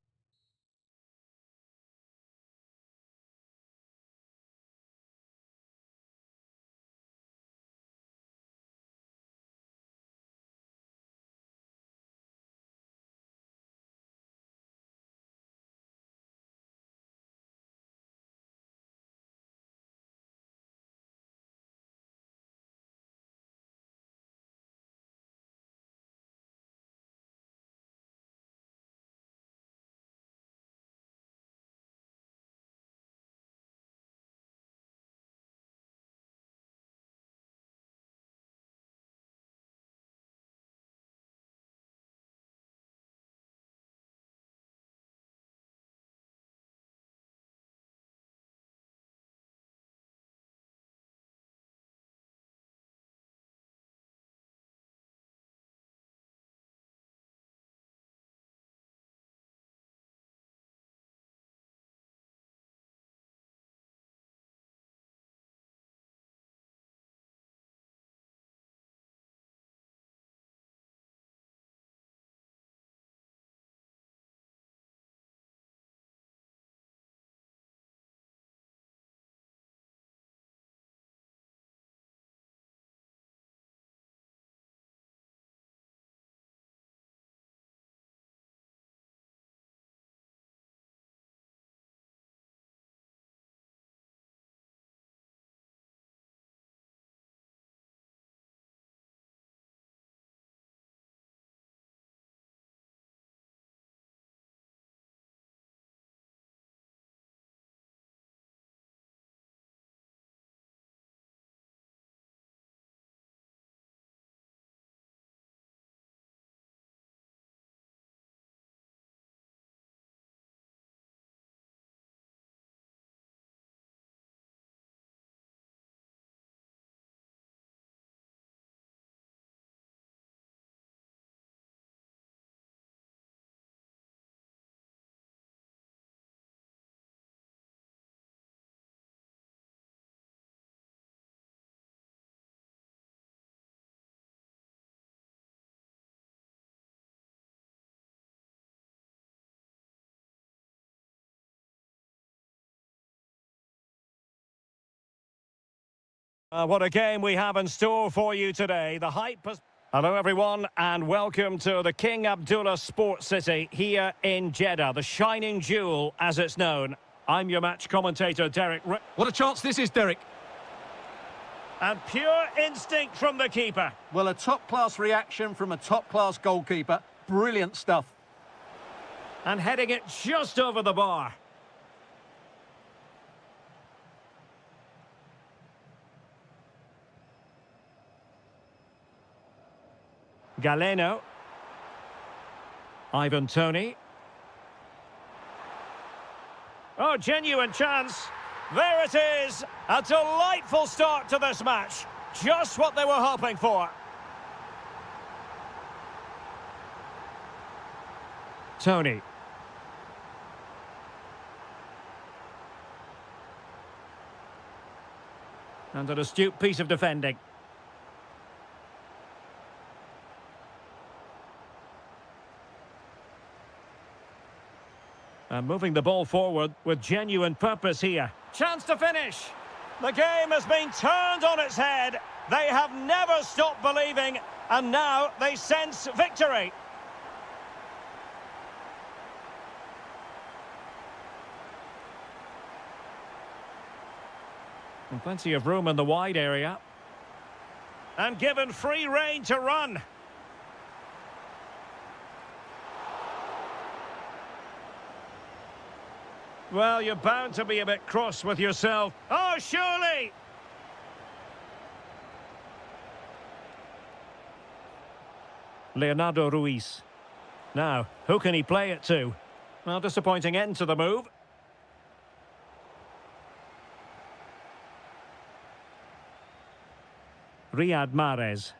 What a game we have in store for you today. The hype has... Hello everyone and welcome to the King Abdullah Sports City here in Jeddah, the shining jewel as it's known. I'm your match commentator Derek. What a chance this is, Derek. And pure instinct from the keeper. Well, a top-class reaction from a top-class goalkeeper. Brilliant stuff. And heading it just over the bar. Galeno. Ivan Toney. Oh, genuine chance. There it is. A delightful start to this match. Just what they were hoping for. Toney. And an astute piece of defending. And moving the ball forward with genuine purpose here. Chance to finish. The game has been turned on its head. They have never stopped believing, and now they sense victory. And plenty of room in the wide area. And given free rein to run. Well, you're bound to be a bit cross with yourself. Oh, surely! Leonardo Ruiz. Now, who can he play it to? Well, disappointing end to the move. Riyad Mahrez.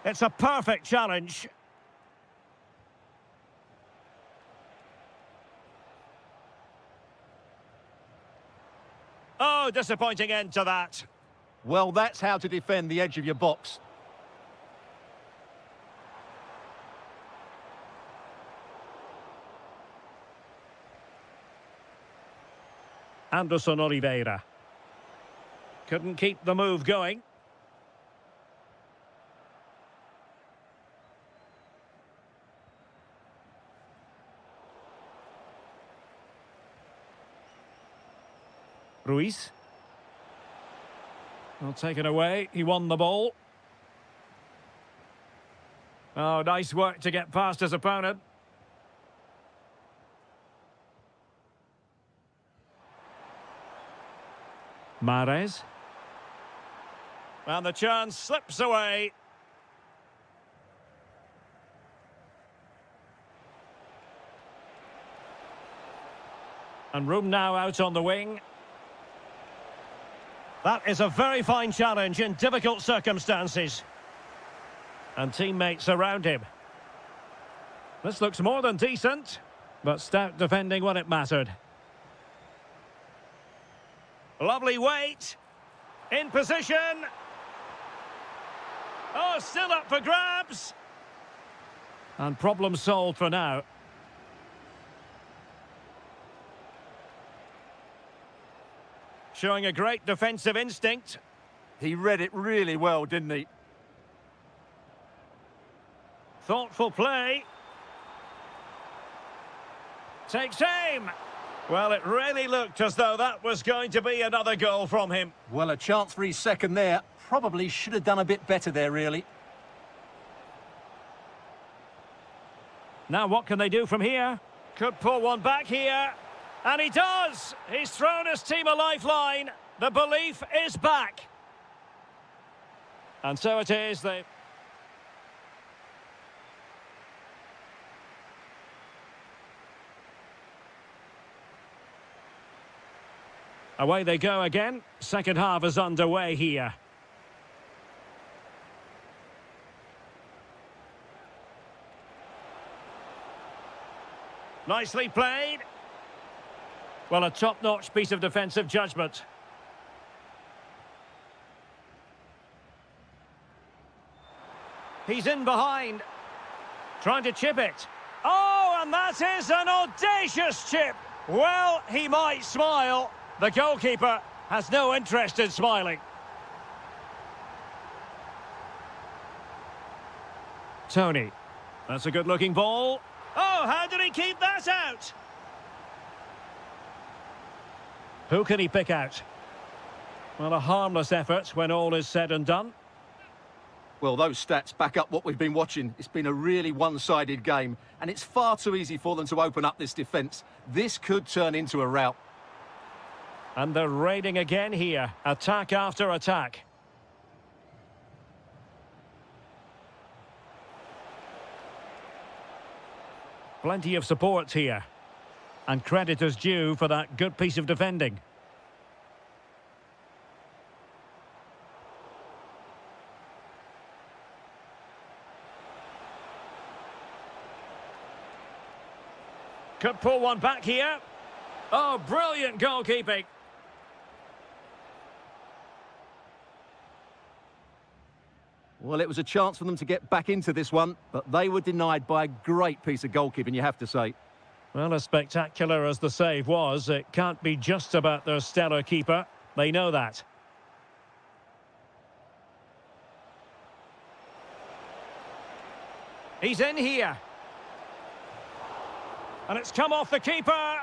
It's a perfect challenge. Oh, disappointing end to that. Well, that's how to defend the edge of your box. Anderson Oliveira. Couldn't keep the move going. Ruiz. Well, taken away. He won the ball. Oh, nice work to get past his opponent. Mahrez. And the chance slips away. And room now out on the wing. That is a very fine challenge in difficult circumstances. And teammates around him. This looks more than decent, but stout defending when it mattered. Lovely weight. In position. Oh, still up for grabs. And problem solved for now. Showing a great defensive instinct. He read it really well, didn't he? Thoughtful play. Takes aim. Well, it really looked as though that was going to be another goal from him. Well, a chance for his second there. Probably should have done a bit better there, really. Now what can they do from here? Could pull one back here. And he does! He's thrown his team a lifeline. The belief is back. And so it is. Away they go again. Second half is underway here. Nicely played. Well, a top-notch piece of defensive judgment. He's in behind. Trying to chip it. Oh, And that is an audacious chip. Well, he might smile. The goalkeeper has no interest in smiling. Tony. That's a good-looking ball. Oh, how did he keep that out? Who can he pick out? Well, a harmless effort when all is said and done. Well, those stats back up what we've been watching. It's been a really one-sided game, and it's far too easy for them to open up this defence. This could turn into a rout. And they're raiding again here. Attack after attack. Plenty of support here. And credit is due for that good piece of defending. Could pull one back here. Oh, brilliant goalkeeping. Well, it was a chance for them to get back into this one, but they were denied by a great piece of goalkeeping, you have to say. Well, as spectacular as the save was, it can't be just about their stellar keeper. They know that. He's in here. And it's come off the keeper.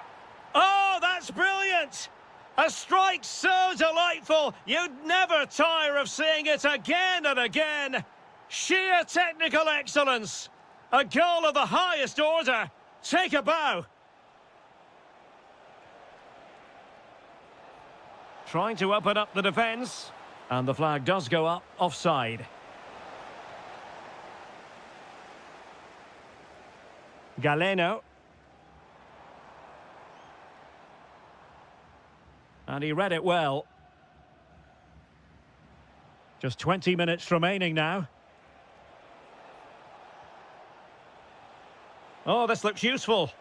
Oh, that's brilliant! A strike so delightful, you'd never tire of seeing it again and again. Sheer technical excellence. A goal of the highest order. Take a bow. Trying to open up the defence. And the flag does go up, offside. Galeno. And he read it well. Just 20 minutes remaining now. Oh, this looks useful.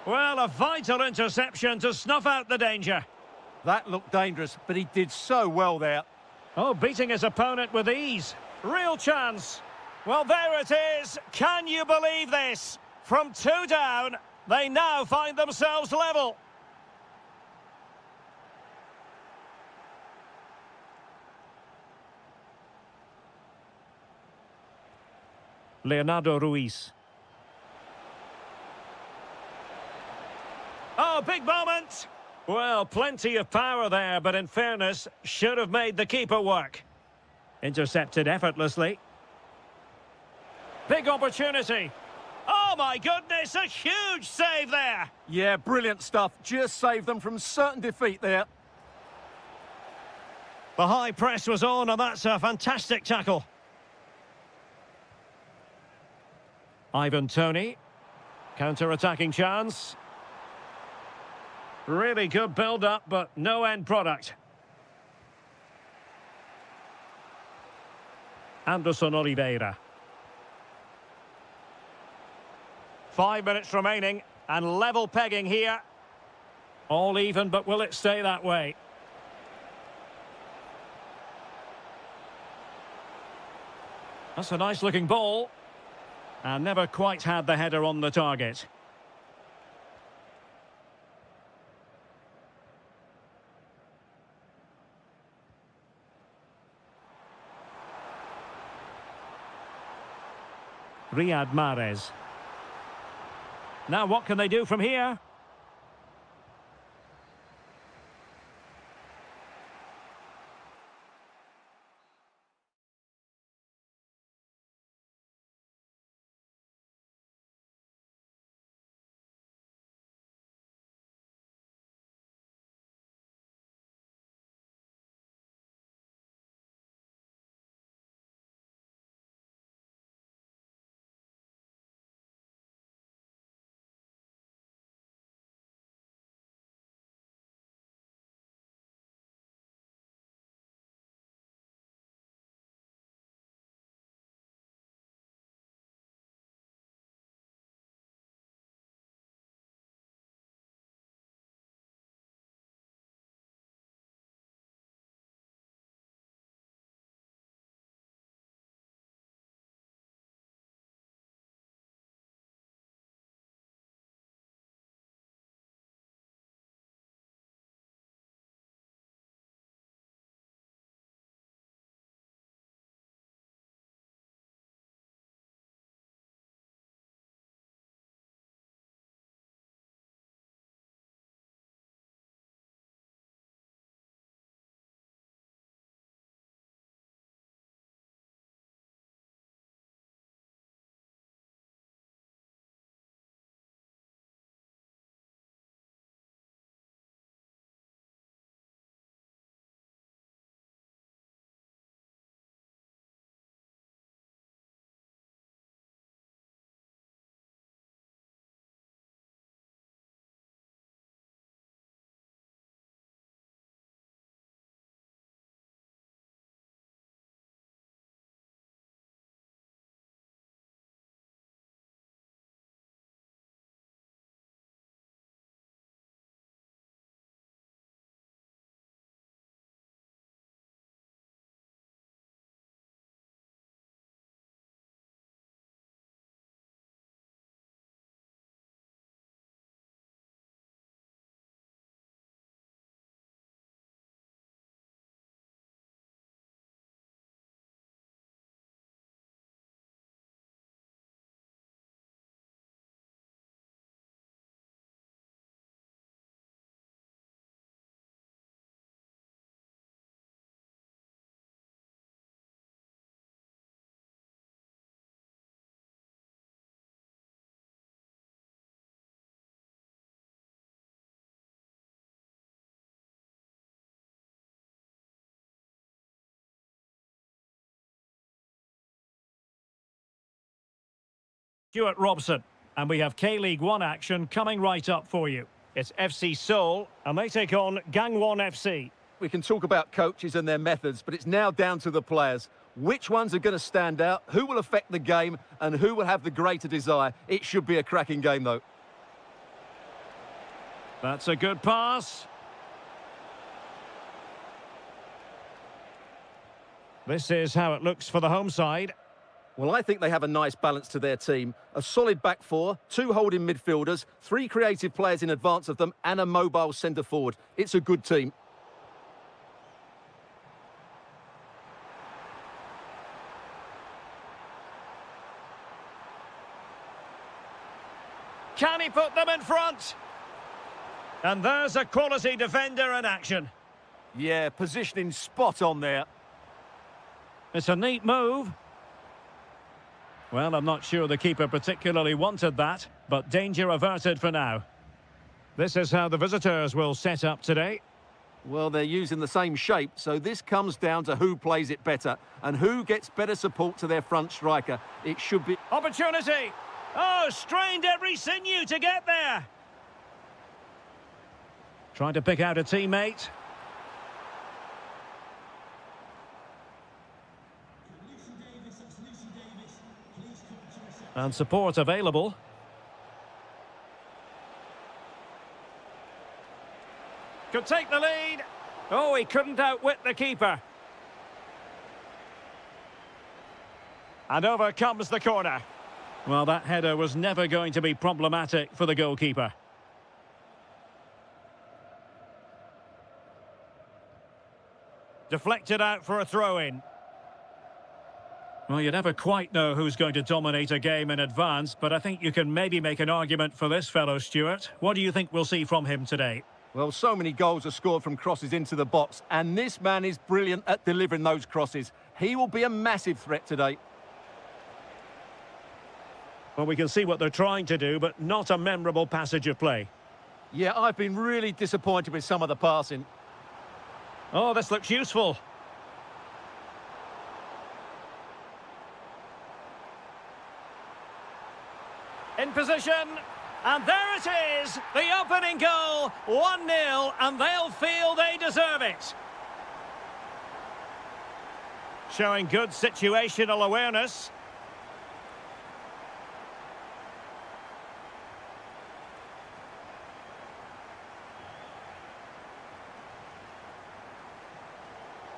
Well, a vital interception to snuff out the danger. That looked dangerous, but he did so well there. Oh, beating his opponent with ease. Real chance. Well, there it is. Can you believe this? From 2 down, they now find themselves level. Leonardo Ruiz. Oh, big moment! Well, plenty of power there, but in fairness, should have made the keeper work. Intercepted effortlessly. Big opportunity. Oh, my goodness, a huge save there! Yeah, brilliant stuff. Just saved them from certain defeat there. The high press was on, and that's a fantastic tackle. Ivan Toney. Counter-attacking chance. Really good build-up, but no end product. Anderson Oliveira. 5 minutes remaining, and level pegging here. All even, but will it stay that way? That's a nice-looking ball. And never quite had the header on the target. Riyad Mahrez. Now what can they do from here? Stuart Robson. And we have K-League 1 action coming right up for you. It's FC Seoul, and they take on Gangwon FC. We can talk about coaches and their methods, but it's now down to the players. Which ones are going to stand out, who will affect the game, and who will have the greater desire. It should be a cracking game, though. That's a good pass. This is how it looks for the home side. Well, I think they have a nice balance to their team. A solid back four, 2 holding midfielders, 3 creative players in advance of them, and a mobile centre-forward. It's a good team. Can he put them in front? And there's a quality defender in action. Yeah, positioning spot on there. It's a neat move. Well, I'm not sure the keeper particularly wanted that, but danger averted for now. This is how the visitors will set up today. Well, they're using the same shape, so this comes down to who plays it better and who gets better support to their front striker. It should be... Opportunity! Oh, strained every sinew to get there. Trying to pick out a teammate. And support available. Could take the lead. Oh, he couldn't outwit the keeper. And over comes the corner. Well, that header was never going to be problematic for the goalkeeper. Deflected out for a throw-in. Well, you never quite know who's going to dominate a game in advance, but I think you can maybe make an argument for this fellow, Stuart. What do you think we'll see from him today? Well, so many goals are scored from crosses into the box, and this man is brilliant at delivering those crosses. He will be a massive threat today. Well, we can see what they're trying to do, but not a memorable passage of play. Yeah, I've been really disappointed with some of the passing. Oh, this looks useful. In position, and there it is, the opening goal, 1-0, and they'll feel they deserve it. Showing good situational awareness.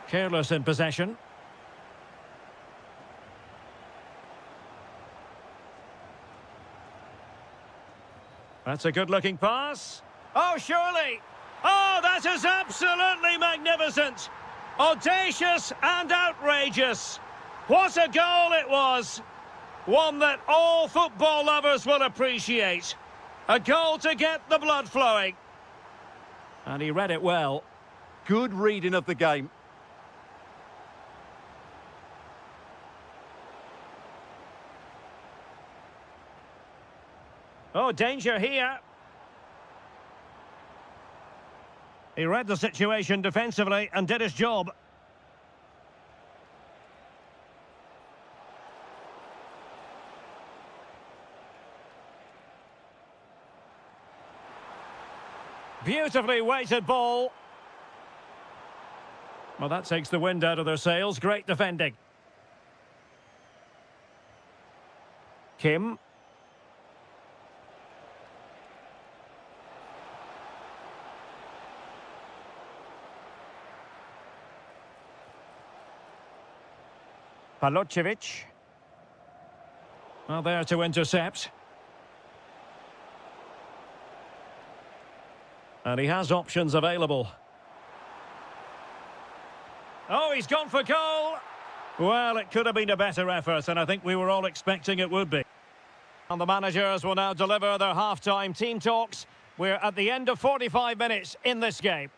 Careless in possession. That's a good-looking pass. Oh, surely. Oh, that is absolutely magnificent. Audacious and outrageous. What a goal it was. One that all football lovers will appreciate. A goal to get the blood flowing. And he read it well. Good reading of the game. Oh, danger here. He read the situation defensively and did his job. Beautifully weighted ball. Well, that takes the wind out of their sails. Great defending. Kim. Palocevic. Well, there to intercept. And he has options available. Oh, he's gone for goal. Well, it could have been a better effort, and I think we were all expecting it would be. And the managers will now deliver their half-time team talks. We're at the end of 45 minutes in this game.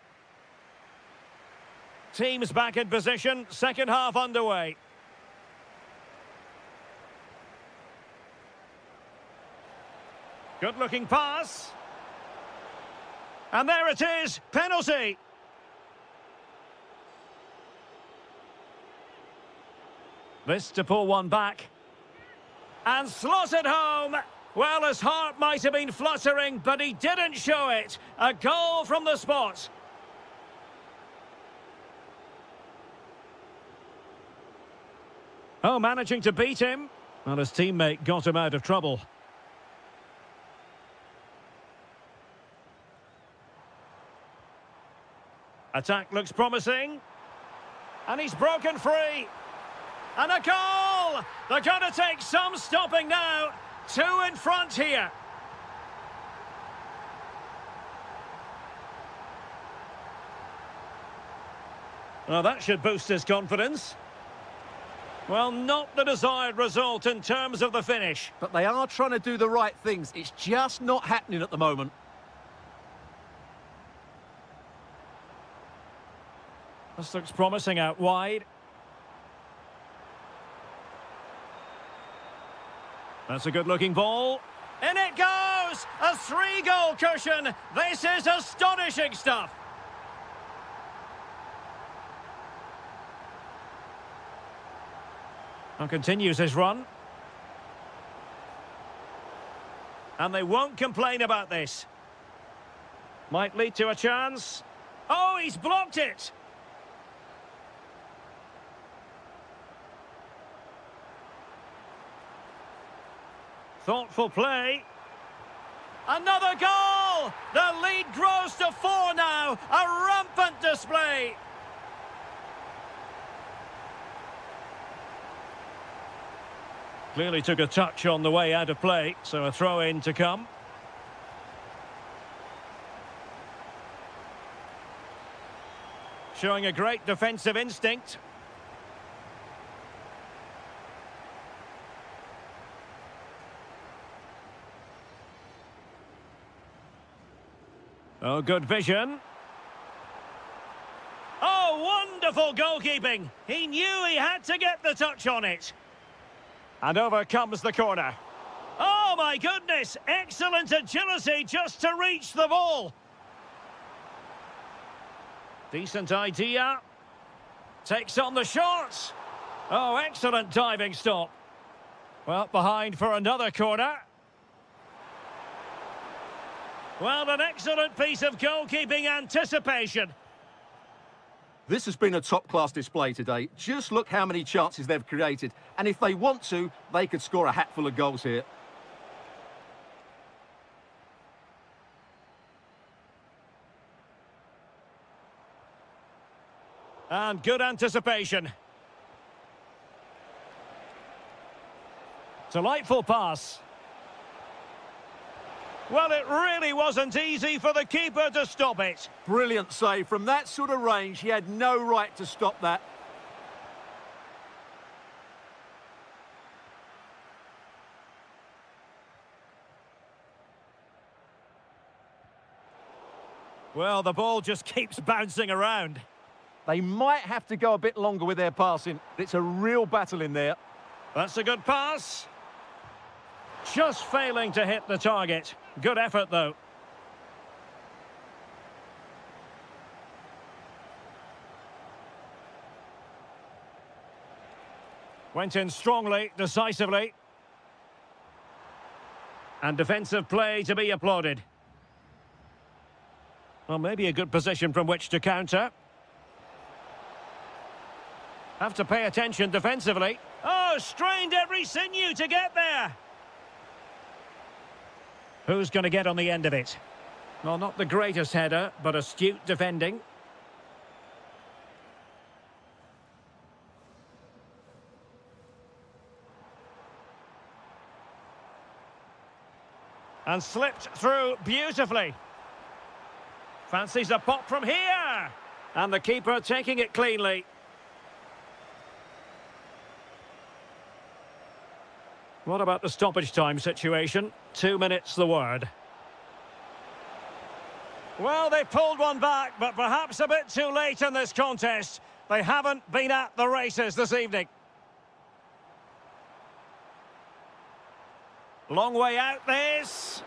Teams back in position, second half underway. Good-looking pass. And there it is, penalty. This to pull one back. And slotted home. Well, his heart might have been fluttering, but he didn't show it. A goal from the spot. Oh, managing to beat him. Well, his teammate got him out of trouble. Attack looks promising. And he's broken free. And a goal! They're going to take some stopping now. 2 in front here. Well, that should boost his confidence. Well, not the desired result in terms of the finish. But they are trying to do the right things. It's just not happening at the moment. This looks promising out wide. That's a good-looking ball. In it goes! A 3-goal cushion! This is astonishing stuff! And continues his run. And they won't complain about this. Might lead to a chance. Oh, he's blocked it! Thoughtful play. Another goal! The lead grows to 4 now. A rampant display. Clearly took a touch on the way out of play, so a throw-in to come. Showing a great defensive instinct. Oh, good vision. Oh, wonderful goalkeeping. He knew he had to get the touch on it. And over comes the corner. Oh, my goodness. Excellent agility just to reach the ball. Decent idea. Takes on the shot. Oh, excellent diving stop. Well, behind for another corner. Well, an excellent piece of goalkeeping anticipation. This has been a top-class display today. Just look how many chances they've created. And if they want to, they could score a hatful of goals here. And good anticipation. Delightful pass. Well, it really wasn't easy for the keeper to stop it. Brilliant save. From that sort of range, he had no right to stop that. Well, the ball just keeps bouncing around. They might have to go a bit longer with their passing. It's a real battle in there. That's a good pass. Just failing to hit the target. Good effort, though. Went in strongly, decisively. And defensive play to be applauded. Well, maybe a good position from which to counter. Have to pay attention defensively. Oh, strained every sinew to get there. Who's going to get on the end of it? Well, not the greatest header, but astute defending. And slipped through beautifully. Fancies a pop from here. And the keeper taking it cleanly. What about the stoppage time situation? 2 minutes the word. Well, they pulled one back, but perhaps a bit too late in this contest. They haven't been at the races this evening. Long way out this.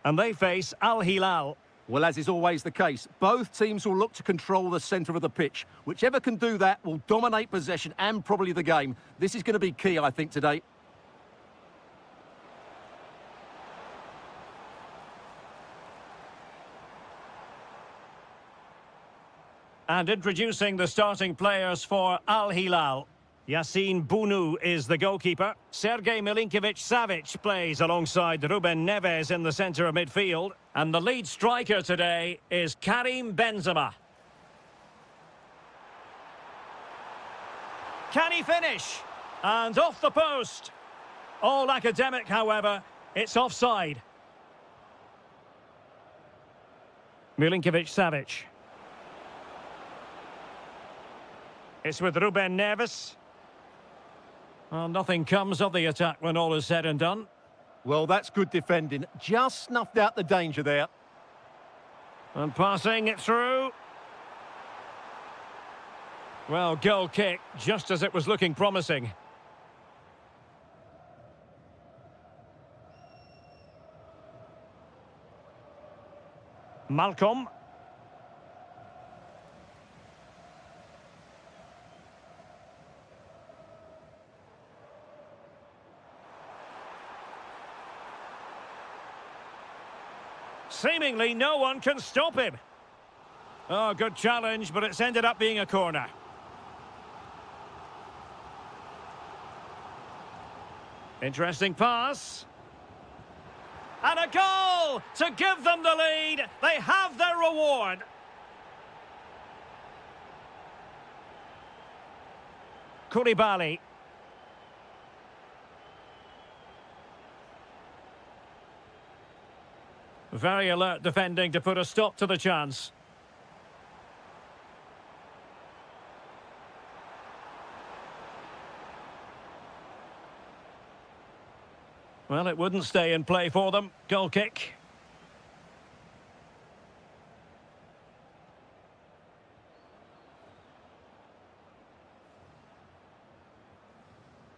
And they face Al-Hilal. Well, as is always the case, both teams will look to control the centre of the pitch. Whichever can do that will dominate possession and probably the game. This is going to be key, I think, today. And introducing the starting players for Al-Hilal. Yassine Bounou is the goalkeeper. Sergej Milinkovic-Savic plays alongside Ruben Neves in the centre of midfield. And the lead striker today is Karim Benzema. Can he finish? And off the post. All academic, however, it's offside. Milinkovic-Savic. It's with Ruben Neves. Well, nothing comes of the attack when all is said and done. Well, that's good defending. Just snuffed out the danger there. And passing it through. Well, goal kick, just as it was looking promising. Malcolm. Seemingly no one can stop him. Oh, good challenge, but it's ended up being a corner. Interesting pass. And a goal to give them the lead. They have their reward. Koulibaly. Very alert defending to put a stop to the chance. Well, it wouldn't stay in play for them. Goal kick.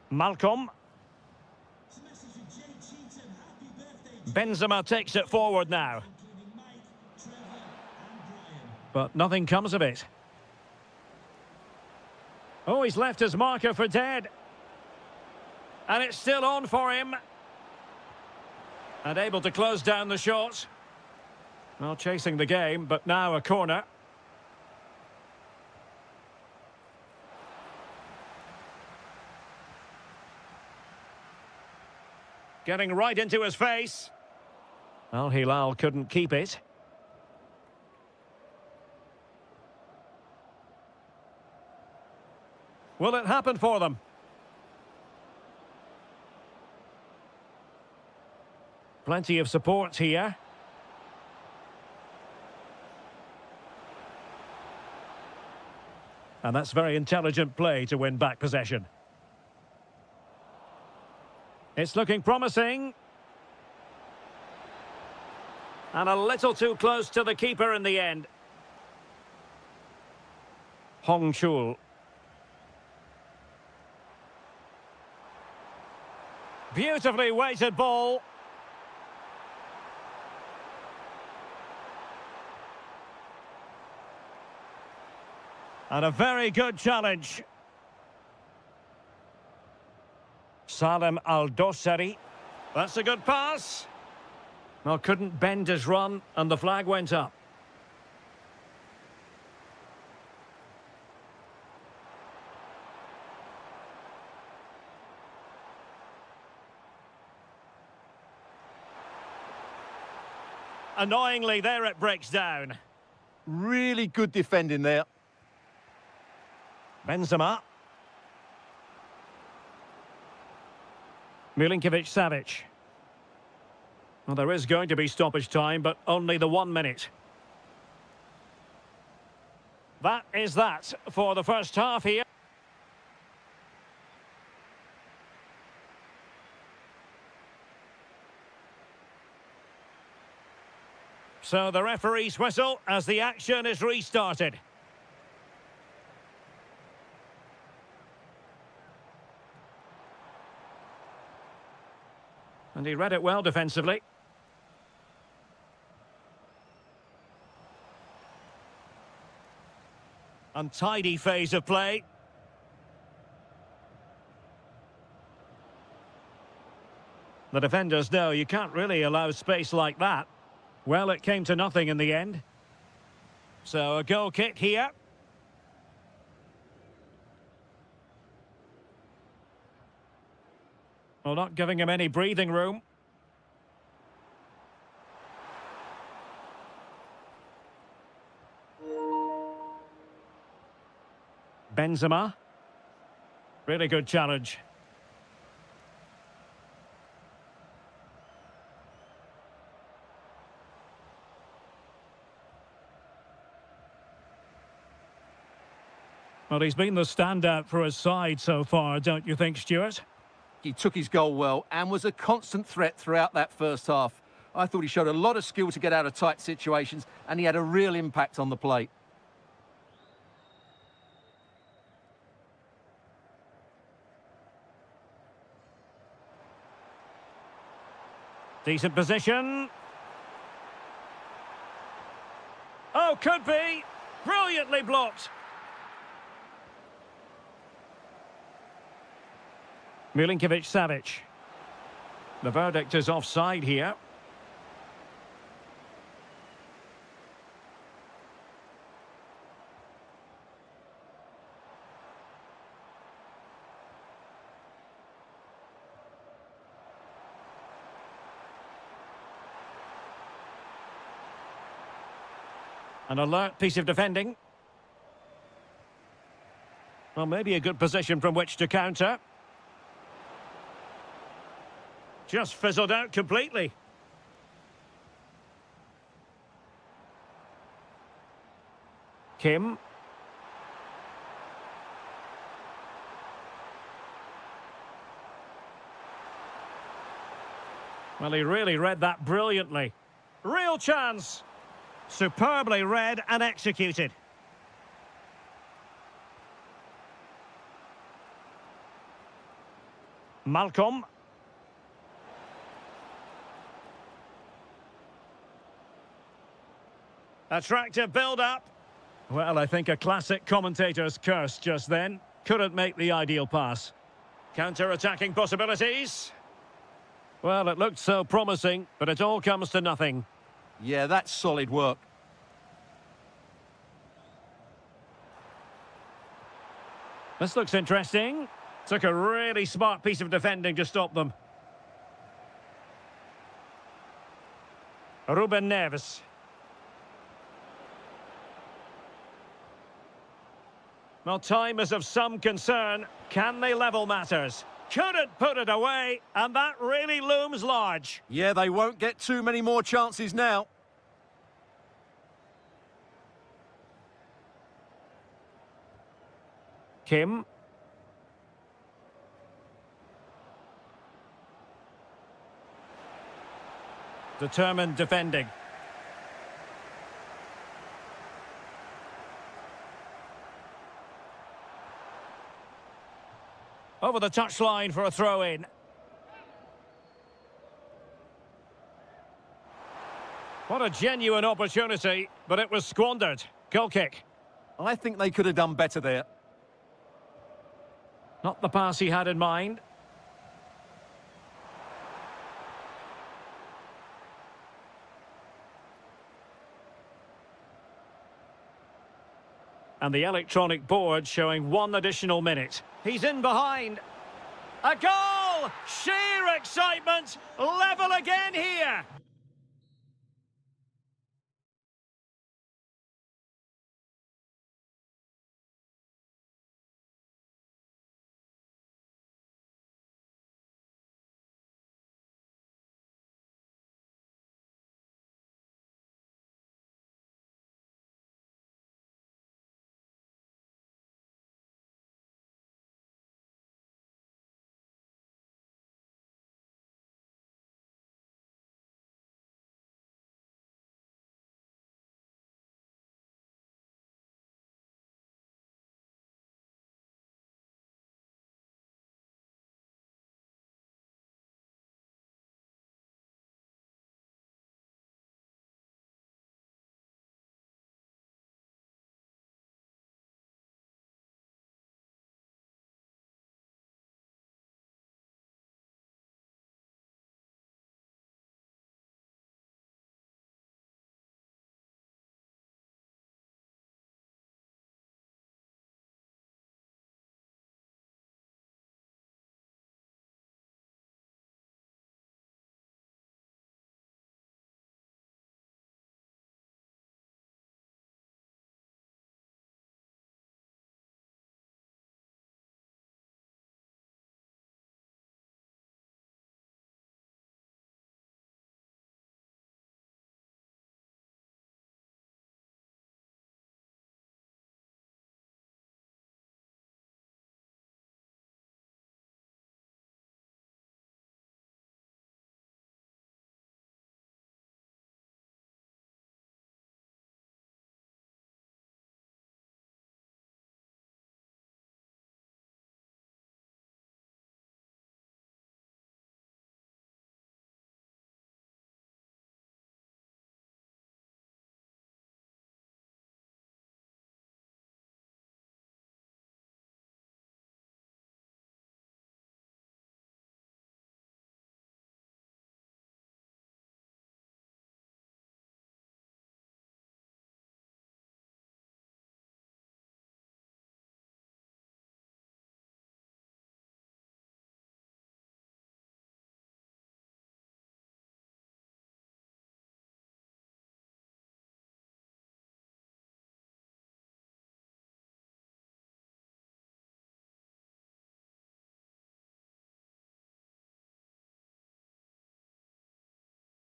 Malcolm. Benzema takes it forward now. But nothing comes of it. Oh, he's left his marker for dead. And it's still on for him. And able to close down the shot. Well, chasing the game, but now a corner. Getting right into his face. Al-Hilal couldn't keep it. Will it happen for them? Plenty of support here. And that's very intelligent play to win back possession. It's looking promising. And a little too close to the keeper in the end. Hong Chul. Beautifully weighted ball. And a very good challenge. Salem Al-Dossari. That's a good pass. Well, couldn't bend his run, and the flag went up. Annoyingly, there it breaks down. Really good defending there. Benzema. Milinkovic-Savic. Well, there is going to be stoppage time, but only the 1 minute. That is that for the first half here. So the referee's whistle as the action is restarted. And he read it well defensively. Untidy phase of play. The defenders know you can't really allow space like that. Well, it came to nothing in the end. So a goal kick here. Well, not giving him any breathing room. Benzema. Really good challenge. Well, he's been the standout for his side so far, don't you think, Stuart? He took his goal well and was a constant threat throughout that first half. I thought he showed a lot of skill to get out of tight situations, and he had a real impact on the plate. Decent position. Oh, could be. Brilliantly blocked. Milinkovic-Savic. The verdict is offside here. An alert piece of defending. Well, maybe a good position from which to counter. Just fizzled out completely. Kim. Well, he really read that brilliantly. Real chance. Superbly read and executed. Malcolm. Attractive build-up. Well, I think a classic commentator's curse just then. Couldn't make the ideal pass. Counter-attacking possibilities. Well, it looked so promising, but it all comes to nothing. Yeah, that's solid work. This looks interesting. Took a really smart piece of defending to stop them. Ruben Neves. Well, time is of some concern. Can they level matters? Couldn't put it away, and that really looms large. Yeah, they won't get too many more chances now. Kim. Determined defending. Over the touchline for a throw-in. What a genuine opportunity, but it was squandered. Goal kick. I think they could have done better there. Not the pass he had in mind. And the electronic board showing 1 additional minute. He's in behind. A goal! Sheer excitement! Level again here!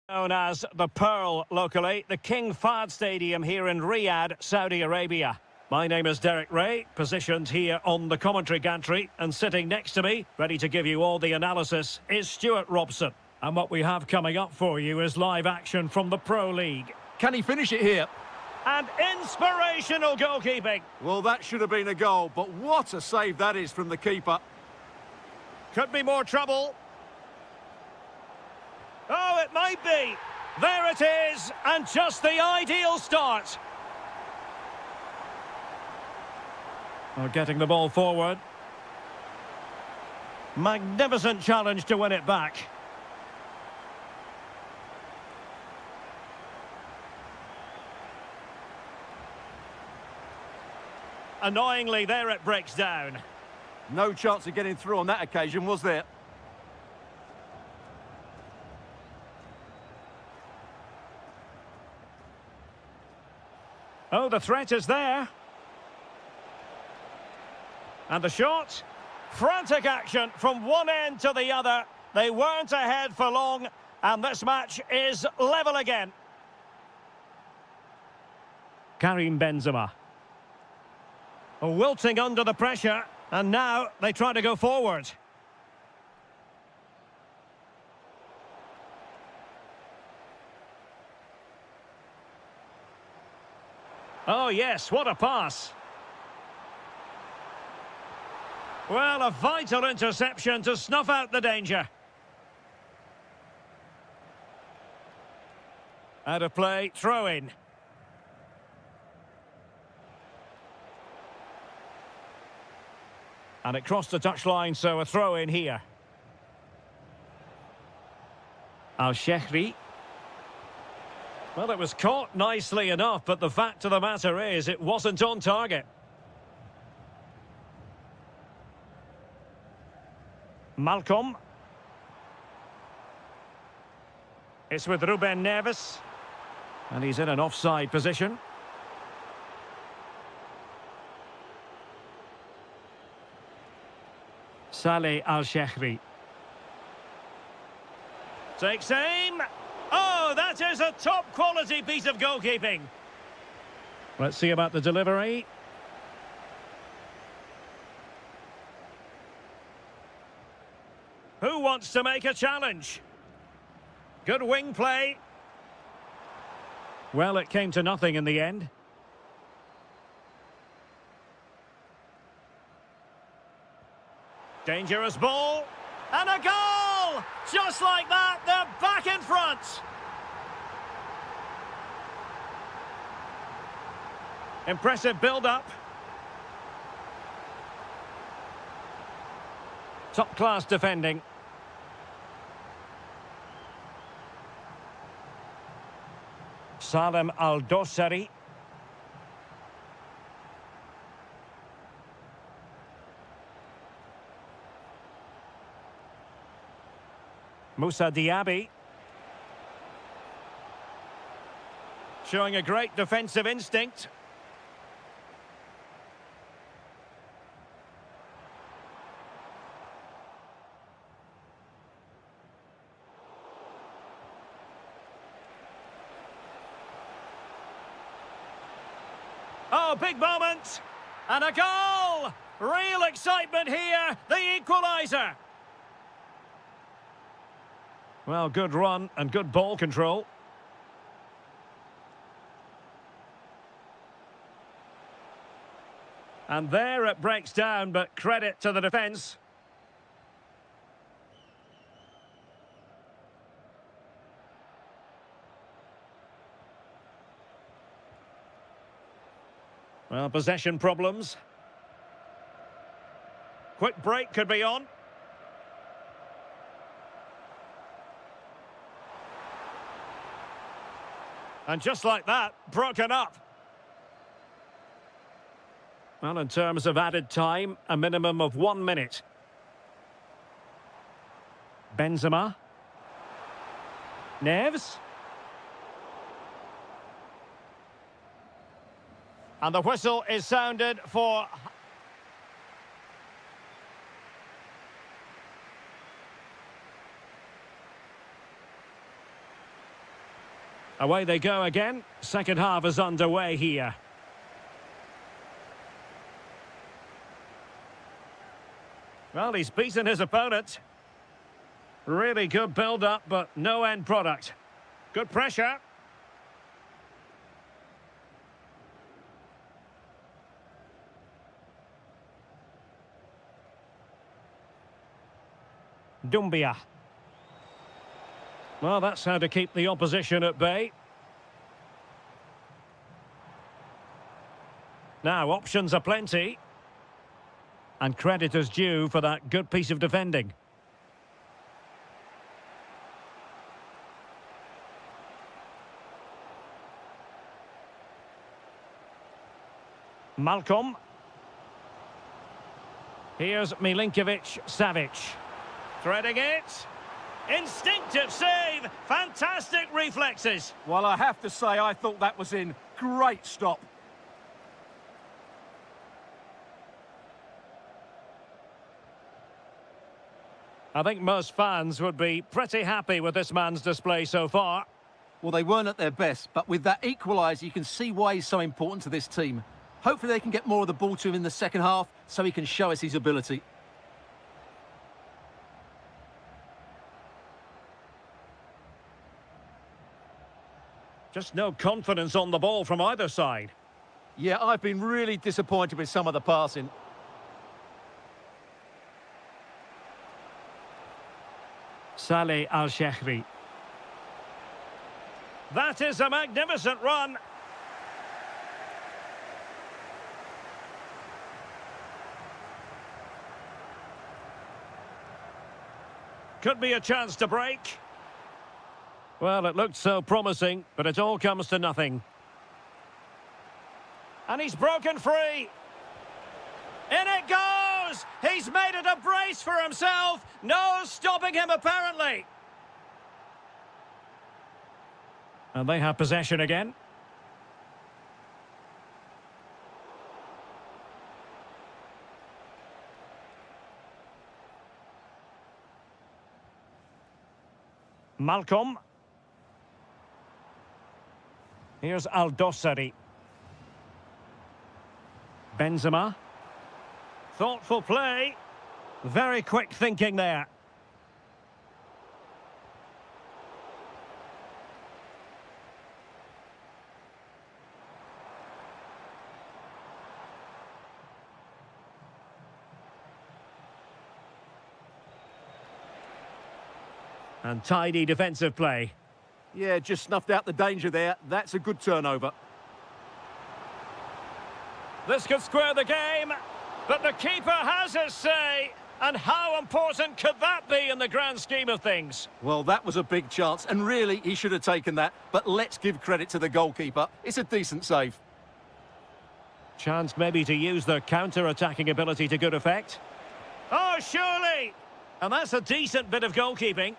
Known as the Pearl locally, the King Fahd Stadium here in Riyadh, Saudi Arabia. My name is Derek Ray, positioned here on the commentary gantry, and sitting next to me, ready to give you all the analysis, is Stuart Robson. And what we have coming up for you is live action from the Pro League. Can he finish it here? And inspirational goalkeeping. Well, that should have been a goal, but what a save that is from the keeper. Could be more trouble. Oh, it might be. There it is, and just the ideal start. Getting the ball forward. Magnificent challenge to win it back. Annoyingly, there it breaks down. No chance of getting through on that occasion, was there? Oh, the threat is there. And the shot. Frantic action from one end to the other. They weren't ahead for long, and this match is level again. Karim Benzema. Wilting under the pressure, and now they try to go forward. Oh yes, what a pass. Well, a vital interception to snuff out the danger. Out of play, throw in. And it crossed the touchline, so a throw in here. Al-Shehri. Well, it was caught nicely enough, but the fact of the matter is it wasn't on target. Malcolm. It's with Ruben Neves. And he's in an offside position. Saleh Al-Shehri. Takes aim. Oh, that is a top-quality piece of goalkeeping. Let's see about the delivery. Who wants to make a challenge? Good wing play. Well, it came to nothing in the end. Dangerous ball. And a goal! Just like that, they're back in front. Impressive build-up. Top-class defending. Salem Al-Dossari. Moussa Diaby. Showing a great defensive instinct. Oh, big moment. And a goal! Real excitement here. The equaliser. Well, good run and good ball control. And there it breaks down, but credit to the defence. Well, possession problems. Quick break could be on. And just like that, broken up. Well, in terms of added time, a minimum of 1 minute. Benzema. Neves. And the whistle is sounded for... Away they go again. Second half is underway here. Well, he's beaten his opponent. Really good build-up, but no end product. Good pressure. Dumbia. Well, that's how to keep the opposition at bay. Now, options are plenty. And credit is due for that good piece of defending. Malcolm. Here's Milinkovic-Savic. Threading it. Instinctive save. Fantastic reflexes. Well, I have to say, I thought that was in. Great stop. I think most fans would be pretty happy with this man's display so far. Well, they weren't at their best, but with that equaliser, you can see why he's so important to this team. Hopefully they can get more of the ball to him in the second half so he can show us his ability. Just no confidence on the ball from either side. Yeah, I've been really disappointed with some of the passing. Saleh Al-Shehri. That is a magnificent run. Could be a chance to break. Well, it looked so promising, but it all comes to nothing. And he's broken free. In it goes! He's made it a brace for himself. No stopping him, apparently. And they have possession again. Malcolm. Here's Al-Dossari. Benzema. Thoughtful play. Very quick thinking there. And tidy defensive play. Yeah, just snuffed out the danger there. That's a good turnover. This could square the game, but the keeper has his say. And how important could that be in the grand scheme of things? Well, that was a big chance, and really, he should have taken that. But let's give credit to the goalkeeper. It's a decent save. Chance maybe to use their counter-attacking ability to good effect. Oh, surely! And that's a decent bit of goalkeeping.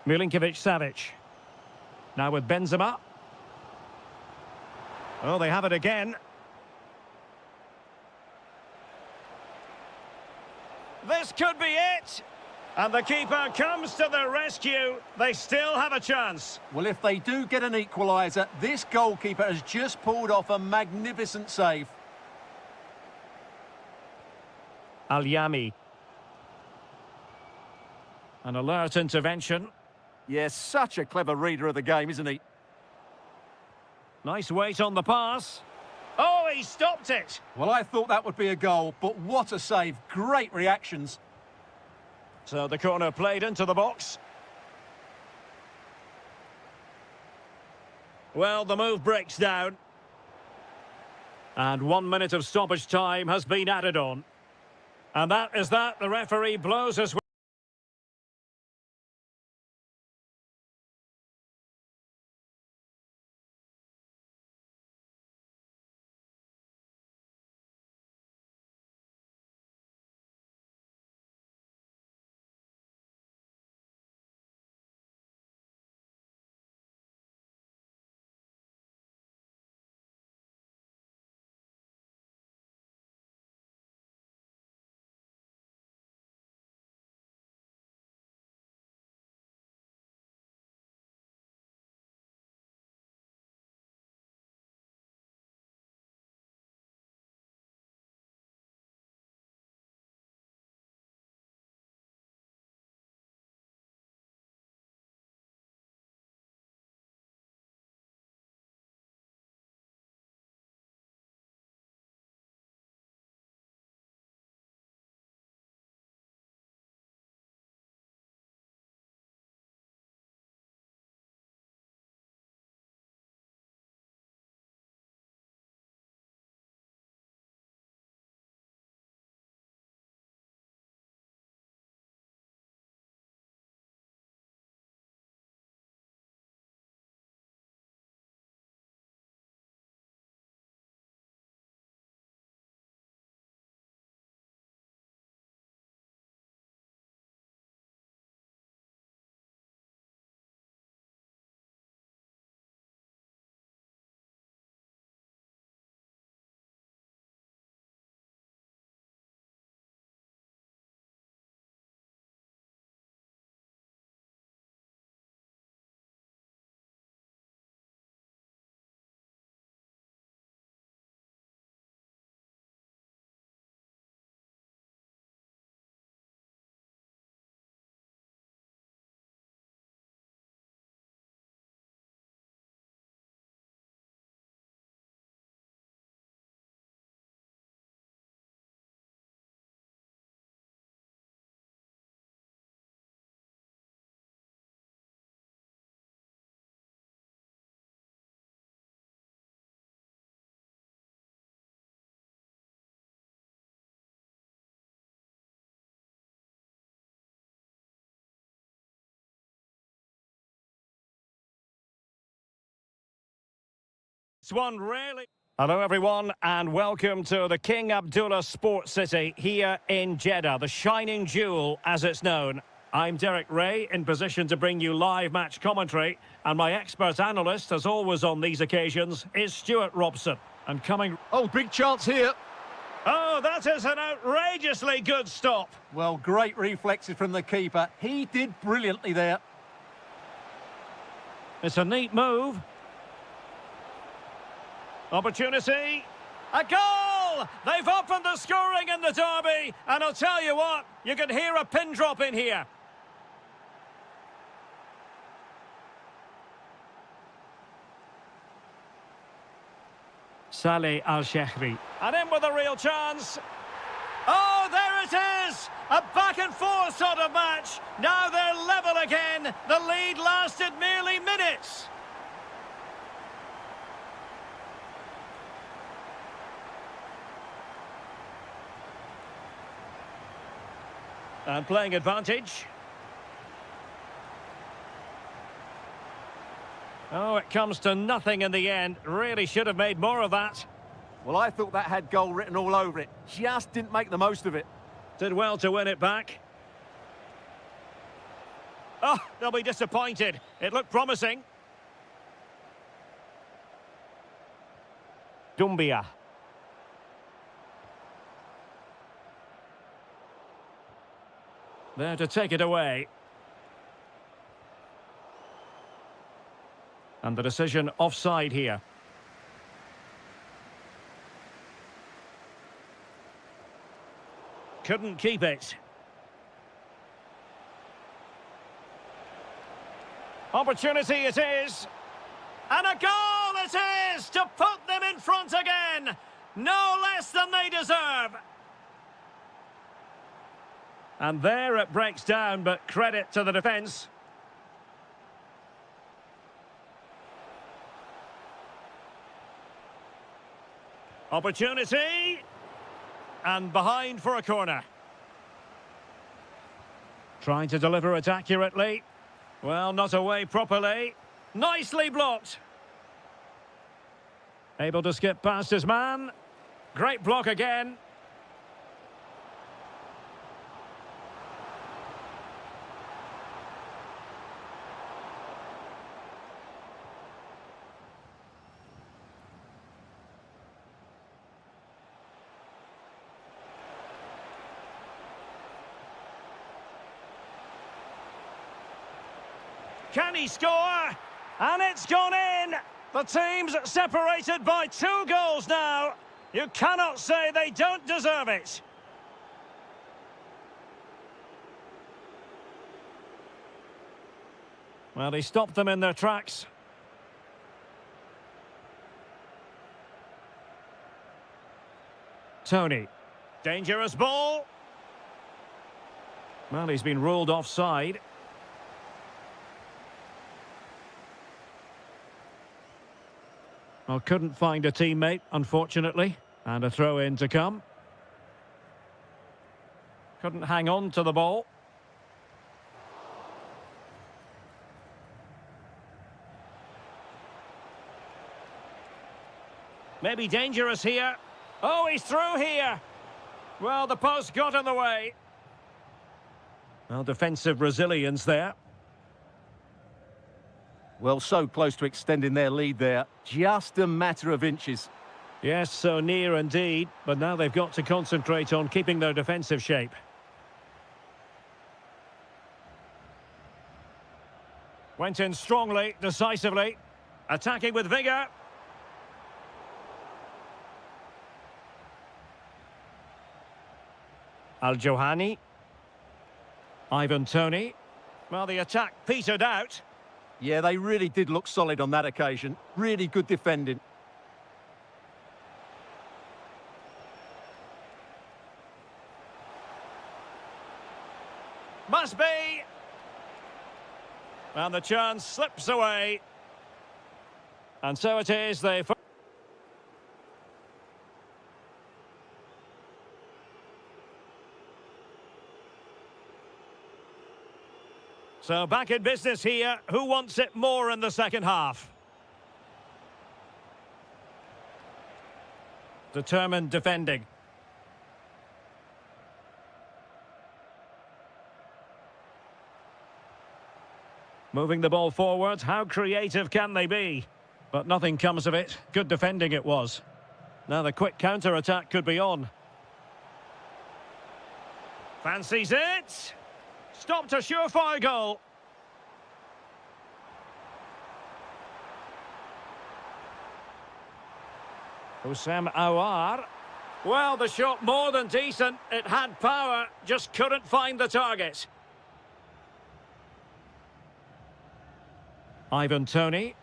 Milinkovic-Savic. Now with Benzema. Oh, they have it again. This could be it. And the keeper comes to the rescue. They still have a chance. Well, if they do get an equaliser, this goalkeeper has just pulled off a magnificent save. Al-Yami. An alert intervention. Yes, such a clever reader of the game, isn't he? Nice weight on the pass. Oh, he stopped it. Well, I thought that would be a goal, but what a save. Great reactions. So the corner played into the box. Well, the move breaks down. And 1 minute of stoppage time has been added on. And that is that. The referee blows his It's one really... Hello everyone and welcome to the King Abdullah Sports City here in Jeddah, the shining jewel as it's known. I'm Derek Ray, in position to bring you live match commentary, and my expert analyst, as always on these occasions, is Stuart Robson. And coming... Oh, big chance here. Oh, that is an outrageously good stop. Well, great reflexes from the keeper. He did brilliantly there. It's a neat move. Opportunity. A goal! They've opened the scoring in the derby, and I'll tell you what, you can hear a pin drop in here. Saleh Al-Shehri. And in with a real chance. Oh, there it is! A back-and-forth sort of match. Now they're level again. The lead lasted merely minutes. And playing advantage. Oh, it comes to nothing in the end. Really should have made more of that. Well, I thought that had goal written all over it. Just didn't make the most of it. Did well to win it back. Oh, they'll be disappointed. It looked promising. Dumbia. There to take it away. And the decision offside here. Couldn't keep it. Opportunity it is. And a goal it is to put them in front again. No less than they deserve. And there it breaks down, but credit to the defence. Opportunity. And behind for a corner. Trying to deliver it accurately. Well, not away properly. Nicely blocked. Able to skip past his man. Great block again. Can he score? And it's gone in! The team's separated by 2 goals now. You cannot say they don't deserve it. Well, he stopped them in their tracks. Tony. Dangerous ball. Well, he's been ruled offside. Well, couldn't find a teammate, unfortunately. And a throw-in to come. Couldn't hang on to the ball. Maybe dangerous here. Oh, he's through here. Well, the post got in the way. Well, defensive resilience there. Well, so close to extending their lead there. Just a matter of inches. Yes, so near indeed. But now they've got to concentrate on keeping their defensive shape. Went in strongly, decisively. Attacking with vigour. Al-Johani. Ivan Toney. Well, the attack petered out. Yeah, they really did look solid on that occasion. Really good defending. Must be. And the chance slips away. And so it is, they... So back in business here. Who wants it more in the second half? Determined defending. Moving the ball forward, how creative can they be? But nothing comes of it. Good defending it was. Now the quick counter-attack could be on. Fancies it. Stopped a surefire goal. Houssem Aouar. Well, the shot more than decent. It had power, just couldn't find the target. Ivan Toney.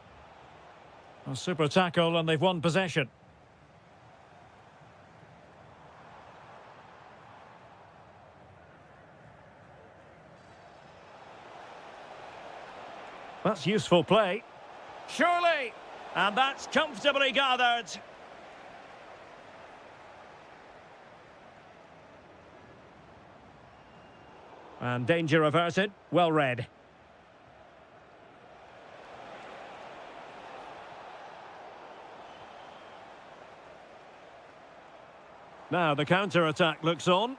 A super tackle and they've won possession. That's useful play. Surely! And that's comfortably gathered. And danger averted. Well read. Now the counter-attack looks on.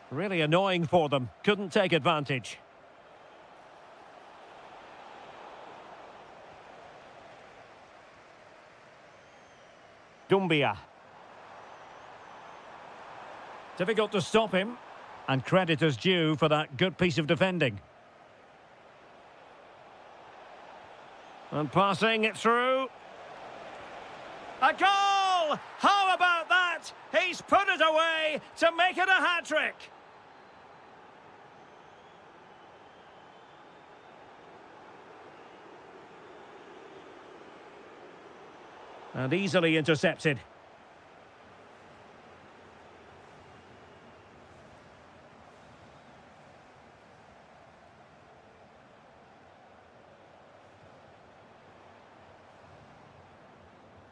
Really annoying for them. Couldn't take advantage. Dumbia. Difficult to stop him. And credit is due for that good piece of defending. And passing it through. A goal! How about that? He's put it away to make it a hat-trick. And easily intercepted.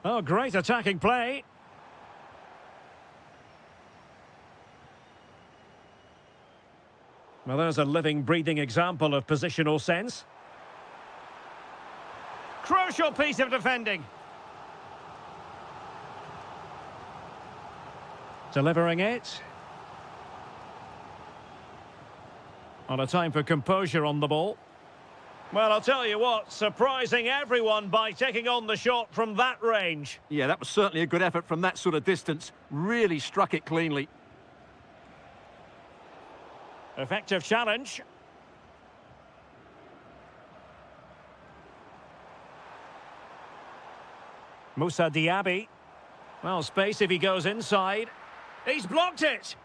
Oh, great attacking play. Well, there's a living, breathing example of positional sense. Crucial piece of defending. Delivering it. On a time for composure on the ball. Well, I'll tell you what, surprising everyone by taking on the shot from that range. Yeah, that was certainly a good effort from that sort of distance. Really struck it cleanly. Effective challenge. Moussa Diaby. Well, space if he goes inside. He's blocked it.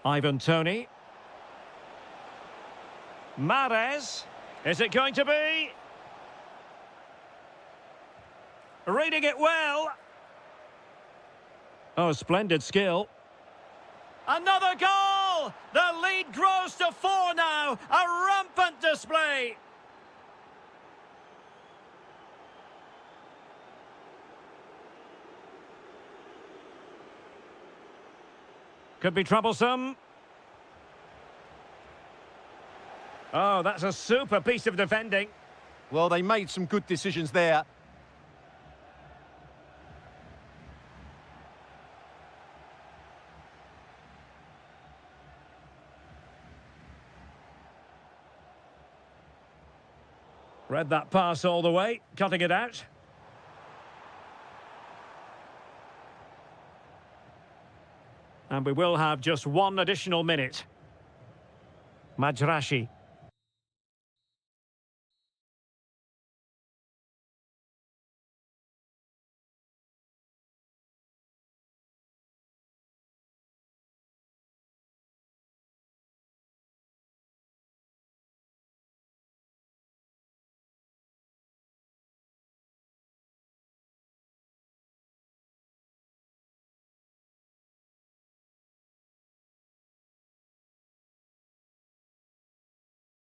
Ivan Toney. Mahrez. Is it going to be? Reading it well. Oh, splendid skill. Another goal! The lead grows to 4 now. A rampant display. Could be troublesome. Oh, that's a super piece of defending. Well, they made some good decisions there. Read that pass all the way, cutting it out. And we will have just one additional minute. Majrashi.